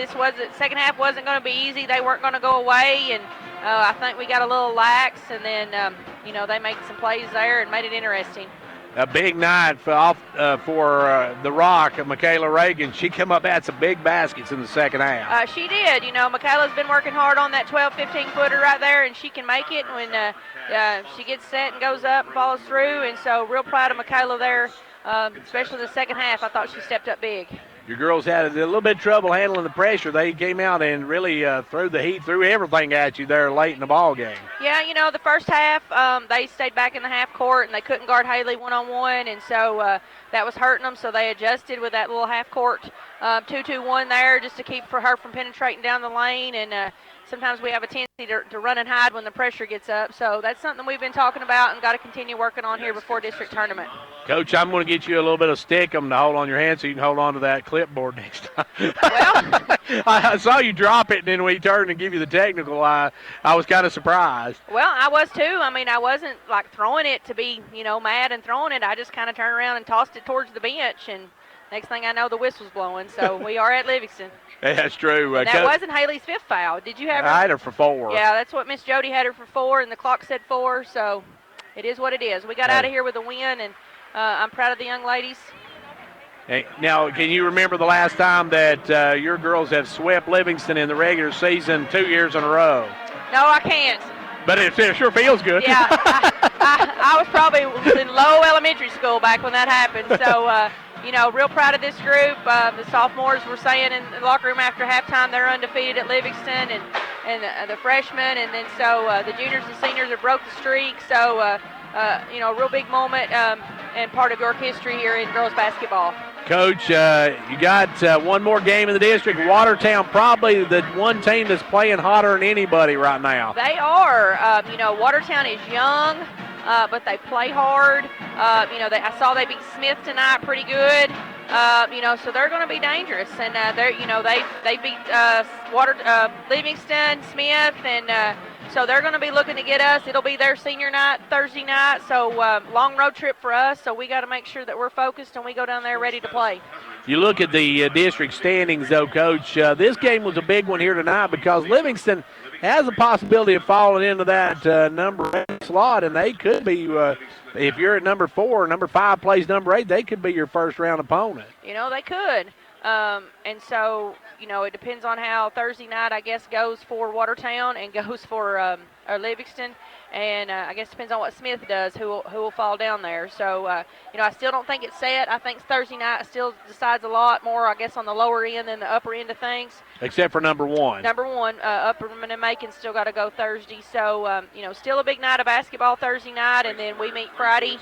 second half wasn't going to be easy. They weren't going to go away, and I think we got a little lax, and then, they made some plays there and made it interesting. A big night for the Rock, Michaela Reagan. She come up, had some big baskets in the second half. She did. Michaela's been working hard on that 12, 15-footer right there, and she can make it when she gets set and goes up and follows through. And so real proud of Michaela there, especially the second half. I thought she stepped up big. Your girls had a little bit of trouble handling the pressure. They came out and really threw the heat, threw everything at you there late in the ball game. Yeah, the first half, they stayed back in the half court, and they couldn't guard Haley one-on-one, and so that was hurting them, so they adjusted with that little half court 2-2-1 there just to keep her from penetrating down the lane, and sometimes we have a tendency to run and hide when the pressure gets up, so that's something we've been talking about and got to continue working on here before district tournament. Coach, I'm going to get you a little bit of stickum to hold on your hand so you can hold on to that clipboard next time. Well, I saw you drop it, and then when you turned and give you the technical, I was kind of surprised. Well, I was too. I wasn't like throwing it to be, mad and throwing it. I just kind of turned around and tossed it towards the bench, and next thing I know, the whistle's blowing. So we are at Livingston. That's true. That wasn't Haley's fifth foul. Did you have her? I had her for 4. Yeah, that's what Miss Jody had her for 4, and the clock said 4, so it is what it is. We got out of here with a win, and I'm proud of the young ladies. Hey, now, can you remember the last time that your girls have swept Livingston in the regular season 2 years in a row? No, I can't. But it sure feels good. Yeah, I was probably in low elementary school back when that happened, so real proud of this group. The sophomores were saying in the locker room after halftime they're undefeated at Livingston, and the freshmen, and then so the juniors and seniors have broke the streak. So, a real big moment and part of York history here in girls basketball. Coach, you got one more game in the district. Watertown, probably the one team that's playing hotter than anybody right now. They are. Watertown is young, but they play hard. I saw they beat Smith tonight pretty good. So they're going to be dangerous, and they beat Livingston, Smith, and so they're going to be looking to get us. It'll be their senior night, Thursday night, so long road trip for us, so we got to make sure that we're focused and we go down there ready to play. You look at the district standings, though, Coach. This game was a big one here tonight because Livingston has a possibility of falling into that number 8 slot, and they could be, if you're at number 4, number 5 plays number 8, they could be your first-round opponent. They could. And so, it depends on how Thursday night, I guess, goes for Watertown and goes for Livingston. And I guess it depends on what Smith does, who will fall down there. So, I still don't think it's set. I think Thursday night still decides a lot more, I guess, on the lower end than the upper end of things. Except for number one. Upperman and Macon still got to go Thursday. So, still a big night of basketball Thursday night, and then we meet Friday,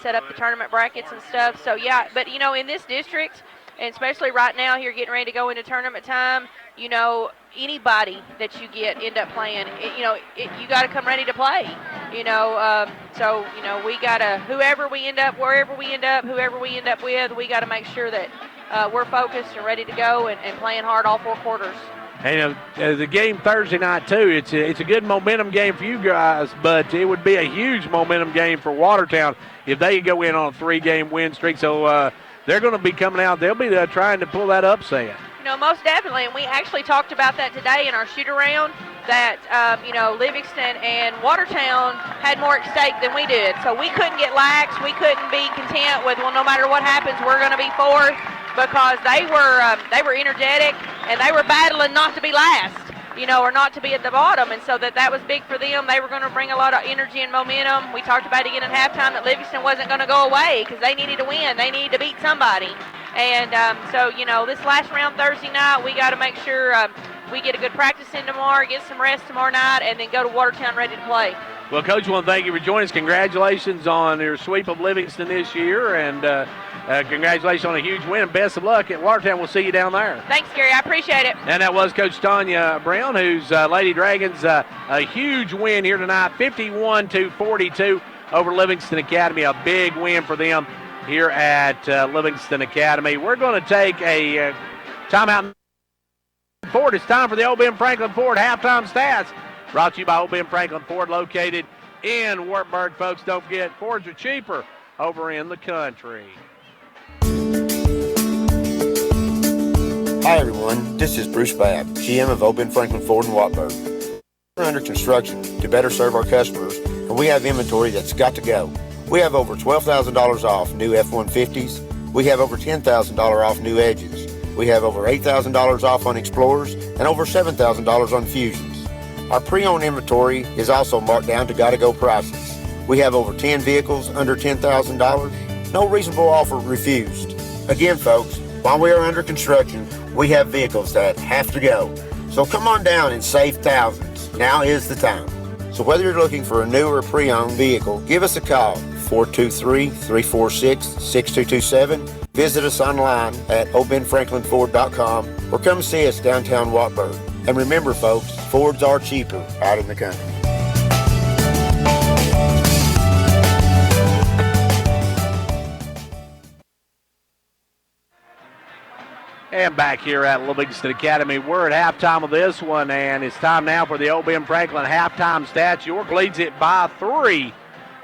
set up the tournament brackets and stuff. So, yeah, but, in this district, and especially right now here getting ready to go into tournament time, anybody that you get end up playing, you got to come ready to play, so, we got to, wherever we end up with, we got to make sure that we're focused and ready to go and playing hard all 4 quarters. And the game Thursday night, too, it's a good momentum game for you guys, but it would be a huge momentum game for Watertown if they go in on a 3-game win streak. So they're going to be coming out. They'll be trying to pull that upset. Most definitely, and we actually talked about that today in our shoot-around, that, Livingston and Watertown had more at stake than we did. So we couldn't get lax. We couldn't be content with, no matter what happens, we're going to be fourth, because they were energetic, and they were battling not to be last, or not to be at the bottom. And so that was big for them. They were going to bring a lot of energy and momentum. We talked about again at halftime that Livingston wasn't going to go away because they needed to win. They needed to beat somebody. And so, this last round Thursday night, we got to make sure we get a good practice in tomorrow, get some rest tomorrow night, and then go to Watertown ready to play. Well, Coach, I want to thank you for joining us. Congratulations on your sweep of Livingston this year, and congratulations on a huge win, and best of luck at Watertown. We'll see you down there. Thanks, Gary. I appreciate it. And that was Coach Tanya Brown, whose Lady Dragons a huge win here tonight, 51-42 over Livingston Academy, a big win for them here at Livingston Academy. We're going to take a timeout. Ford, it's time for the Old Ben Franklin Ford halftime stats. Brought to you by Old Ben Franklin Ford, located in Wartburg. Folks, don't forget, Fords are cheaper over in the country. Hi, everyone. This is Bruce Babb, GM of Old Ben Franklin Ford in Wartburg. We're under construction to better serve our customers, and we have inventory that's got to go. We have over $12,000 off new F-150s. We have over $10,000 off new Edges. We have over $8,000 off on Explorers and over $7,000 on Fusions. Our pre-owned inventory is also marked down to gotta-go prices. We have over 10 vehicles under $10,000. No reasonable offer refused. Again, folks, while we are under construction, we have vehicles that have to go. So come on down and save thousands. Now is the time. So whether you're looking for a new or pre-owned vehicle, give us a call, 423-346-6227. Visit us online at oldbenfranklinford.com or come see us downtown Wartburg. And remember, folks, Fords are cheaper out in the country. And back here at Livingston Academy, we're at halftime of this one, and it's time now for the Old Ben Franklin halftime stats. York leads it by 3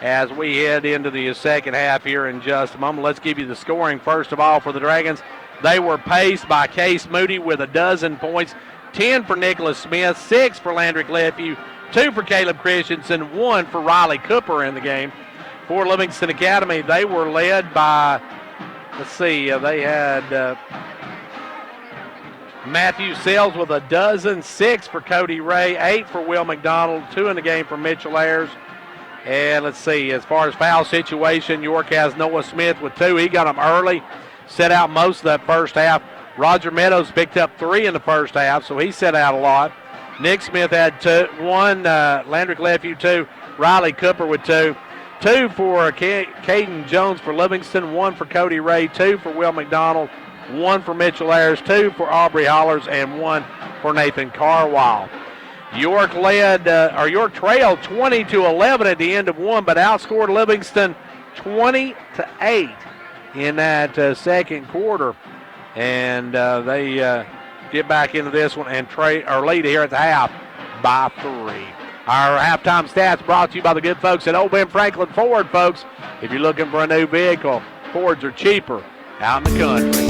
as we head into the second half here in just a moment. Let's give you the scoring first of all for the Dragons. They were paced by Case Moody with 12 points, 10 for Nicholas Smith, 6 for Landrick Lefew, 2 for Caleb Christensen, 1 for Riley Cooper in the game. For Livingston Academy, they were led by, they had Matthew Sells with 12, 6 for Cody Ray, 8 for Will McDonald, 2 in the game for Mitchell Ayers. And as far as foul situation, York has Noah Smith with 2. He got them early, set out most of that first half. Roger Meadows picked up 3 in the first half, so he set out a lot. Nick Smith had 1, Landrick Lefew 2, Riley Cooper with 2. 2 for Caden Jones for Livingston, 1 for Cody Ray, 2 for Will McDonald, 1 for Mitchell Ayers, 2 for Aubrey Hollers, and 1 for Nathan Carwile. York trailed 20-11 at the end of 1, but outscored Livingston 20-8 in that second quarter. And they get back into this one and lead here at the half by 3. Our halftime stats brought to you by the good folks at Old Ben Franklin Ford, folks. If you're looking for a new vehicle, Fords are cheaper out in the country.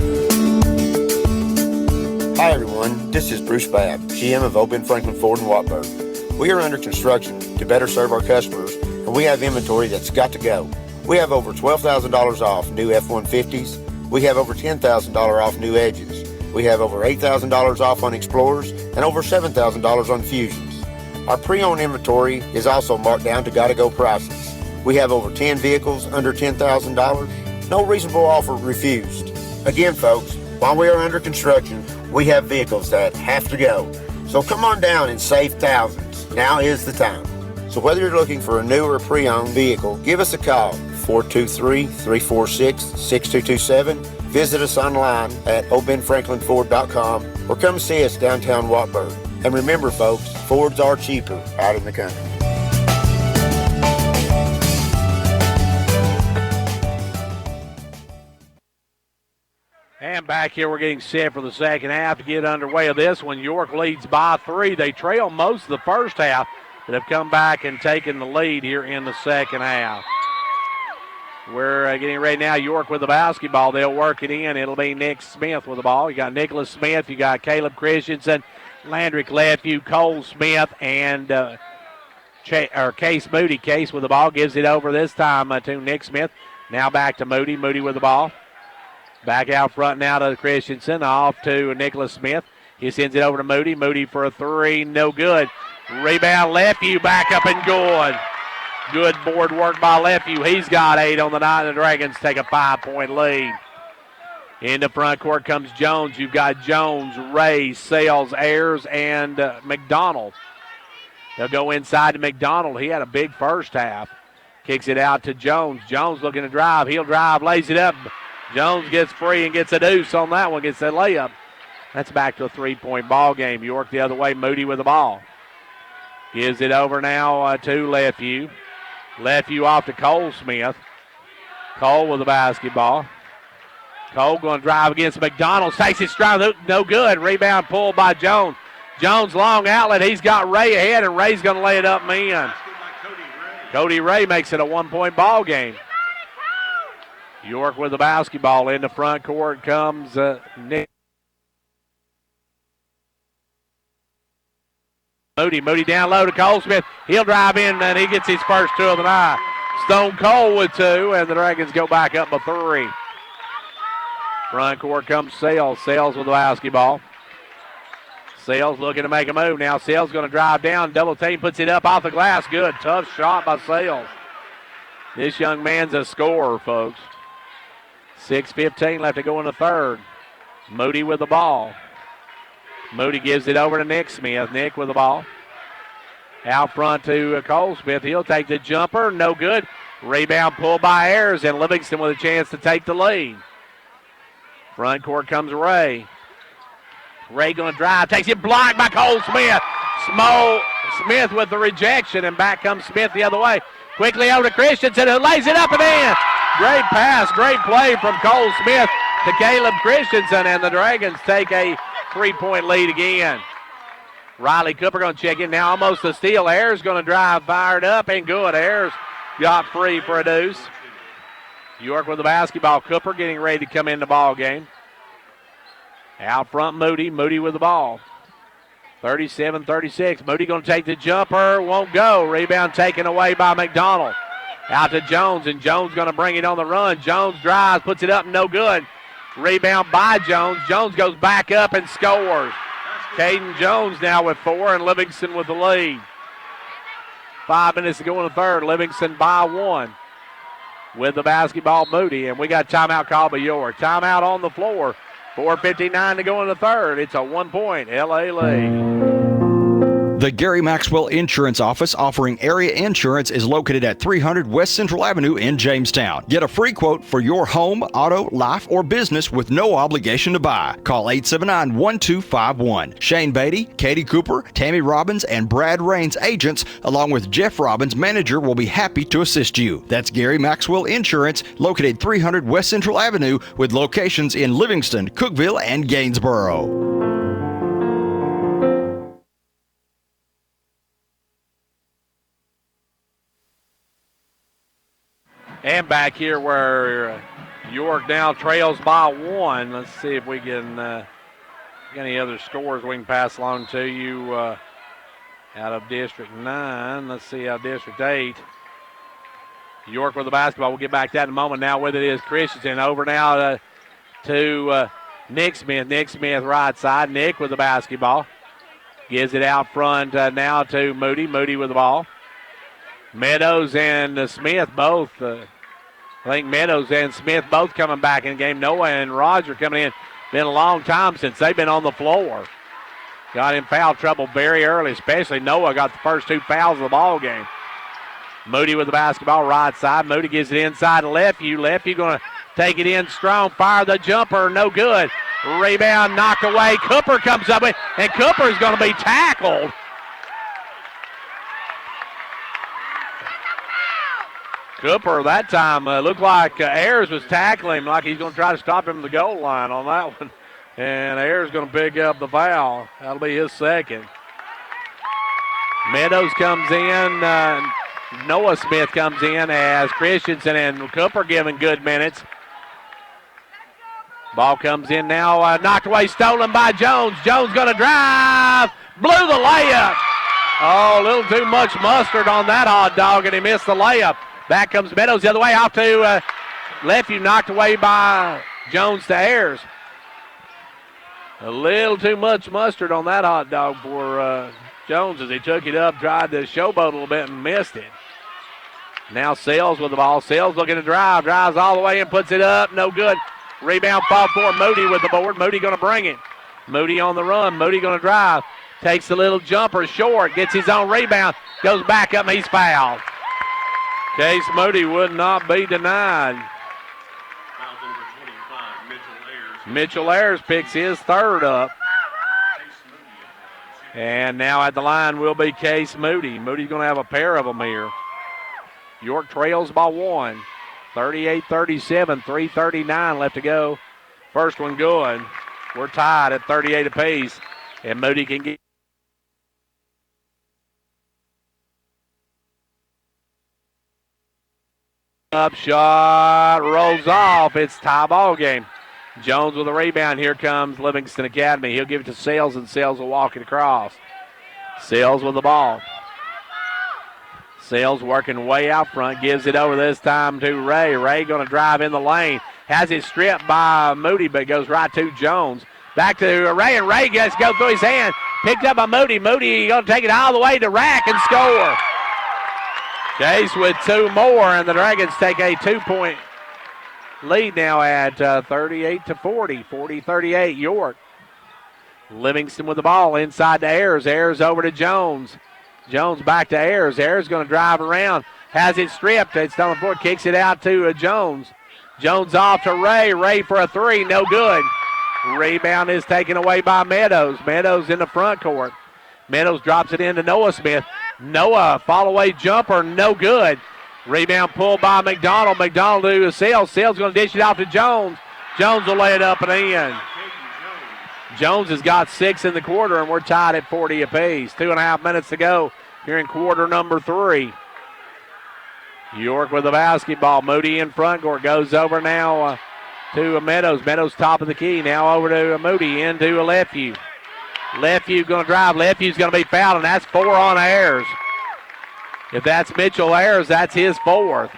Hi, everyone. This is Bruce Babb, GM of Old Ben Franklin Ford in Wartburg. We are under construction to better serve our customers, and we have inventory that's got to go. We have over $12,000 off new F-150s. We have over $10,000 off new Edges. We have over $8,000 off on Explorers and over $7,000 on Fusions. Our pre-owned inventory is also marked down to gotta-go prices. We have over 10 vehicles under $10,000. No reasonable offer refused. Again, folks, while we are under construction, we have vehicles that have to go. So come on down and save thousands. Now is the time. So whether you're looking for a new or pre-owned vehicle, give us a call, 423-346-6227. Visit us online at obenfranklinford.com or come see us downtown Watburg. And remember, folks, Fords are cheaper out in the country. And back here, we're getting set for the second half to get underway of this one. York leads by 3. They trail most of the first half, but have come back and taken the lead here in the second half. We're getting ready now. York with the basketball. They'll work it in. It'll be Nick Smith with the ball. You got Nicholas Smith. You got Caleb Christensen, Landrick Lefew, Cole Smith, and Case Moody. Case with the ball. Gives it over this time to Nick Smith. Now back to Moody. Moody with the ball. Back out front now to Christensen. Off to Nicholas Smith. He sends it over to Moody. Moody for a 3. No good. Rebound Lefew back up and good. Good board work by Lefew. He's got 8 on the night. The Dragons take a 5-point lead. In the front court comes Jones. You've got Jones, Ray, Sales, Ayers, and McDonald. They'll go inside to McDonald. He had a big first half. Kicks it out to Jones. Jones looking to drive. He'll drive, lays it up. Jones gets free and gets a deuce on that one, gets a layup. That's back to a 3-point ball game. York the other way, Moody with the ball. Gives it over now to Lefew. Lefew off to Cole Smith. Cole with the basketball. Cole going to drive against McDonald. Takes it stride, no good. Rebound pulled by Jones. Jones long outlet. He's got Ray ahead, and Ray's going to lay it up and in. Cody Ray makes it a 1-point ball game. York with the basketball. In the front court comes Nick. Moody down low to Cole Smith. He'll drive in, and he gets his first 2 of the night. Stone Cole with 2, and the Dragons go back up by 3. Front court comes Sales. Sales with the basketball. Sales looking to make a move. Now Sales going to drive down. Double team, puts it up off the glass. Good. Tough shot by Sales. This young man's a scorer, folks. 6:15 left to go in the third. Moody with the ball. Moody gives it over to Nick Smith. Nick with the ball. Out front to Cole Smith. He'll take the jumper. No good. Rebound pulled by Ayers, and Livingston with a chance to take the lead. Front court comes Ray. Ray going to drive. Takes it blocked by Cole Smith. Smith with the rejection, and back comes Smith the other way. Quickly over to Christensen, who lays it up and in. Great pass, great play from Cole Smith to Caleb Christensen, and the Dragons take a 3-point lead again. Riley Cooper going to check in now, almost a steal. Ayers going to drive, fired up, and good. Ayers got free for a deuce. York with the basketball. Cooper getting ready to come in the ball game. Out front, Moody. Moody with the ball. 37-36. Moody going to take the jumper. Won't go. Rebound taken away by McDonald. Out to Jones, and Jones going to bring it on the run. Jones drives, puts it up, no good. Rebound by Jones. Jones goes back up and scores. Caden Jones now with 4, and Livingston with the lead. 5 minutes to go in the third. Livingston by 1 with the basketball, Moody, and we got timeout called by York. Timeout on the floor. 4:59 to go in the third. It's a 1-point LA lead. The Gary Maxwell Insurance Office offering area insurance is located at 300 West Central Avenue in Jamestown. Get a free quote for your home, auto, life, or business with no obligation to buy. Call 879-1251. Shane Beatty, Katie Cooper, Tammy Robbins, and Brad Rains agents, along with Jeff Robbins, manager, will be happy to assist you. That's Gary Maxwell Insurance, located 300 West Central Avenue with locations in Livingston, Cookeville, and Gainsboro. And back here where York now trails by 1. Let's see if we can get any other scores we can pass along to you out of District 9. Let's see how District 8. York with the basketball. We'll get back to that in a moment. Now with it is Christensen. Over now to Nick Smith right side. Nick with the basketball. Gives it out front now to Moody. Moody with the ball. Meadows and Smith both. I think Meadows and Smith both coming back in the game. Noah and Roger coming in. Been a long time since they've been on the floor. Got in foul trouble very early, especially Noah got the first 2 fouls of the ball game. Moody with the basketball right side. Moody gives it inside to Lefevue. Lefevue going to take it in strong. Fire the jumper. No good. Rebound knocked away. Cooper comes up with, and Cooper is going to be tackled. Cooper that time looked like Ayers was tackling him like he's going to try to stop him at the goal line on that one. And Ayers going to pick up the foul. That'll be his second. Meadows comes in. Noah Smith comes in as Christensen and Cooper giving good minutes. Ball comes in now. Knocked away, stolen by Jones. Jones going to drive. Blew the layup. Oh, a little too much mustard on that hot dog, and he missed the layup. Back comes Meadows the other way off to Lefevue, knocked away by Jones to Ayers. A little too much mustard on that hot dog for Jones as he took it up, tried to showboat a little bit and missed it. Now Sells with the ball. Sells looking to drive. Drives all the way and puts it up. No good. Rebound fall for Moody with the board. Moody going to bring it. Moody on the run. Moody going to drive. Takes a little jumper short. Gets his own rebound. Goes back up and he's fouled. Case Moody would not be denied. Mitchell Ayers picks his third up. And now at the line will be Case Moody. Moody's going to have a pair of them here. York trails by 1. 38-37, 3:39 left to go. First one good. We're tied at 38 apiece. And Moody can get up, shot, rolls off. It's tie ball game. Jones with a rebound. Here comes Livingston Academy. He'll give it to Sales, and Sales will walk it across. Sales with the ball. Sales working way out front. Gives it over this time to Ray. Ray going to drive in the lane. Has it stripped by Moody, but goes right to Jones. Back to Ray, and Ray gets to go through his hand. Picked up by Moody. Moody going to take it all the way to Rack and score. Case with 2 more, and the Dragons take a 2-point lead now at 38-40, 40-38 York. Livingston with the ball inside to Ayers. Ayers over to Jones. Jones back to Ayers. Ayers going to drive around. Has it stripped. It's on the floor. Kicks it out to Jones. Jones off to Ray. Ray for a 3. No good. Rebound is taken away by Meadows. Meadows in the front court. Meadows drops it into Noah Smith. Noah, fall away jumper. No good. Rebound pulled by McDonald. McDonald to Sales. Sales going to dish it off to Jones. Jones will lay it up and in. Jones has got 6 in the quarter, and we're tied at 40 apiece. 2.5 minutes to go here in quarter number 3. York with the basketball. Moody in front court. Goes over now to Meadows. Meadows top of the key. Now over to Moody. Into a Lefevue. Lefevue going to drive. Lefue's going to be fouled, and that's 4 on Ayers. If that's Mitchell Ayers, that's his 4th.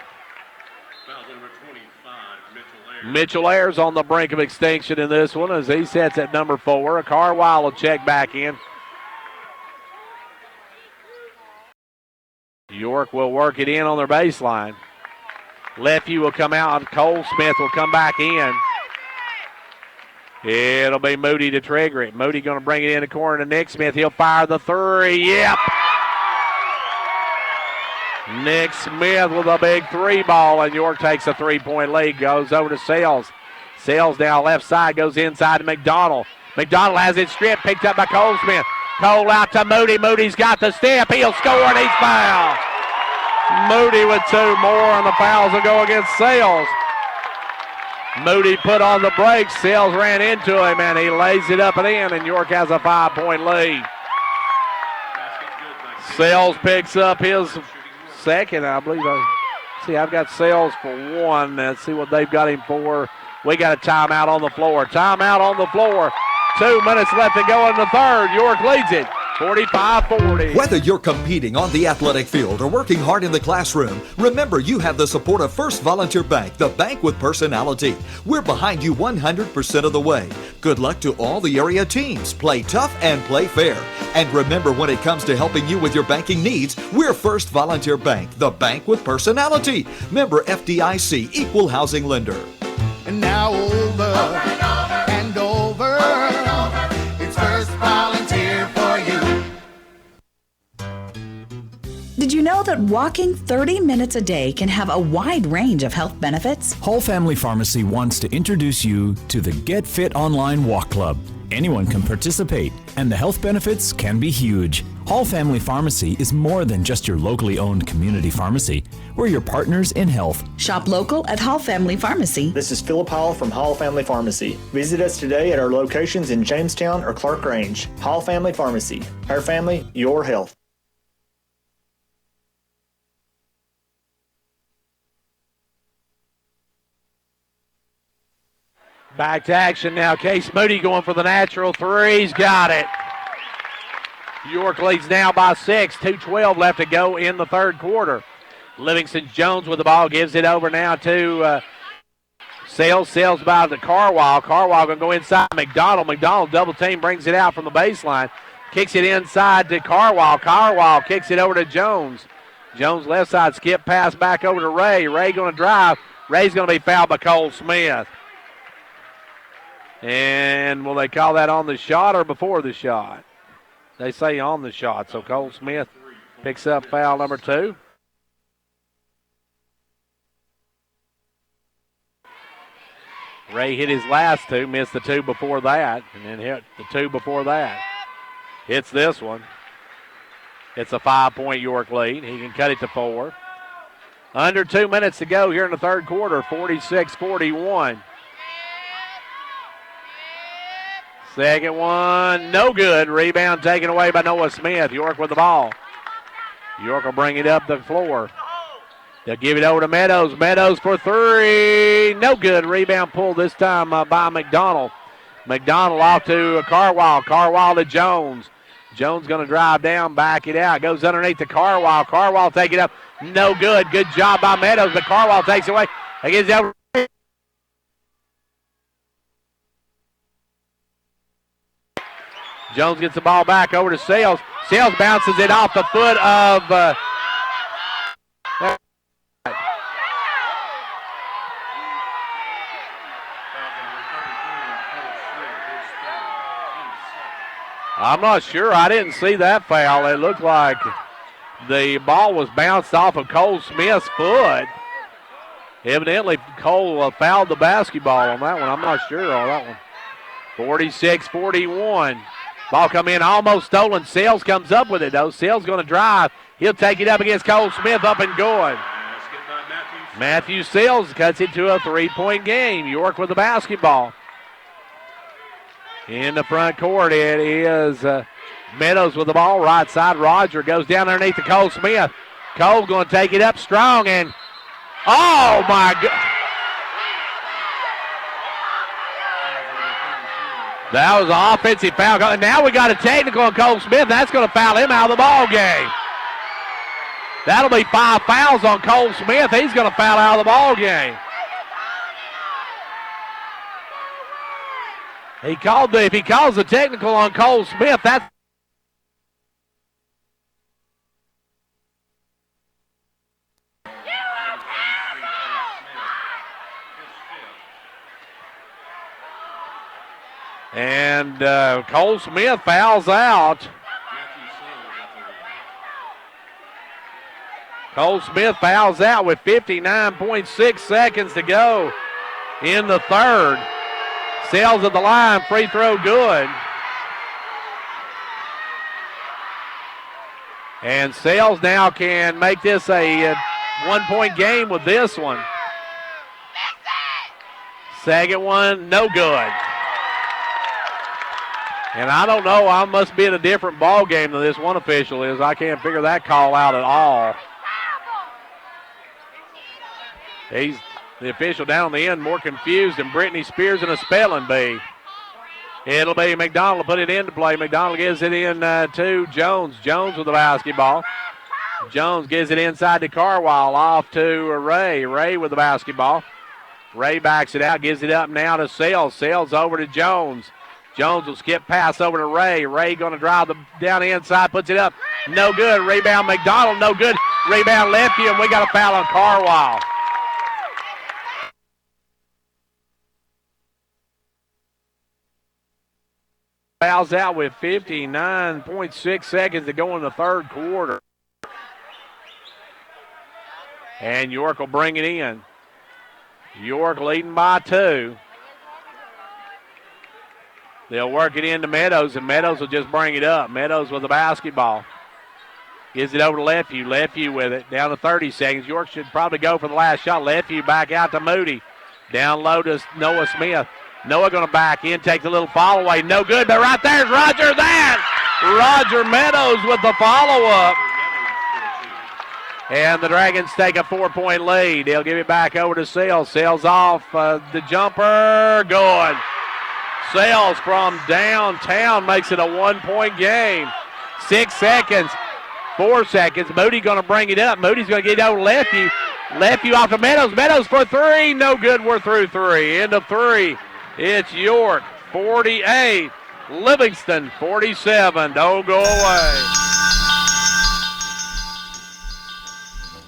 Mitchell Ayers on the brink of extinction in this one as he sets at number 4. Carwile will check back in. York will work it in on their baseline. Lefevue will come out, and Cole Smith will come back in. It'll be Moody to trigger it. Moody going to bring it in the corner to Nick Smith. He'll fire the 3. Yep. Nick Smith with a big 3 ball, and York takes a 3-point lead. Goes over to Sales. Sales now left side, goes inside to McDonald. McDonald has it stripped, picked up by Cole Smith. Cole out to Moody. Moody's got the step. He'll score, and he's fouled. Moody with 2 more, and the fouls will go against Sales. Moody put on the brakes. Sales ran into him, and he lays it up and in, and York has a 5-point lead. Sales picks up his second, I believe. See, I've got Sales for 1. Let's see what they've got him for. We got a timeout on the floor. Timeout on the floor. 2 minutes left to go in the third. York leads it 45-40. Whether you're competing on the athletic field or working hard in the classroom, remember you have the support of First Volunteer Bank, the bank with personality. We're behind you 100% of the way. Good luck to all the area teams. Play tough and play fair. And remember, when it comes to helping you with your banking needs, we're First Volunteer Bank, the bank with personality. Member FDIC, Equal Housing Lender. And now over and over. It's First Volunteer for you. Did you know that walking 30 minutes a day can have a wide range of health benefits? Whole Family Pharmacy wants to introduce you to the Get Fit Online Walk Club. Anyone can participate, and the health benefits can be huge. Hall Family Pharmacy is more than just your locally owned community pharmacy. We're your partners in health. Shop local at Hall Family Pharmacy. This is Philip Hall from Hall Family Pharmacy. Visit us today at our locations in Jamestown or Clark Range. Hall Family Pharmacy. Our family, your health. Back to action now. Case Moody going for the natural three. He's got it. York leads now by 6. 2:12 left to go in the third quarter. Livingston Jones with the ball, gives it over now to Sales. Sales by the Carwall. Carwall going to go inside McDonald. McDonald double team, brings it out from the baseline. Kicks it inside to Carwall. Carwall kicks it over to Jones. Jones left side skip pass back over to Ray. Ray going to drive. Ray's going to be fouled by Cole Smith. And will they call that on the shot or before the shot? They say on the shot. So Cole Smith picks up foul number 2. Ray hit his last 2, missed the 2 before that, and then hit the 2 before that. Hits this one. It's a 5-point York lead. He can cut it to 4. Under 2 minutes to go here in the third quarter, 46-41. Second one, no good. Rebound taken away by Noah Smith. York with the ball. York will bring it up the floor. They'll give it over to Meadows. Meadows for 3. No good. Rebound pulled this time by McDonald. McDonald off to Carwall. Carwall to Jones. Jones going to drive down, back it out. Goes underneath to Carwall. Carwall take it up. No good. Good job by Meadows, but Carwall takes it away. He gets it over. Jones gets the ball back over to Sales. Sales bounces it off the foot of I'm not sure. I didn't see that foul. It looked like the ball was bounced off of Cole Smith's foot. Evidently, Cole fouled the basketball on that one. I'm not sure on that one. 46-41. Ball come in, almost stolen. Sales comes up with it, though. Sales going to drive. He'll take it up against Cole Smith, up and going. Matthew Sales cuts it to a 3-point game. York with the basketball. In the front court, it is Meadows with the ball. Right side, Roger goes down underneath to Cole Smith. Cole going to take it up strong, and oh, my God. That was an offensive foul. And now we got a technical on Cole Smith. That's going to foul him out of the ball game. That'll be 5 fouls on Cole Smith. He's going to foul out of the ball game. If he calls the technical on Cole Smith, that's and Cole Smith fouls out. Cole Smith fouls out with 59.6 seconds to go in the third. Sales at the line, free throw good. And Sales now can make this a 1-point game with this one. Second one, no good. And I don't know, I must be in a different ball game than this one official is. I can't figure that call out at all. He's the official down the end more confused than Brittany Spears in a spelling bee. It'll be McDonald to put it into play. McDonald gives it in to Jones. Jones with the basketball. Jones gives it inside to Carwile, off to Ray. Ray with the basketball. Ray backs it out, gives it up now to Sales. Sales over to Jones. Jones will skip pass over to Ray. Ray going to drive down the inside, puts it up. No good. Rebound McDonald, no good. Rebound Lefty, and we got a foul on Carwile. Fouls out with 59.6 seconds to go in the third quarter. And York will bring it in. York leading by 2. They'll work it into Meadows, and Meadows will just bring it up. Meadows with the basketball. Gives it over to Lefeview. Lefeview with it. Down to 30 seconds. York should probably go for the last shot. Lefeview back out to Moody. Down low to Noah Smith. Noah going to back in, take the little follow away. No good, but right there's Roger Roger Meadows with the follow-up. And the Dragons take a 4-point lead. They'll give it back over to Sales. Sales off the jumper. Good. Sales from downtown makes it a 1-point game. 6 seconds. 4 seconds. Moody going to bring it up. Moody's going to get it over to Lefeview. Lefeview off to Meadows. Meadows for 3. No good. We're through 3. End of 3. It's York 48. Livingston 47. Don't go away.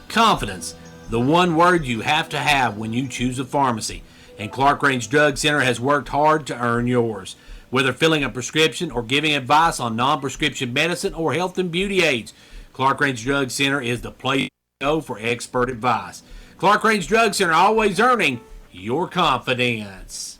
Confidence, the one word you have to have when you choose a pharmacy. And Clark Range Drug Center has worked hard to earn yours. Whether filling a prescription or giving advice on non-prescription medicine or health and beauty aids, Clark Range Drug Center is the place to go for expert advice. Clark Range Drug Center, always earning your confidence.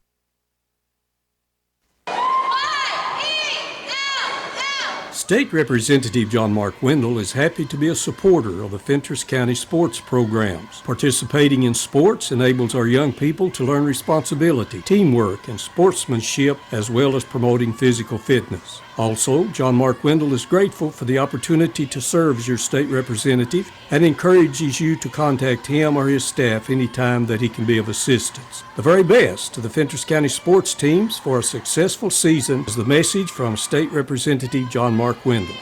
State Representative John Mark Wendell is happy to be a supporter of the Fentress County sports programs. Participating in sports enables our young people to learn responsibility, teamwork, and sportsmanship, as well as promoting physical fitness. Also, John Mark Wendell is grateful for the opportunity to serve as your state representative and encourages you to contact him or his staff anytime that he can be of assistance. The very best to the Fentress County sports teams for a successful season is the message from State Representative John Mark Wendell.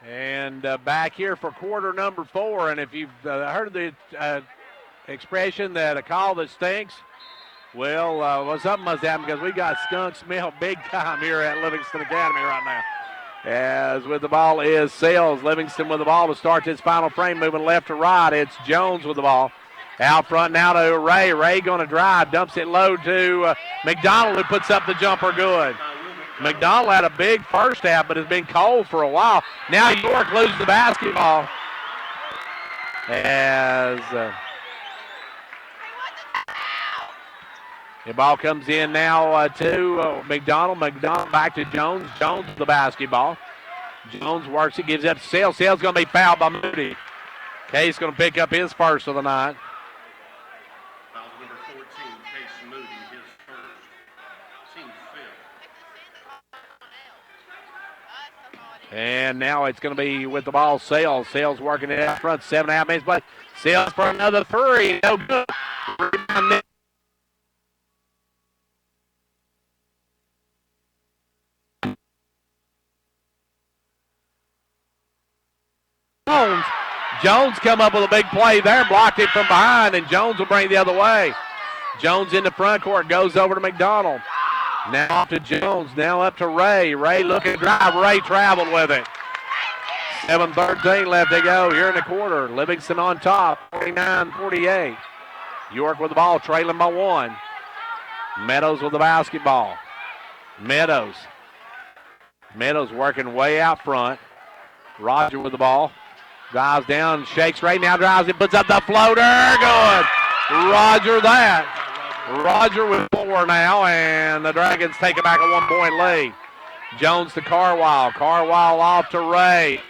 And back here for quarter number 4, and if you've heard the expression that a call that stinks, well, something must happen because we got skunk smell big time here at Livingston Academy right now. As with the ball is Sales. Livingston with the ball to start this final frame, moving left to right. It's Jones with the ball. Out front now to Ray. Ray going to drive, dumps it low to McDonald, who puts up the jumper good. McDonald had a big first half, but has been cold for a while. Now York loses the basketball. As the ball comes in now to McDonald. McDonald back to Jones. Jones with the basketball. Jones works it, gives it up to Sales. Sales going to be fouled by Moody. Case going to pick up his first of the night. Foul number 14, Case Moody, his first. Team fifth. And now it's going to be with the ball, Sales. Sales working it out front, 7.5 minutes play. Sales for another 3. No good. Rebound. Jones come up with a big play there, blocked it from behind, and Jones will bring it the other way. Jones in the front court, goes over to McDonald. Now off to Jones, now up to Ray. Ray looking to drive, Ray traveled with it. 7:13 left to go here in the quarter. Livingston on top, 49-48. York with the ball, trailing by 1. Meadows with the basketball. Meadows working way out front. Roger with the ball. Drives down, shakes right now, drives it, puts up the floater. Good. Roger that. Roger with 4 now, and the Dragons take it back a 1-point lead. Jones to Carwile. Carwile off to Ray.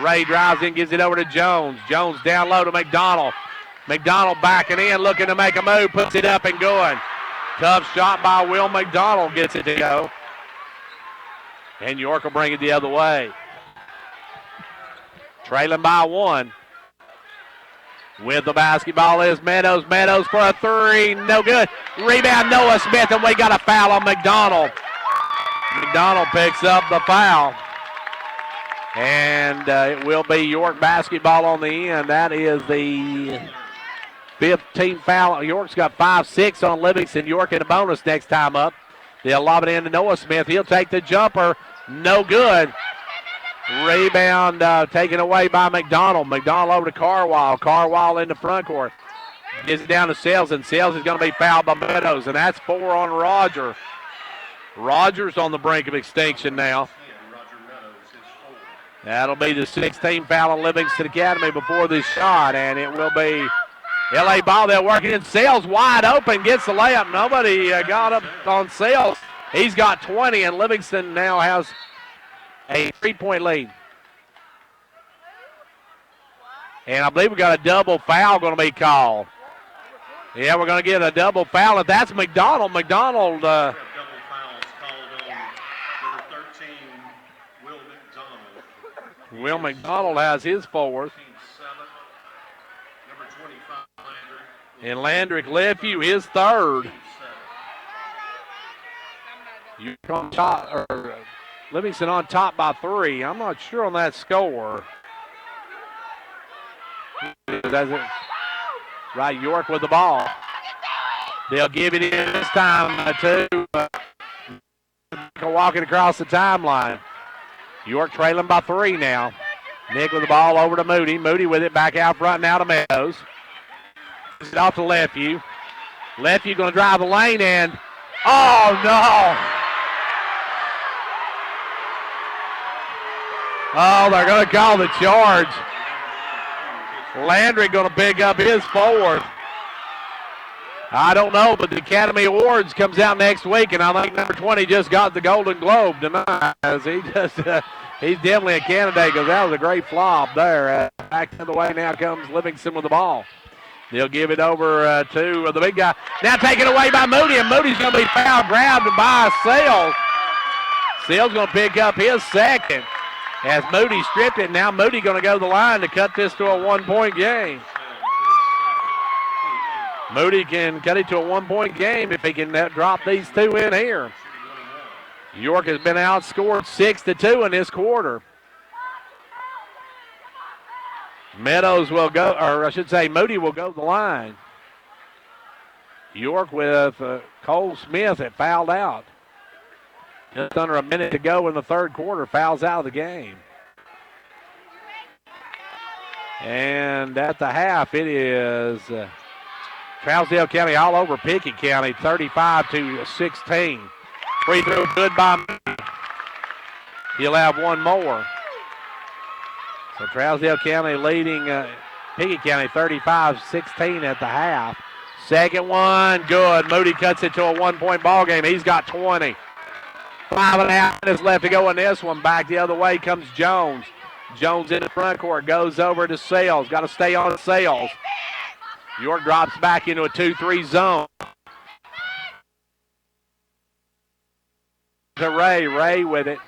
Ray drives in, gives it over to Jones. Jones down low to McDonald. McDonald backing in, looking to make a move, puts it up and going. Tough shot by Will McDonald, gets it to go. And York will bring it the other way. Trailing by 1. With the basketball is Meadows. Meadows for a three. No good. Rebound, Noah Smith, and we got a foul on McDonald. McDonald picks up the foul. And it will be York basketball on the end. That is the 15th foul. York's got 5-6 on Livingston. York in a bonus next time up. They'll lob it in to Noah Smith. He'll take the jumper. No good. Rebound taken away by McDonald. McDonald over to Carwile. Carwile in the front court. Gets it down to Sales, and Sales is going to be fouled by Meadows, and that's 4 on Roger. Roger's on the brink of extinction now. That'll be the 16th foul on Livingston Academy before this shot, and it will be L.A. ball. They're working in. Sales wide open, gets the layup. Nobody got up on Sales. He's got 20, and Livingston now has a 3-point lead. And I believe we got a double foul going to be called. Yeah, we're going to get a double foul. If that's McDonald, McDonald. Will McDonald has his fourth. And Landrick Lefew his third. You come top, or Livingston on top by 3. I'm not sure on that score. Right, York with the ball. They'll give it in this time to walking across the timeline. York trailing by 3 now. Nick with the ball over to Moody. Moody with it back out front now to Meadows. It's off to Lefew. Lefew going to drive the lane and, oh no! Oh, they're going to call the charge. Landry going to pick up his fourth. I don't know, but the Academy Awards comes out next week, and I think number 20 just got the Golden Globe tonight. He's definitely a candidate because that was a great flop there. Back the other way now comes Livingston with the ball. They'll give it over to the big guy. Now taken away by Moody, and Moody's going to be foul grabbed by Sales. Sales going to pick up his second as Moody stripped it. Now Moody going to go to the line to cut this to a 1-point game. Moody can cut it to a 1-point game if he can drop these 2 in here. York has been outscored 6-2 in this quarter. Meadows will go, or I should say Moody will go to the line. York with Cole Smith that fouled out. Just under a minute to go in the third quarter, fouls out of the game. And at the half, it is Trousdale County all over Pickett County, 35-16. Free throw good by Moody. He'll have one more. So Trousdale County leading Pickett County 35-16 at the half. Second one, good. Moody cuts it to a 1-point ball game. He's got 20. 5.5 minutes left to go in this one. Back the other way comes Jones. Jones in the front court, goes over to Sales. Got to stay on Sales. York drops back into a 2-3 zone. To Ray with it.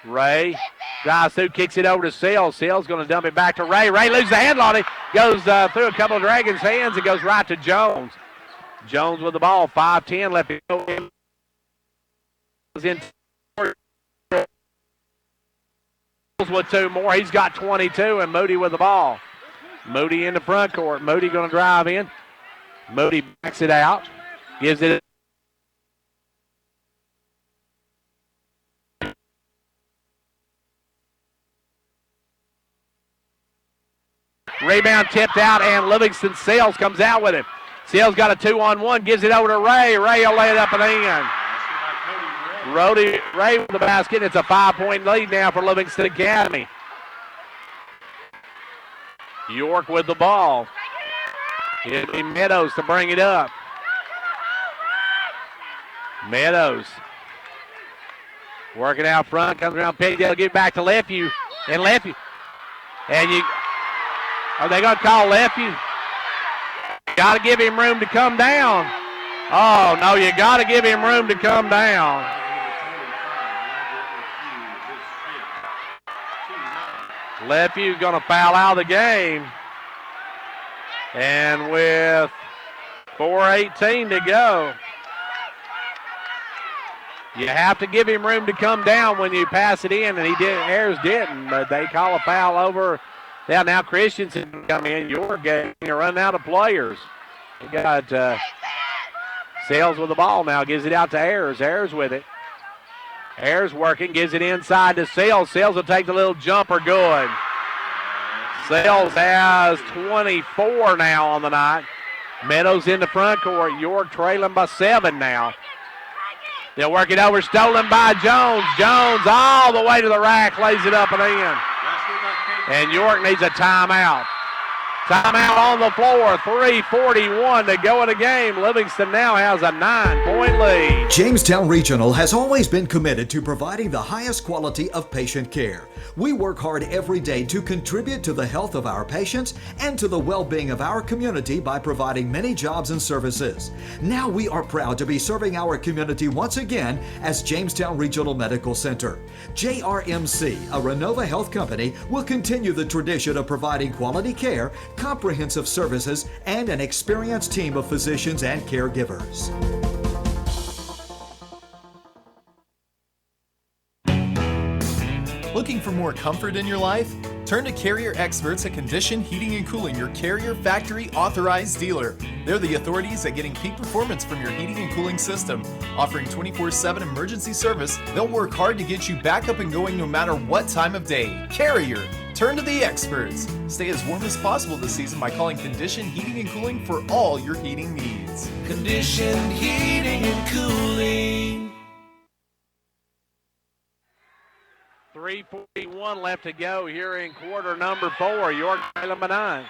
Ray drives through, kicks it over to Sales. Sales going to dump it back to Ray. Ray loses the handle on it. Goes through a couple of Dragons' hands and goes right to Jones. Jones with the ball. 5:10 left to go. In with 2 more. He's got 22, and Moody with the ball. Moody in the front court. Moody going to drive in. Moody backs it out. Gives it. Rebound tipped out, and Livingston Sales comes out with it. Sales got a 2-on-1, gives it over to Ray. Ray will lay it up and in. Ray with the basket. It's a 5-point lead now for Livingston Academy. York with the ball. It'll be Meadows to bring it up. Meadows working out front, comes around Pigdale, get back to Lefew. And Lefew. And you, are they going to call Lefew? Got to give him room to come down. Oh, no, you got to give him room to come down. Lefew's going to foul out of the game. And with 4:18 to go, you have to give him room to come down when you pass it in, and Ayers didn't, but they call a foul over. Yeah, now Christensen come in. York getting a run out of players. We got Sales with the ball now, gives it out to Ayers. Ayers with it. Ayers working, gives it inside to Sales. Sales will take the little jumper, good. Sales has 24 now on the night. Meadows in the front court. York trailing by 7 now. They'll work it over, stolen by Jones. Jones all the way to the rack, lays it up and in. And York needs a timeout. Timeout on the floor, 3:41 to go in the game. Livingston now has a 9-point lead. Jamestown Regional has always been committed to providing the highest quality of patient care. We work hard every day to contribute to the health of our patients and to the well-being of our community by providing many jobs and services. Now we are proud to be serving our community once again as Jamestown Regional Medical Center. JRMC, a Renova Health company, will continue the tradition of providing quality care, comprehensive services, and an experienced team of physicians and caregivers. Looking for more comfort in your life? Turn to Carrier experts at Condition Heating and Cooling, your Carrier factory authorized dealer. They're the authorities at getting peak performance from your heating and cooling system. Offering 24/7 emergency service, they'll work hard to get you back up and going no matter what time of day. Carrier, turn to the experts. Stay as warm as possible this season by calling Condition Heating and Cooling for all your heating needs. Condition Heating and Cooling. 3:41 left to go here in quarter number 4. York trailing by 9.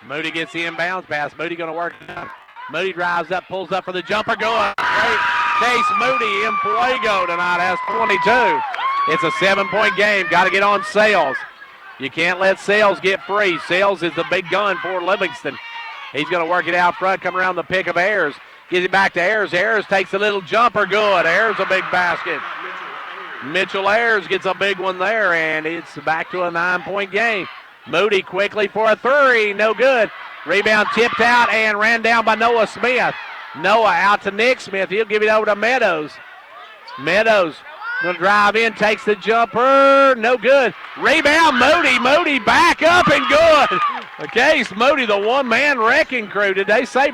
Moody gets the inbounds pass. Moody going to work it out. Moody drives up, pulls up for the jumper. Going. Great. Case Moody in Fuego tonight has 22. It's a 7-point game. Got to get on Sales. You can't let Sales get free. Sales is the big gun for Livingston. He's going to work it out front, come around the pick of Ayers. Gives it back to Ayers. Ayers takes a little jumper. Good. Ayers a big basket. Mitchell Ayers gets a big one there, and it's back to a 9-point game. Moody quickly for a 3. No good. Rebound tipped out and ran down by Noah Smith. Noah out to Nick Smith. He'll give it over to Meadows. Meadows going to drive in, takes the jumper. No good. Rebound, Moody. Moody back up and good. Okay, it's Moody, the one-man wrecking crew. Did they say?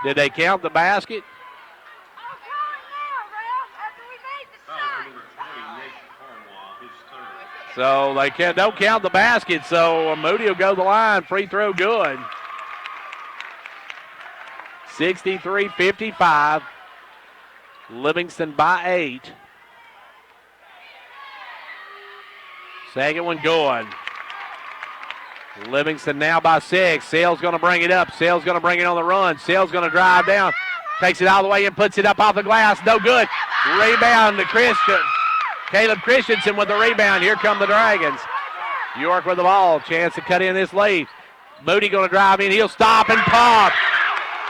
Did they count the basket? So they don't count the basket, so Moody will go to the line. Free throw good. 63-55. Livingston by 8. Second one going. Livingston now by 6. Sales going to bring it up. Sales going to bring it on the run. Sales going to drive down. Takes it all the way and puts it up off the glass. No good. Rebound to Christian. Caleb Christensen with the rebound. Here come the Dragons. York with the ball. Chance to cut in this lead. Moody going to drive in. He'll stop and pop.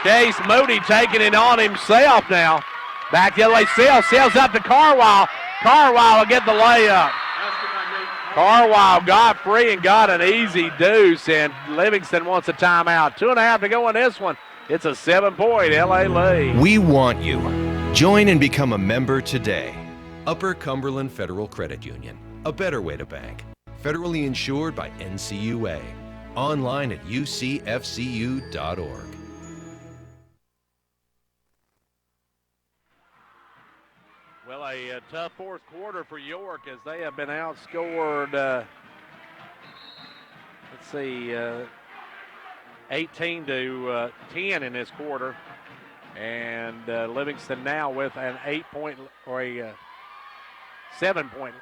Case Moody taking it on himself now. Back the other way. Sales up to Carwile. Carwile will get the layup. Carwile got free and got an easy deuce, and Livingston wants a timeout. 2.5 to go in this one. It's a 7-point LA lead. We want you. Join and become a member today. Upper Cumberland Federal Credit Union, a better way to bank. Federally insured by NCUA. Online at ucfcu.org. Well, a tough fourth quarter for York as they have been outscored, 18 to 10 in this quarter. And Livingston now with an 8-point or a 7-point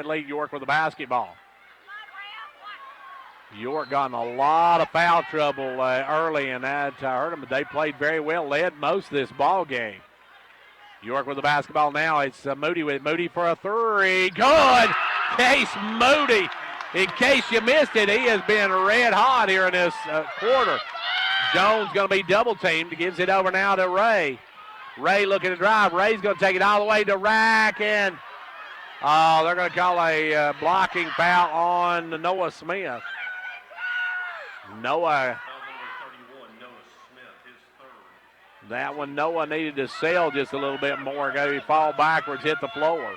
lead. York with the basketball. York got in a lot of foul trouble early, and that hurt them, but they played very well, led most of this ball game. York with the basketball now. It's Moody with Moody for a 3. Good! Case Moody. In case you missed it, he has been red hot here in this quarter. Jones going to be double teamed. Gives it over now to Ray. Ray looking to drive. Ray's going to take it all the way to rack, and Oh, they're going to call a blocking foul on Noah Smith. Noah. That one, Noah needed to sail just a little bit more. Got to fall backwards, hit the floor.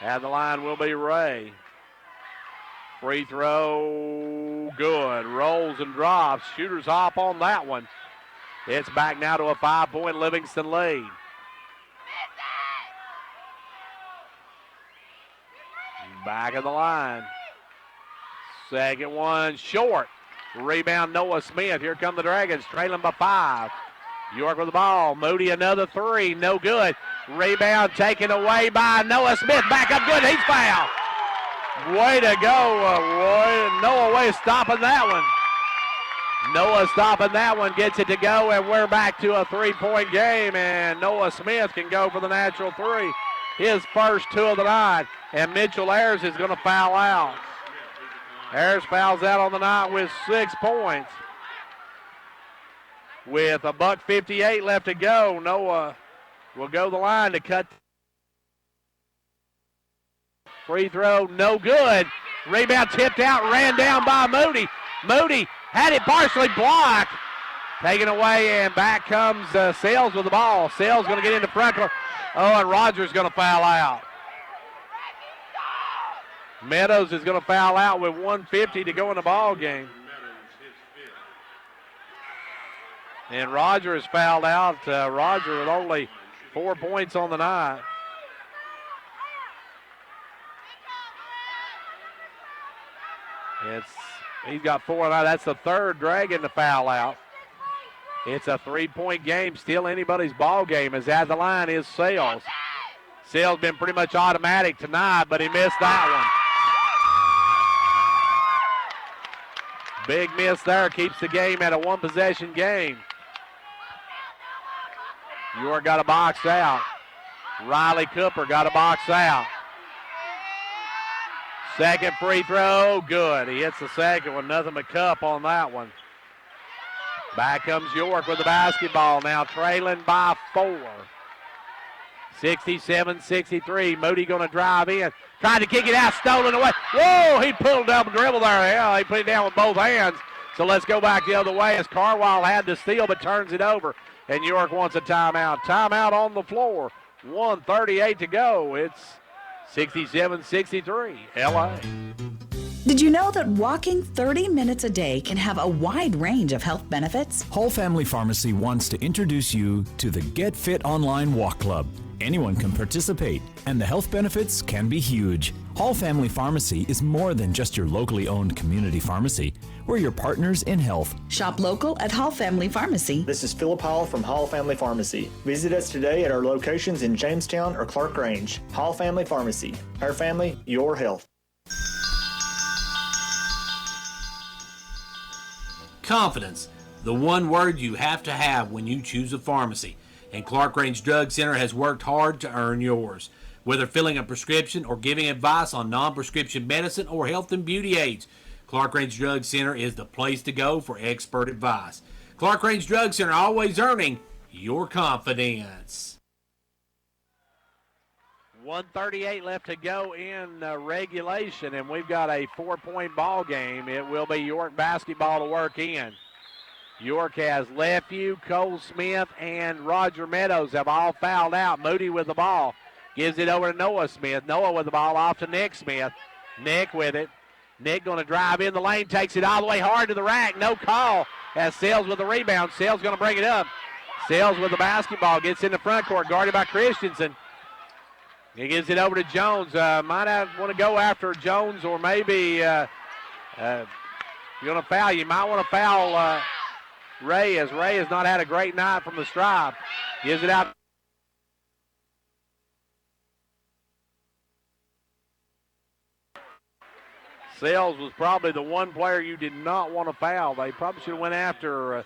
At the line will be Ray. Free throw, good. Rolls and drops. Shooters hop on that one. It's back now to a 5-point Livingston lead. Back of the line. Second one short. Rebound Noah Smith. Here come the Dragons, trailing by 5. York with the ball. Moody another three. No good. Rebound taken away by Noah Smith. Back up good. He's fouled. Way to go. Noah way stopping that one. Noah stopping that one. Gets it to go, and we're back to a 3-point game, and Noah Smith can go for the natural three. His first 2 of the night, and Mitchell Ayers is going to foul out. Ayers fouls out on the night with 6 points. With $1:58 left to go, Noah will go the line to cut. Free throw, no good. Rebound tipped out, ran down by Moody. Moody had it partially blocked. Taken away, and back comes Sales with the ball. Sales going to get into front court. Oh, and Rogers going to foul out. Meadows is going to foul out with 1:50 to go in the ball game. And Roger is fouled out. Roger with only 4 points on the night. He's got 4 now. That's the third Dragon to foul out. It's a 3-point game. Still anybody's ball game. As at the line is Sales. Sales been pretty much automatic tonight, but he missed that one. Big miss there. Keeps the game at a 1-possession game. York got a box out. Riley Cooper got a box out. Second free throw, good. He hits the second one, nothing but cup on that one. Back comes York with the basketball, now trailing by 4. 67-63, Moody going to drive in. Tried to kick it out, stolen away. Whoa, he pulled up a dribble there. Yeah, he put it down with both hands. So let's go back the other way as Carwile had to steal but turns it over. And York wants a timeout. Timeout on the floor. 1:38 to go. It's 67-63, LA. Did you know that walking 30 minutes a day can have a wide range of health benefits? Whole Family Pharmacy wants to introduce you to the Get Fit Online Walk Club. Anyone can participate, and the health benefits can be huge. Hall Family Pharmacy is more than just your locally owned community pharmacy. We're your partners in health. Shop local at Hall Family Pharmacy. This is Philip Hall from Hall Family Pharmacy. Visit us today at our locations in Jamestown or Clark Range. Hall Family Pharmacy. Our family, your health. Confidence, the one word you have to have when you choose a pharmacy. And Clark Range Drug Center has worked hard to earn yours. Whether filling a prescription or giving advice on non-prescription medicine or health and beauty aids, Clark Range Drug Center is the place to go for expert advice. Clark Range Drug Center, always earning your confidence. 1:38 left to go in regulation, and we've got a 4-point ball game. It will be York basketball to work in. York has Lefew, Cole Smith, and Roger Meadows have all fouled out. Moody with the ball. Gives it over to Noah Smith. Noah with the ball off to Nick Smith. Nick with it. Nick going to drive in the lane, takes it all the way hard to the rack. No call as Sales with the rebound. Sales going to bring it up. Sales with the basketball. Gets in the front court, guarded by Christensen. He gives it over to Jones. Might want to go after Jones, or maybe you're going to foul. You might want to foul Ray, as Ray has not had a great night from the stripe. Gives it out. Sales was probably the one player you did not want to foul. They probably should have went after,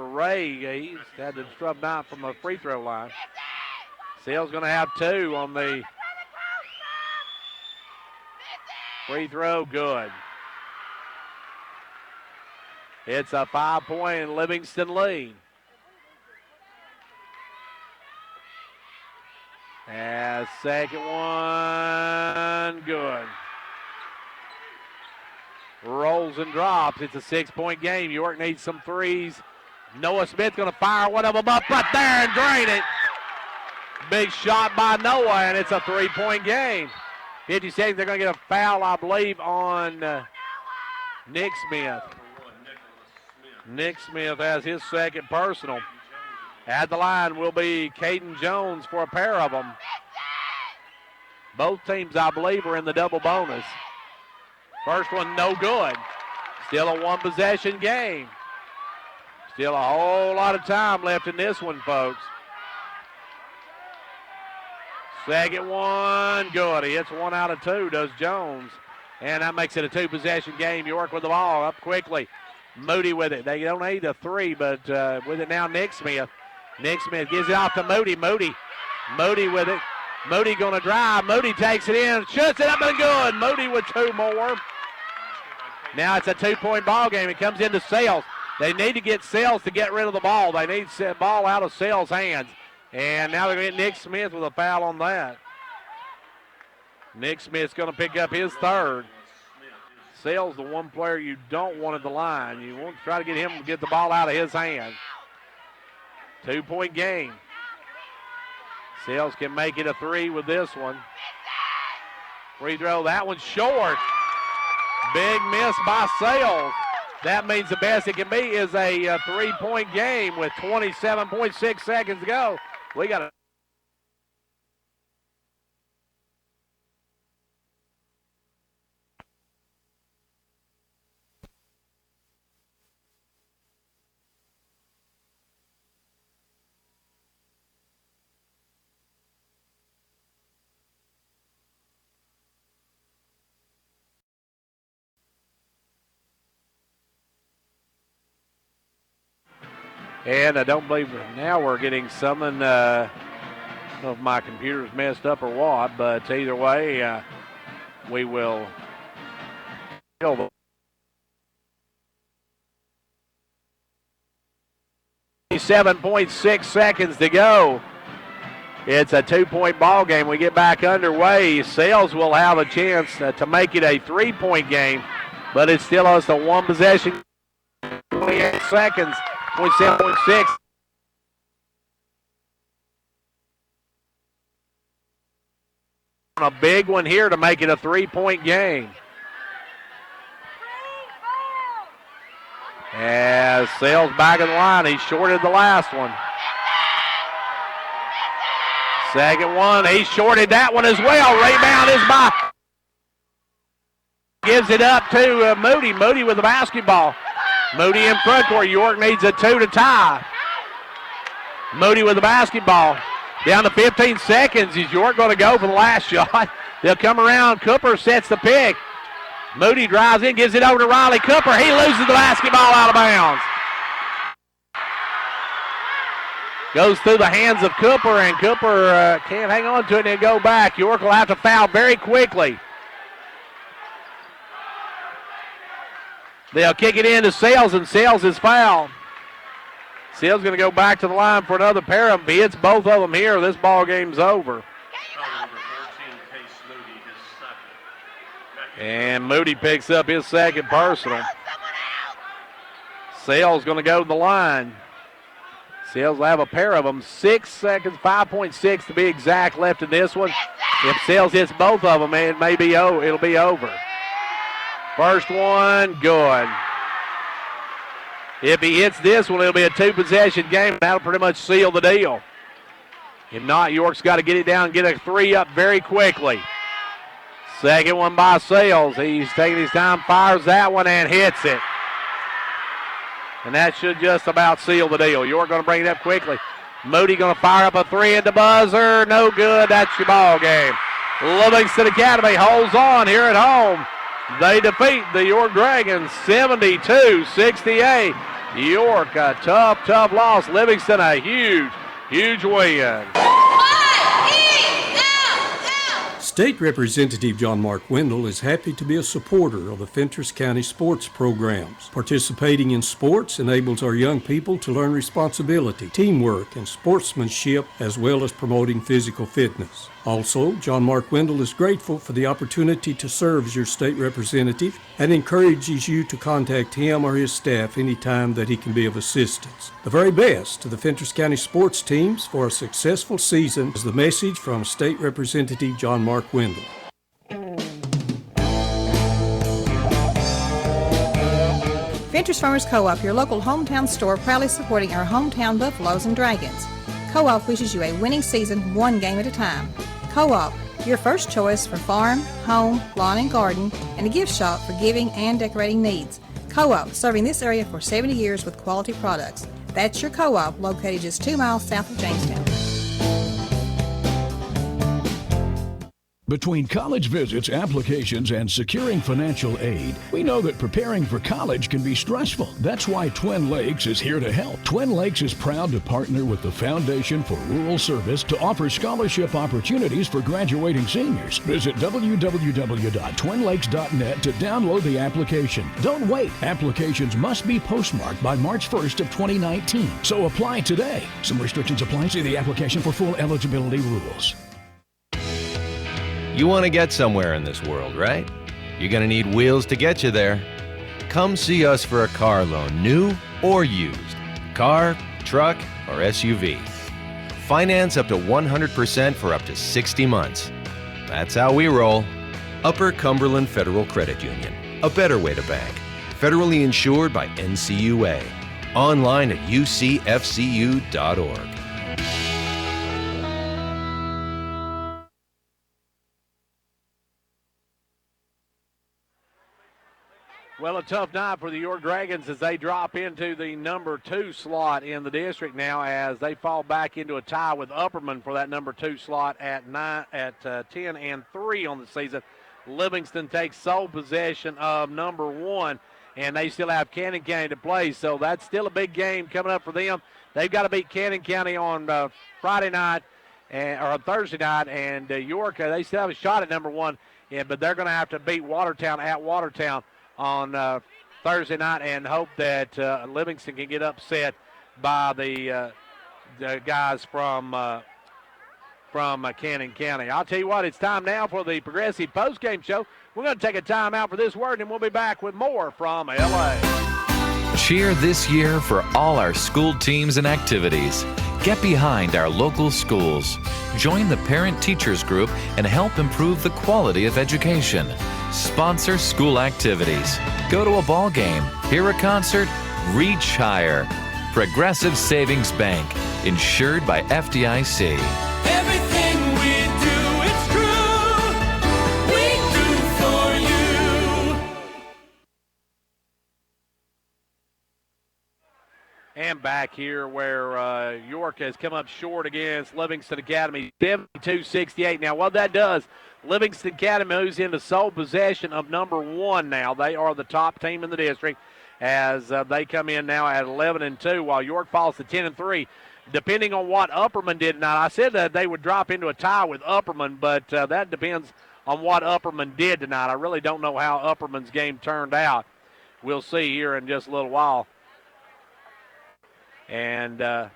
Ray. He's had the disrupt night from the free throw line. Sales going to have 2 on the free throw. Good. It's a 5-point Livingston lead. And second one, good. Rolls and drops. It's a 6-point game. York needs some threes. Noah Smith going to fire one of them up right there and drain it. Big shot by Noah, and it's a 3-point game. 50 seconds, they're going to get a foul, I believe, on Nick Smith. Nick Smith has his second personal. At the line will be Caden Jones for a pair of them. Both teams, I believe, are in the double bonus. First one, no good. Still a one-possession game. Still a whole lot of time left in this one, folks. Second one, good. He hits 1 out of 2, does Jones. And that makes it a 2-possession game. York with the ball up quickly. Moody with it. They don't need a 3, but with it now, Nick Smith. Nick Smith gives it off to Moody. Moody with it. Moody going to drive. Moody takes it in, shuts it up and good. Moody with 2 more. Now it's a 2-point ball game. It comes into Sales. They need to get Sales to get rid of the ball. They need the ball out of Sales' hands. And now they're going to get Nick Smith with a foul on that. Nick Smith's going to pick up his third. Sales, the one player you don't want at the line. You want to try to get him to get the ball out of his hands. 2-point game. Sales can make it a 3 with this one. Free throw, that one's short. Big miss by Sales. That means the best it can be is a 3-point game with 27.6 seconds to go. We got a And I don't believe now we're getting something. I don't know if my computer's messed up or what, but either way, we will. 7.6 seconds to go. It's a 2-point ball game. We get back underway. Sales will have a chance to make it a 3-point game, but it's still us a one-possession. 28 seconds. 27.6. A big one here to make it a 3-point game. As Sales back in the line, he shorted the last one. Second one, he shorted that one as well. Rebound is by. Gives it up to Moody. Moody with the basketball. Moody in front court. York needs a 2 to tie. Moody with the basketball. Down to 15 seconds. Is York going to go for the last shot? They'll come around. Cooper sets the pick. Moody drives in, gives it over to Riley Cooper. He loses the basketball out of bounds. Goes through the hands of Cooper, and Cooper can't hang on to it and go back. York will have to foul very quickly. They'll kick it in to Sales, and Sales is fouled. Sales going to go back to the line for another pair of them. If he hits both of them here, this ball game's over. And Moody picks up his second personal. Sales going to go to the line. Sales will have a pair of them. 6 seconds, 5.6 to be exact, left in this one. If Sales hits both of them, it'll be over. First one, good. If he hits this one, it'll be a 2-possession game. That'll pretty much seal the deal. If not, York's got to get it down and get a 3 up very quickly. Second one by Sales. He's taking his time, fires that one, and hits it. And that should just about seal the deal. York going to bring it up quickly. Moody going to fire up a 3 at the buzzer. No good. That's your ball game. Livingston Academy holds on here at home. They defeat the York Dragons 72-68. York, a tough loss. Livingston, a huge win. State Representative John Mark Wendell is happy to be a supporter of the Fentress County sports programs. Participating in sports enables our young people to learn responsibility, teamwork, and sportsmanship, as well as promoting physical fitness. Also, John Mark Wendell is grateful for the opportunity to serve as your state representative and encourages you to contact him or his staff anytime that he can be of assistance. The very best to the Fentress County sports teams for a successful season is the message from State Representative John Mark Wendell. Fentress Farmers Co-op, your local hometown store, proudly supporting our hometown Buffaloes and Dragons. Co-op wishes you a winning season, one game at a time. Co-op, your first choice for farm, home, lawn and garden, and a gift shop for giving and decorating needs. Co-op, serving this area for 70 years with quality products. That's your Co-op, located just 2 miles south of Jamestown. Between college visits, applications, and securing financial aid, we know that preparing for college can be stressful. That's why Twin Lakes is here to help. Twin Lakes is proud to partner with the Foundation for Rural Service to offer scholarship opportunities for graduating seniors. Visit www.twinlakes.net to download the application. Don't wait. Applications must be postmarked by March 1st of 2019. So apply today. Some restrictions apply. See the application for full eligibility rules. You want to get somewhere in this world, right? You're going to need wheels to get you there. Come see us for a car loan, new or used. Car, truck, or SUV. Finance up to 100% for up to 60 months. That's how we roll. Upper Cumberland Federal Credit Union. A better way to bank. Federally insured by NCUA. Online at ucfcu.org. Well, a tough night for the York Dragons as they drop into the number 2 slot in the district now, as they fall back into a tie with Upperman for that number 2 slot at 10-3 on the season. Livingston takes sole possession of number 1, and they still have Cannon County to play, so that's still a big game coming up for them. They've got to beat Cannon County on Friday night or on Thursday night, and York, they still have a shot at number 1, but they're going to have to beat Watertown at Watertown on Thursday night and hope that Livingston can get upset by the guys from Cannon County. I'll tell you what, it's time now for the Progressive Postgame Show. We're going to take a time out for this word, and we'll be back with more from L.A. Cheer this year for all our school teams and activities. Get behind our local schools. Join the parent-teachers group and help improve the quality of education. Sponsor school activities. Go to a ball game, hear a concert, reach higher. Progressive Savings Bank, insured by FDIC. Everything we do, it's true. We do for you. And back here where York has come up short against Livingston Academy, 72-68. Now, what that does, Livingston Academy moves into sole possession of number 1 now. They are the top team in the district as they come in now at 11-2, while York falls to 10-3. Depending on what Upperman did tonight, I said that they would drop into a tie with Upperman, but that depends on what Upperman did tonight. I really don't know how Upperman's game turned out. We'll see here in just a little while. And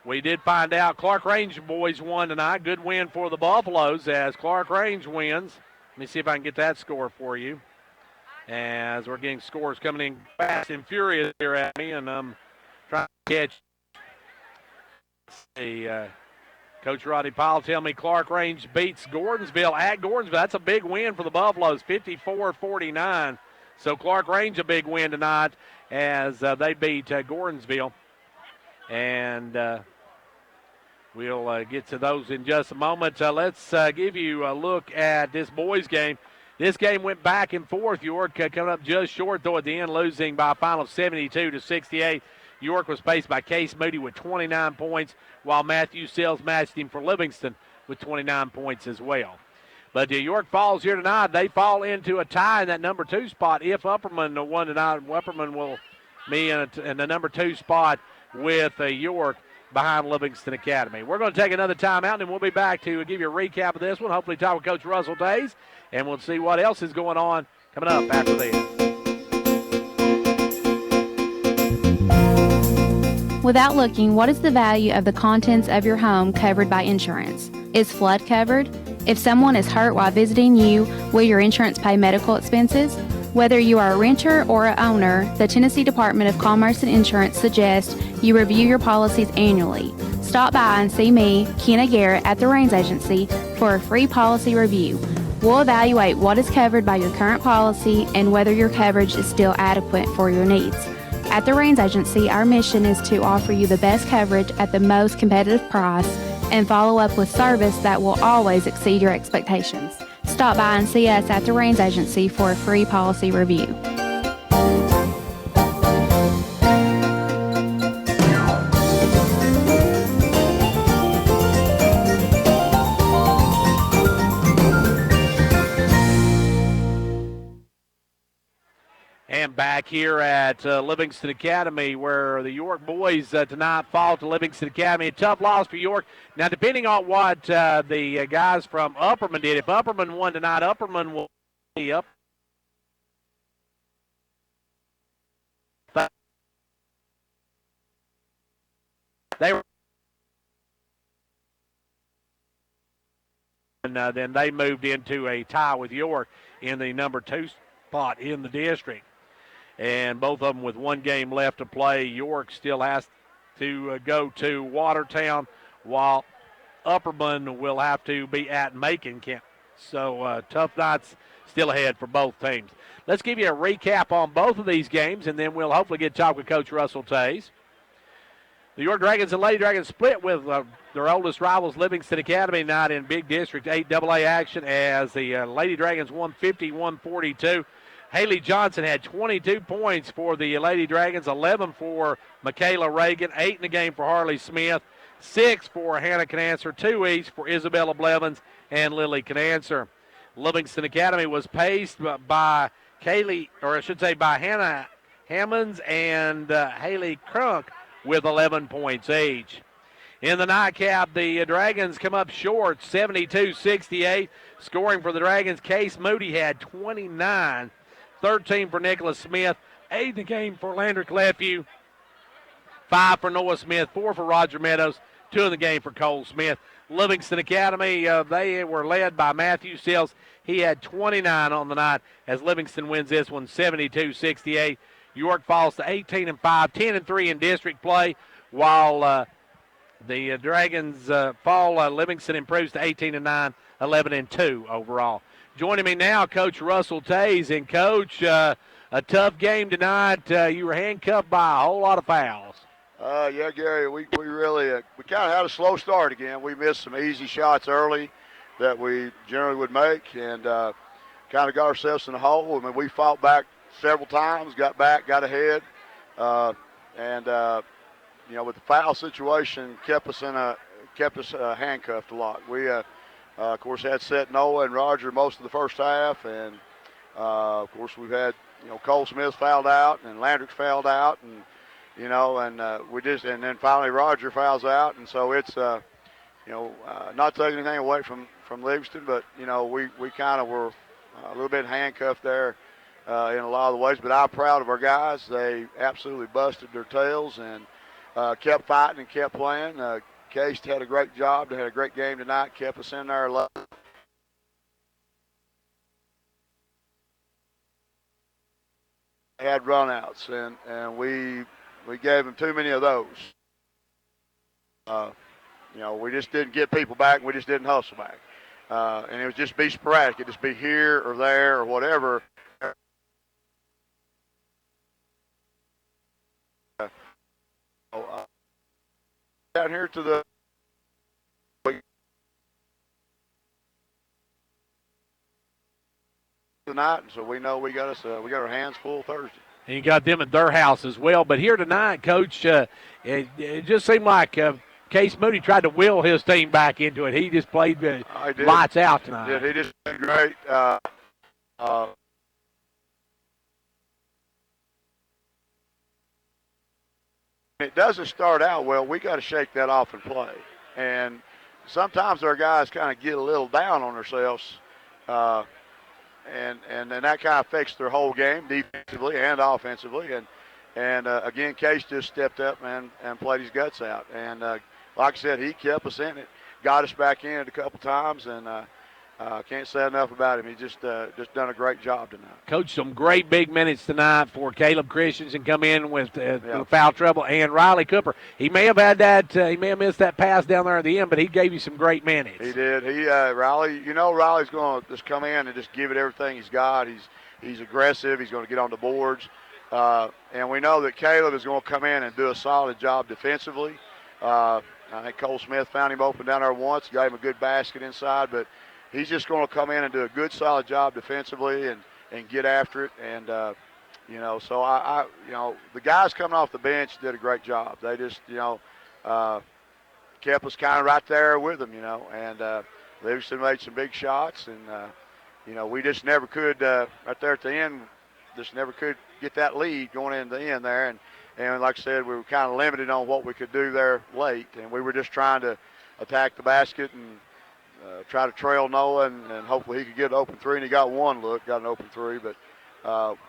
we did find out Clark Range boys won tonight. Good win for the Buffaloes as Clark Range wins. Let me see if I can get that score for you. As we're getting scores coming in fast and furious here at me, and I'm trying to catch the Coach Roddy Powell tell me Clark Range beats Gordonsville at Gordonsville. That's a big win for the Buffaloes, 54-49. So Clark Range a big win tonight as they beat Gordonsville. And we'll get to those in just a moment. Let's give you a look at this boys' game. This game went back and forth. York coming up just short, though, at the end, losing by a final of 72-68. York was paced by Case Moody with 29 points, while Matthew Sells matched him for Livingston with 29 points as well. But York falls here tonight. They fall into a tie in that number 2 spot. If Upperman won tonight, Upperman will be in the number 2 spot with York. behind Livingston Academy. We're going to take another timeout, and we'll be back to give you a recap of this one. Hopefully talk with Coach Russell Days, and we'll see what else is going on coming up after this. Without looking, what is the value of the contents of your home covered by insurance? Is flood covered? If someone is hurt while visiting you, will your insurance pay medical expenses? Whether you are a renter or an owner, the Tennessee Department of Commerce and Insurance suggests you review your policies annually. Stop by and see me, Kenna Garrett, at the Rains Agency for a free policy review. We'll evaluate what is covered by your current policy and whether your coverage is still adequate for your needs. At the Rains Agency, our mission is to offer you the best coverage at the most competitive price and follow up with service that will always exceed your expectations. Stop by and see us at the Rains Agency for a free policy review. And back here at Livingston Academy, where the York boys tonight fall to Livingston Academy. A tough loss for York. Now, depending on what the guys from Upperman did, if Upperman won tonight, Upperman will be up. They were, and then they moved into a tie with York in the number 2 spot in the district. And both of them with one game left to play. York still has to go to Watertown, while Upperman will have to be at Macon Camp. So tough nights still ahead for both teams. Let's give you a recap on both of these games, and then we'll hopefully get to talk with Coach Russell Tays. The York Dragons and Lady Dragons split with their oldest rivals, Livingston Academy, tonight in Big District 8 AA action as the Lady Dragons won 51-42. Haley Johnson had 22 points for the Lady Dragons, 11 for Michaela Reagan, 8 in the game for Harley Smith, 6 for Hannah Canancer, 2 each for Isabella Blevins and Lily Canancer. Livingston Academy was paced by by Hannah Hammonds and Haley Crunk with 11 points each. In the nightcap, the Dragons come up short, 72-68. Scoring for the Dragons, Case Moody had 29. 13 for Nicholas Smith, 8 in the game for Landrick Lefew, 5 for Noah Smith, 4 for Roger Meadows, 2 in the game for Cole Smith. Livingston Academy, they were led by Matthew Sills. He had 29 on the night as Livingston wins this one 72-68. York falls to 18-5, 10-3 in district play, while the Dragons fall. Livingston improves to 18-9, 11-2 overall. Joining me now, Coach Russell Tays. And, Coach, a tough game tonight. You were handcuffed by a whole lot of fouls. Yeah, Gary, we really we kind of had a slow start again. We missed some easy shots early that we generally would make, and kind of got ourselves in a hole. I mean, we fought back several times, got back, got ahead, and with the foul situation, kept us handcuffed a lot. We of course, had set Noah and Roger most of the first half, and of course we've had Cole Smith fouled out and Landrick fouled out, and and then finally Roger fouls out, and so it's not taking anything away from Livingston, but we kind of were a little bit handcuffed there in a lot of the ways. But I'm proud of our guys. They absolutely busted their tails and kept fighting and kept playing. Case had a great job. They had a great game tonight, kept us in there. They had runouts, and we gave them too many of those. We just didn't get people back, and we just didn't hustle back. And it would just be sporadic. It'd just be here or there or whatever. Down here to the tonight, and so we know we got our hands full Thursday. And you got them at their house as well. But here tonight, Coach, it just seemed like Case Moody tried to will his team back into it. He just played lights out tonight. He just did great. it doesn't start out well, we got to shake that off and play. And sometimes our guys kind of get a little down on themselves, and then that kind of affects their whole game, defensively and offensively. And again, Case just stepped up and played his guts out. And like I said, he kept us in it, got us back in it a couple times, and can't say enough about him. He just done a great job tonight. Coach, some great big minutes tonight for Caleb Christensen come in with foul trouble, and Riley Cooper. He may have had that. He may have missed that pass down there at the end, but he gave you some great minutes. He did. Riley. Riley's going to just come in and just give it everything he's got. He's aggressive. He's going to get on the boards, and we know that Caleb is going to come in and do a solid job defensively. I think Cole Smith found him open down there once, gave him a good basket inside, but he's just going to come in and do a good, solid job defensively and get after it. And, so the guys coming off the bench did a great job. They just, kept us kind of right there with them, and Livingston made some big shots. And, we just never could, right there at the end, just never could get that lead going into the end there. And like I said, we were kind of limited on what we could do there late. And we were just trying to attack the basket and try to trail Noah and hopefully he could get an open three, and he got an open three, but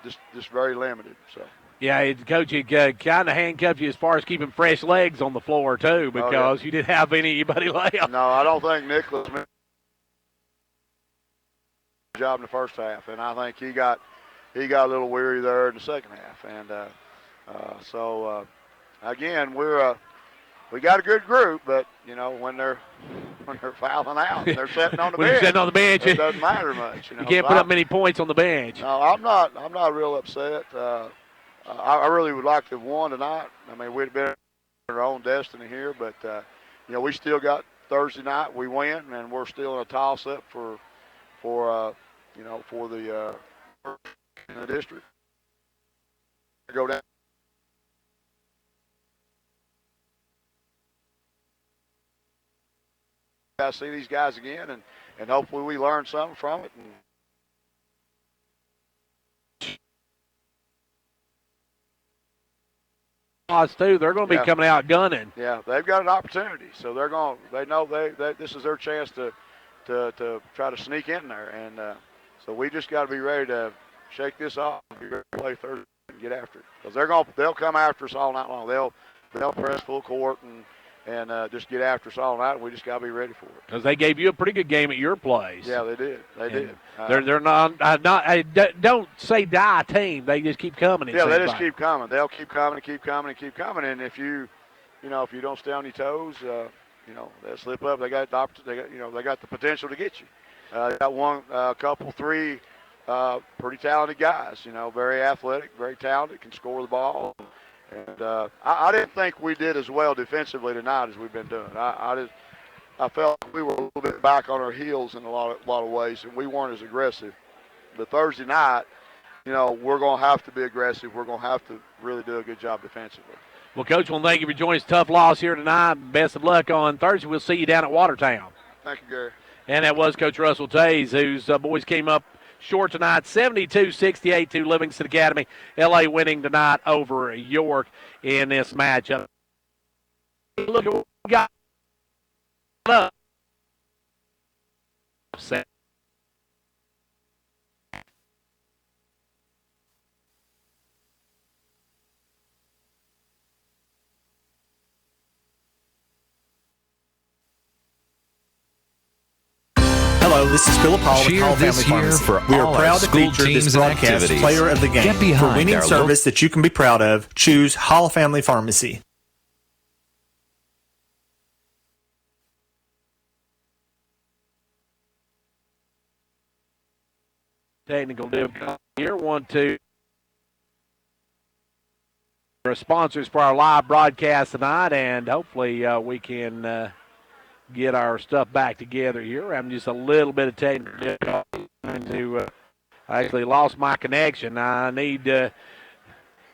just very limited. So. Yeah, Coach, he kind of handcuffed you as far as keeping fresh legs on the floor too, because you didn't have anybody left. No, I don't think Nicholas did a job in the first half, and I think he got a little weary there in the second half, and again we got a good group, but when they're fouling out, they're sitting on the when bench. You're sitting on the bench, it doesn't matter much. You can't put up many points on the bench. No, I'm not real upset. I really would like to have won tonight. I mean, we'd been our own destiny here, but we still got Thursday night. We win, and we're still in a toss-up for the in the district. Go down. I see these guys again, and hopefully we learn something from it. Too, they're going to be coming out gunning. Yeah, they've got an opportunity, so they know this is their chance to try to sneak in there, and so we just got to be ready to shake this off and be ready to play Thursday and get after it, because they'll come after us all night long. They'll press full court and just get after us all night, and we just got to be ready for it. Because they gave you a pretty good game at your place. Yeah, they did. They did. They're not don't say die team. They just keep coming. Yeah, they just keep coming. They'll keep coming and keep coming and keep coming. And if you don't stay on your toes, they'll slip up. They got the potential to get you. They got three pretty talented guys. Very athletic, very talented, can score the ball. And I didn't think we did as well defensively tonight as we've been doing. I felt we were a little bit back on our heels in a lot of ways, and we weren't as aggressive. But Thursday night, we're going to have to be aggressive. We're going to have to really do a good job defensively. Well, Coach, thank you for joining us. Tough loss here tonight. Best of luck on Thursday. We'll see you down at Watertown. Thank you, Gary. And that was Coach Russell Tays, whose boys came up short tonight, 72-68 to Livingston Academy. LA winning tonight over York in this matchup. Look at what we got up. Hello, this is Philip Hall with Cheer Hall this Family year Pharmacy. for We are all our proud to school feature this teams and broadcast activities. Player of the Game. Get behind For winning our service that you can be proud of, choose Hall Family Pharmacy. Technical difficulty here. 1-2. Our sponsors for our live broadcast tonight, and hopefully we can get our stuff back together here. I'm just a little bit of technical difficulty. I actually lost my connection. I need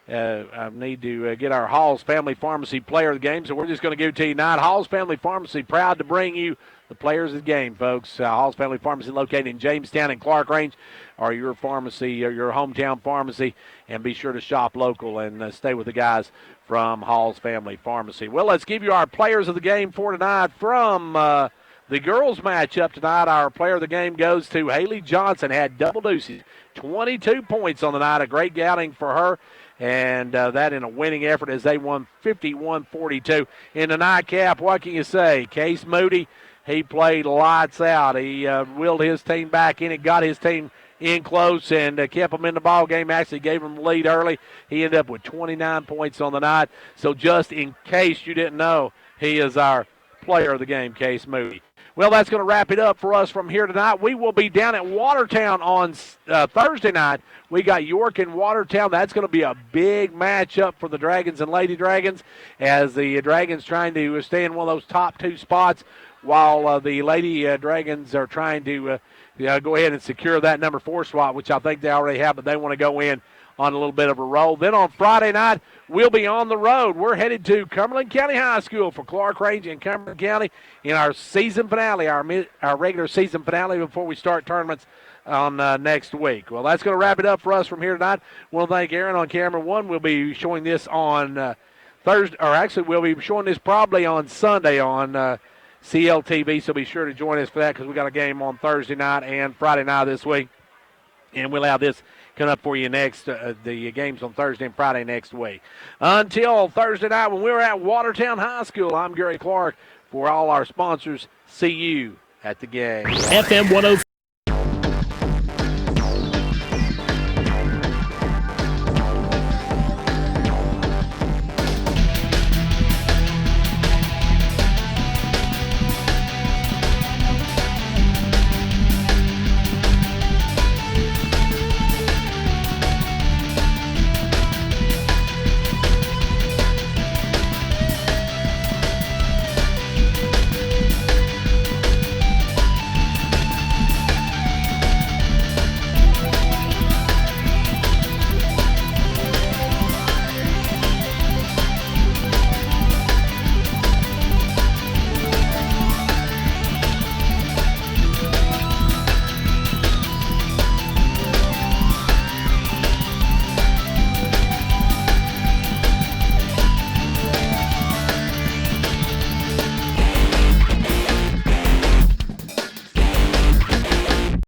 I need to get our Hall's Family Pharmacy player of the game, so we're just going to give it to you tonight. Hall's Family Pharmacy, proud to bring you the players of the game, folks. Hall's Family Pharmacy, located in Jamestown and Clark Range, are your pharmacy, or your hometown pharmacy, and be sure to shop local and stay with the guys from Hall's Family Pharmacy. Well, let's give you our players of the game for tonight. From the girls' matchup tonight, our player of the game goes to Haley Johnson. Had double deuces, 22 points on the night, a great outing for her. And that in a winning effort as they won 51-42. In the nightcap, what can you say? Case Moody, he played lights out. He willed his team back in. It got his team in close and kept them in the ball game. Actually gave them the lead early. He ended up with 29 points on the night. So just in case you didn't know, he is our player of the game, Case Moody. Well, that's going to wrap it up for us from here tonight. We will be down at Watertown on Thursday night. We got York and Watertown. That's going to be a big matchup for the Dragons and Lady Dragons, as the Dragons trying to stay in one of those top two spots, while the Lady Dragons are trying to go ahead and secure that number 4 spot, which I think they already have, but they want to go in on a little bit of a roll. Then on Friday night, we'll be on the road. We're headed to Cumberland County High School for Clark Range and Cumberland County in our season finale, our regular season finale before we start tournaments on next week. Well, that's going to wrap it up for us from here tonight. We'll thank Aaron on camera 1. We'll be showing this on Thursday, or actually we'll be showing this probably on Sunday on CLTV, so be sure to join us for that, because we got a game on Thursday night and Friday night this week. And we'll have this coming up for you next, the games on Thursday and Friday next week. Until Thursday night when we're at Watertown High School, I'm Gary Clark. For all our sponsors, see you at the game. FM 104.